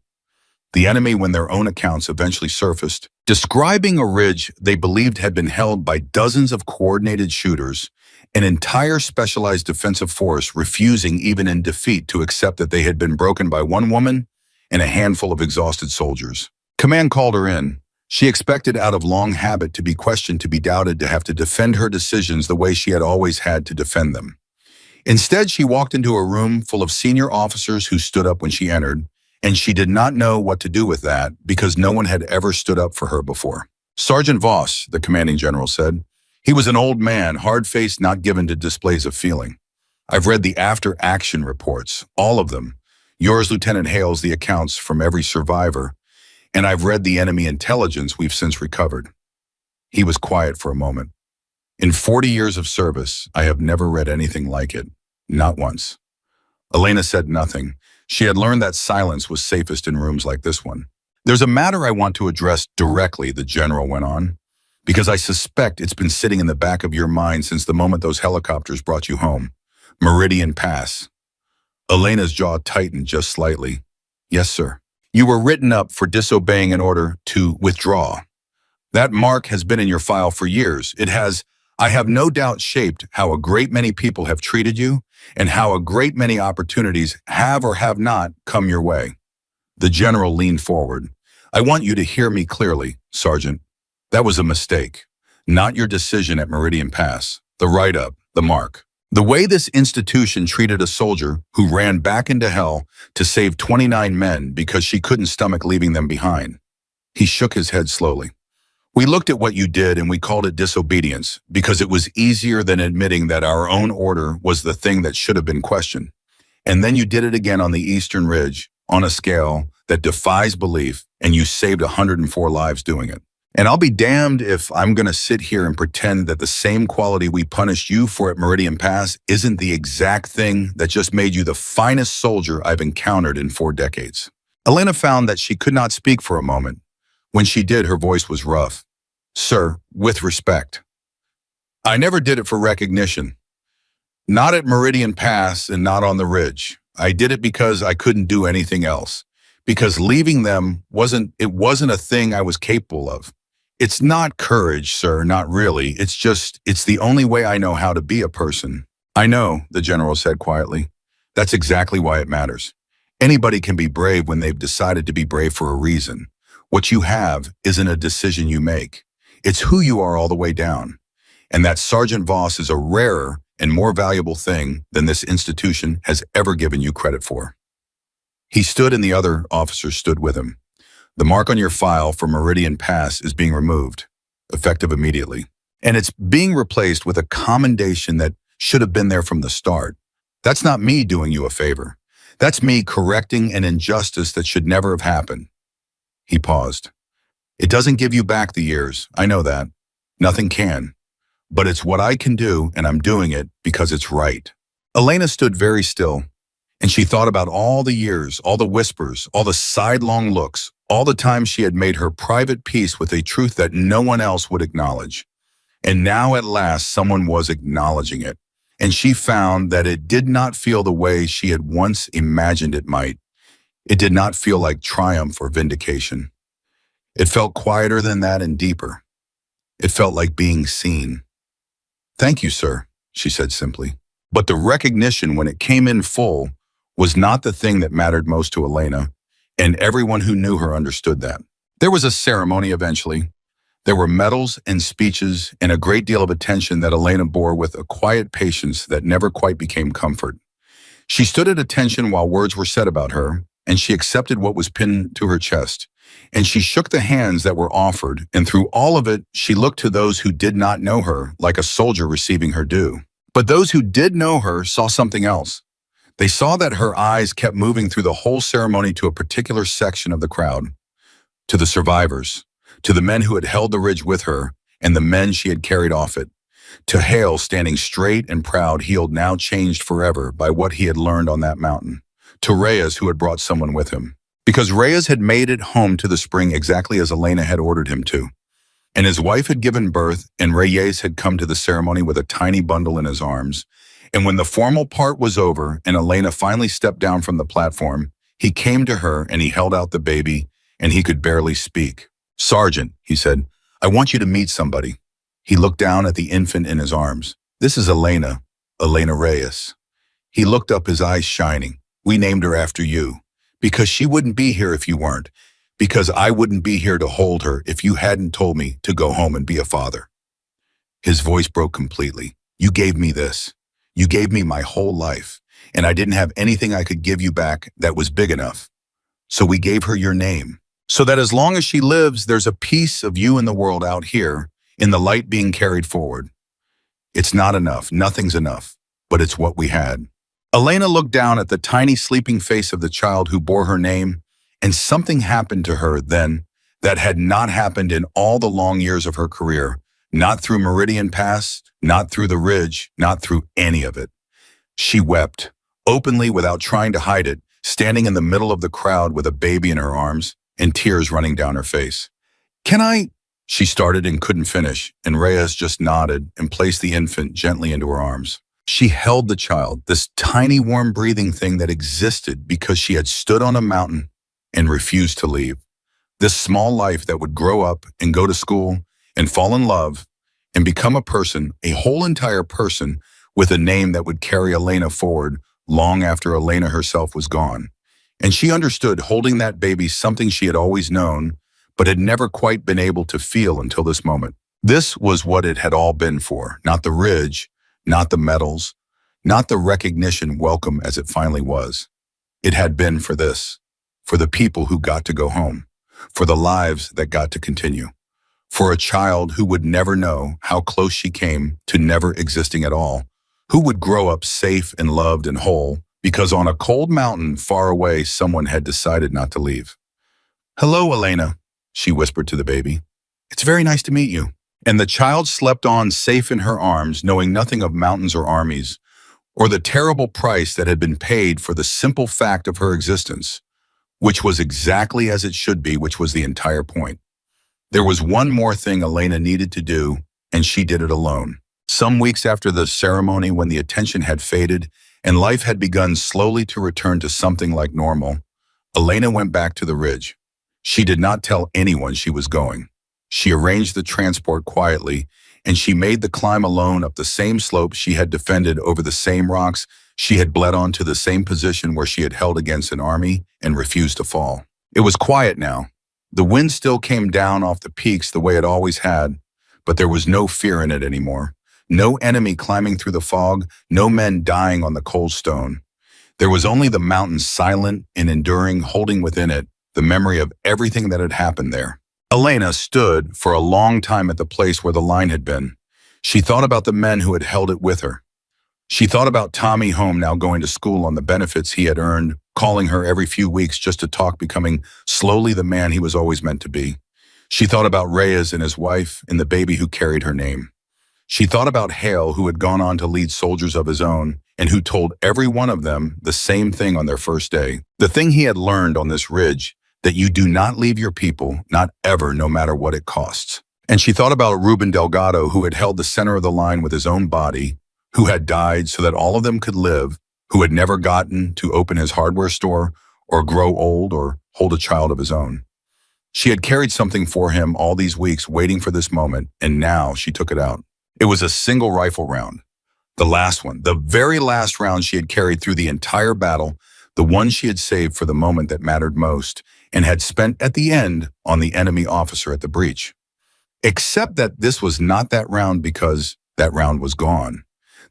The enemy, when their own accounts eventually surfaced, describing a ridge they believed had been held by dozens of coordinated shooters, an entire specialized defensive force refusing even in defeat to accept that they had been broken by one woman and a handful of exhausted soldiers. Command called her in. She expected out of long habit to be questioned, to be doubted, to have to defend her decisions the way she had always had to defend them. Instead, she walked into a room full of senior officers who stood up when she entered, and she did not know what to do with that because no one had ever stood up for her before. "Sergeant Voss," the commanding general said. He was an old man, hard-faced, not given to displays of feeling. "I've read the after-action reports, all of them. Yours, Lieutenant Hale's, the accounts from every survivor, and I've read the enemy intelligence we've since recovered." He was quiet for a moment. "In 40 years of service, I have never read anything like it. Not once." Elena said nothing. She had learned that silence was safest in rooms like this one. "There's a matter I want to address directly," the general went on, "because I suspect it's been sitting in the back of your mind since the moment those helicopters brought you home. Meridian Pass." Elena's jaw tightened just slightly. "Yes, sir. You were written up for disobeying an order to withdraw. That mark has been in your file for years. It has, I have no doubt, shaped how a great many people have treated you and how a great many opportunities have or have not come your way." The general leaned forward. "I want you to hear me clearly, Sergeant. That was a mistake. Not your decision at Meridian Pass, the write-up, the mark. The way this institution treated a soldier who ran back into hell to save 29 men because she couldn't stomach leaving them behind." He shook his head slowly. "We looked at what you did and we called it disobedience because it was easier than admitting that our own order was the thing that should have been questioned. And then you did it again on the Eastern Ridge, on a scale that defies belief, and you saved 104 lives doing it. And I'll be damned if I'm going to sit here and pretend that the same quality we punished you for at Meridian Pass isn't the exact thing that just made you the finest soldier I've encountered in 4 decades. Elena found that she could not speak for a moment. When she did, her voice was rough. "Sir, with respect, I never did it for recognition. Not at Meridian Pass and not on the ridge. I did it because I couldn't do anything else. Because leaving them wasn't a thing I was capable of. It's not courage, sir, not really. It's the only way I know how to be a person. I know, the general said quietly. That's exactly why it matters. Anybody can be brave when they've decided to be brave for a reason. What you have isn't a decision you make. It's who you are all the way down. And that Sergeant Voss is a rarer and more valuable thing than this institution has ever given you credit for. He stood and the other officers stood with him. The mark on your file for Meridian Pass is being removed, effective immediately. And it's being replaced with a commendation that should have been there from the start. That's not me doing you a favor. That's me correcting an injustice that should never have happened. He paused. It doesn't give you back the years, I know that. Nothing can. But it's what I can do, and I'm doing it because it's right. Elena stood very still, and she thought about all the years, all the whispers, all the sidelong looks, all the times she had made her private peace with a truth that no one else would acknowledge. And now at last someone was acknowledging it, and she found that it did not feel the way she had once imagined it might. It did not feel like triumph or vindication. It felt quieter than that and deeper. It felt like being seen. Thank you, sir, she said simply. But the recognition, when it came in full, was not the thing that mattered most to Elena, and everyone who knew her understood that. There was a ceremony eventually. There were medals and speeches and a great deal of attention that Elena bore with a quiet patience that never quite became comfort. She stood at attention while words were said about her, and she accepted what was pinned to her chest. And she shook the hands that were offered, and through all of it, she looked to those who did not know her like a soldier receiving her due. But those who did know her saw something else. They saw that her eyes kept moving through the whole ceremony to a particular section of the crowd, to the survivors, to the men who had held the ridge with her, and the men she had carried off it, to Hale standing straight and proud, healed now changed forever by what he had learned on that mountain, to Reyes who had brought someone with him. Because Reyes had made it home to the spring exactly as Elena had ordered him to. And his wife had given birth, and Reyes had come to the ceremony with a tiny bundle in his arms. And when the formal part was over and Elena finally stepped down from the platform, he came to her and he held out the baby, and he could barely speak. Sergeant, he said, I want you to meet somebody. He looked down at the infant in his arms. This is Elena, Elena Reyes. He looked up, his eyes shining. We named her after you. Because she wouldn't be here if you weren't. Because I wouldn't be here to hold her if you hadn't told me to go home and be a father. His voice broke completely. You gave me this. You gave me my whole life, and I didn't have anything I could give you back that was big enough. So we gave her your name, so that as long as she lives, there's a piece of you in the world out here, in the light being carried forward. It's not enough, nothing's enough, but it's what we had. Elena looked down at the tiny sleeping face of the child who bore her name, and something happened to her then that had not happened in all the long years of her career, not through Meridian Pass, not through the Ridge, not through any of it. She wept, openly without trying to hide it, standing in the middle of the crowd with a baby in her arms and tears running down her face. Can I? She started and couldn't finish, and Reyes just nodded and placed the infant gently into her arms. She held the child, this tiny warm breathing thing that existed because she had stood on a mountain and refused to leave. This small life that would grow up and go to school and fall in love and become a person, a whole entire person with a name that would carry Elena forward long after Elena herself was gone. And she understood holding that baby something she had always known, but had never quite been able to feel until this moment. This was what it had all been for, not the ridge, not the medals, not the recognition welcome as it finally was. It had been for this, for the people who got to go home, for the lives that got to continue, for a child who would never know how close she came to never existing at all, who would grow up safe and loved and whole because on a cold mountain far away someone had decided not to leave. Hello, Elena, she whispered to the baby. It's very nice to meet you. And the child slept on safe in her arms, knowing nothing of mountains or armies, or the terrible price that had been paid for the simple fact of her existence, which was exactly as it should be, which was the entire point. There was one more thing Elena needed to do, and she did it alone. Some weeks after the ceremony, when the attention had faded and life had begun slowly to return to something like normal, Elena went back to the ridge. She did not tell anyone she was going. She arranged the transport quietly, and she made the climb alone up the same slope she had defended, over the same rocks she had bled on, to the same position where she had held against an army and refused to fall. It was quiet now. The wind still came down off the peaks the way it always had, but there was no fear in it anymore. No enemy climbing through the fog, no men dying on the cold stone. There was only the mountain, silent and enduring, holding within it the memory of everything that had happened there. Elena stood for a long time at the place where the line had been. She thought about the men who had held it with her. She thought about Tommy home, now going to school on the benefits he had earned, calling her every few weeks just to talk, becoming slowly the man he was always meant to be. She thought about Reyes and his wife and the baby who carried her name. She thought about Hale, who had gone on to lead soldiers of his own and who told every one of them the same thing on their first day. The thing he had learned on this ridge, that you do not leave your people, not ever, no matter what it costs. And she thought about Ruben Delgado, who had held the center of the line with his own body, who had died so that all of them could live, who had never gotten to open his hardware store or grow old or hold a child of his own. She had carried something for him all these weeks, waiting for this moment, and now she took it out. It was a single rifle round. The last one, the very last round she had carried through the entire battle, the one she had saved for the moment that mattered most, and had spent at the end on the enemy officer at the breach. Except that this was not that round, because that round was gone.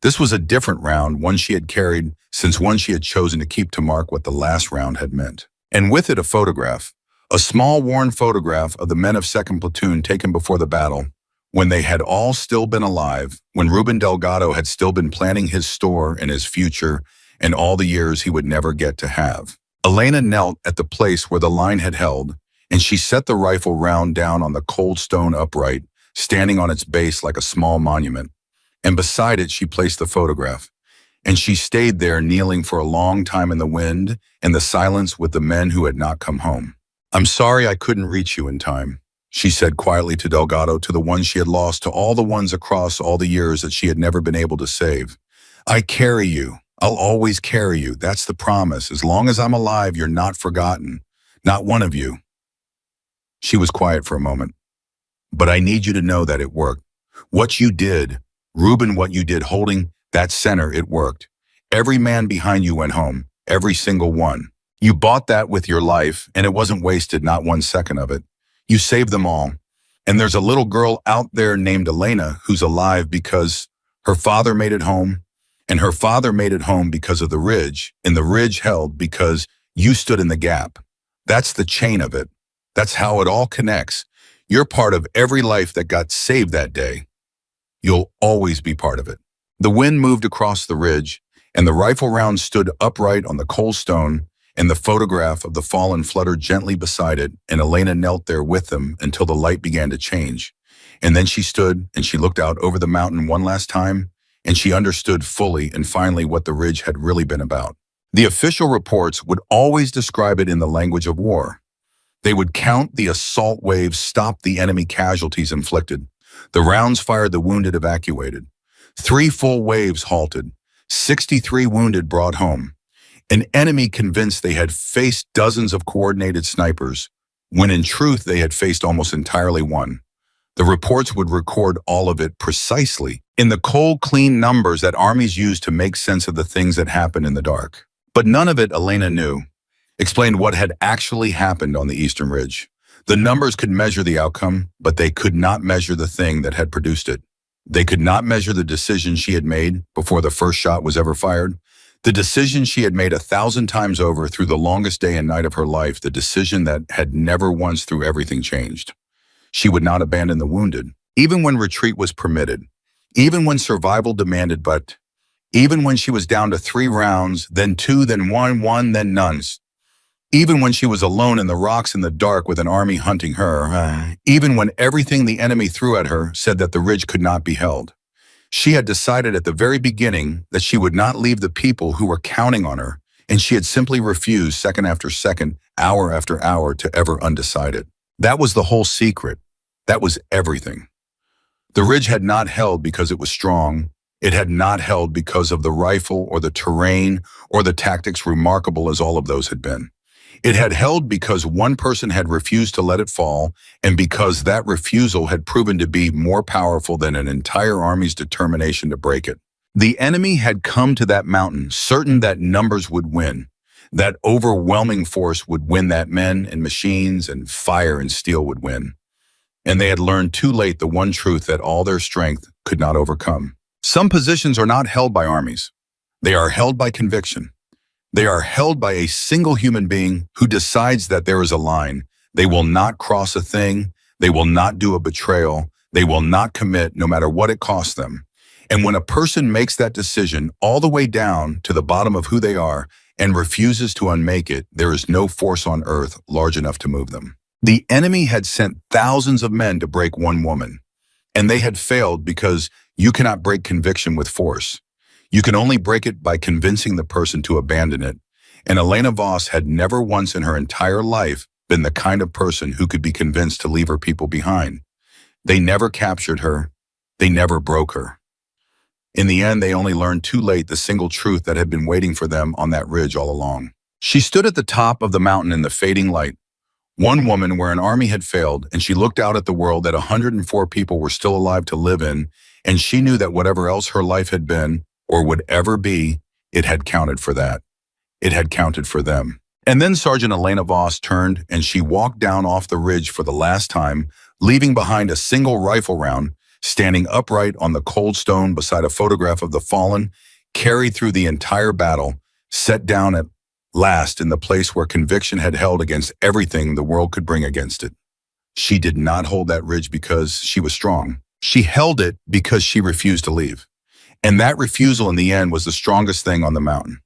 This was a different round, one she had carried since one she had chosen to keep to mark what the last round had meant. And with it, a photograph, a small worn photograph of the men of 2nd Platoon taken before the battle, when they had all still been alive, when Ruben Delgado had still been planning his store and his future and all the years he would never get to have. Elena knelt at the place where the line had held, and she set the rifle round down on the cold stone upright, standing on its base like a small monument. And beside it she placed the photograph. And she stayed there, kneeling for a long time in the wind and the silence with the men who had not come home. "I'm sorry I couldn't reach you in time," she said quietly to Delgado, to the ones she had lost, to all the ones across all the years that she had never been able to save. "I carry you. I'll always carry you. That's the promise. As long as I'm alive, you're not forgotten. Not one of you." She was quiet for a moment. "But I need you to know that it worked. What you did, Ruben, what you did holding that center, it worked. Every man behind you went home. Every single one. You bought that with your life, and it wasn't wasted, not 1 second of it. You saved them all. And there's a little girl out there named Elena who's alive because her father made it home, and her father made it home because of the ridge, and the ridge held because you stood in the gap. That's the chain of it. That's how it all connects. You're part of every life that got saved that day. You'll always be part of it." The wind moved across the ridge, and the rifle round stood upright on the cold stone, and the photograph of the fallen fluttered gently beside it, and Elena knelt there with them until the light began to change. And then she stood and she looked out over the mountain one last time, and she understood fully and finally what the ridge had really been about. The official reports would always describe it in the language of war. They would count the assault waves, stop the enemy casualties inflicted. The rounds fired, the wounded evacuated. 3 full waves halted. 63 wounded brought home. An enemy convinced they had faced dozens of coordinated snipers, when in truth they had faced almost entirely one. The reports would record all of it precisely in the cold, clean numbers that armies use to make sense of the things that happen in the dark. But none of it, Elena knew, explained what had actually happened on the Eastern Ridge. The numbers could measure the outcome, but they could not measure the thing that had produced it. They could not measure the decision she had made before the first shot was ever fired, the decision she had made 1,000 times over through the longest day and night of her life, the decision that had never once through everything changed. She would not abandon the wounded, even when retreat was permitted, even when survival demanded, but even when she was down to 3 rounds, then 2, then 1, then none. Even when she was alone in the rocks in the dark with an army hunting her, even when everything the enemy threw at her said that the ridge could not be held. She had decided at the very beginning that she would not leave the people who were counting on her, and she had simply refused second after second, hour after hour, to ever undecide it. That was the whole secret. That was everything. The ridge had not held because it was strong. It had not held because of the rifle or the terrain or the tactics, remarkable as all of those had been. It had held because one person had refused to let it fall, and because that refusal had proven to be more powerful than an entire army's determination to break it. The enemy had come to that mountain, certain that numbers would win, that overwhelming force would win, that men and machines and fire and steel would win. And they had learned too late the one truth that all their strength could not overcome. Some positions are not held by armies. They are held by conviction. They are held by a single human being who decides that there is a line. They will not cross a thing. They will not do a betrayal. They will not commit no matter what it costs them. And when a person makes that decision all the way down to the bottom of who they are and refuses to unmake it, there is no force on earth large enough to move them. The enemy had sent thousands of men to break one woman, and they had failed because you cannot break conviction with force. You can only break it by convincing the person to abandon it. And Elena Voss had never once in her entire life been the kind of person who could be convinced to leave her people behind. They never captured her. They never broke her. In the end, they only learned too late the single truth that had been waiting for them on that ridge all along. She stood at the top of the mountain in the fading light, one woman where an army had failed, and she looked out at the world that 104 people were still alive to live in, and she knew that whatever else her life had been, or would ever be, it had counted for that. It had counted for them. And then Sergeant Elena Voss turned and she walked down off the ridge for the last time, leaving behind a single rifle round, standing upright on the cold stone beside a photograph of the fallen, carried through the entire battle, set down at last in the place where conviction had held against everything the world could bring against it. She did not hold that ridge because she was strong. She held it because she refused to leave. And that refusal in the end was the strongest thing on the mountain.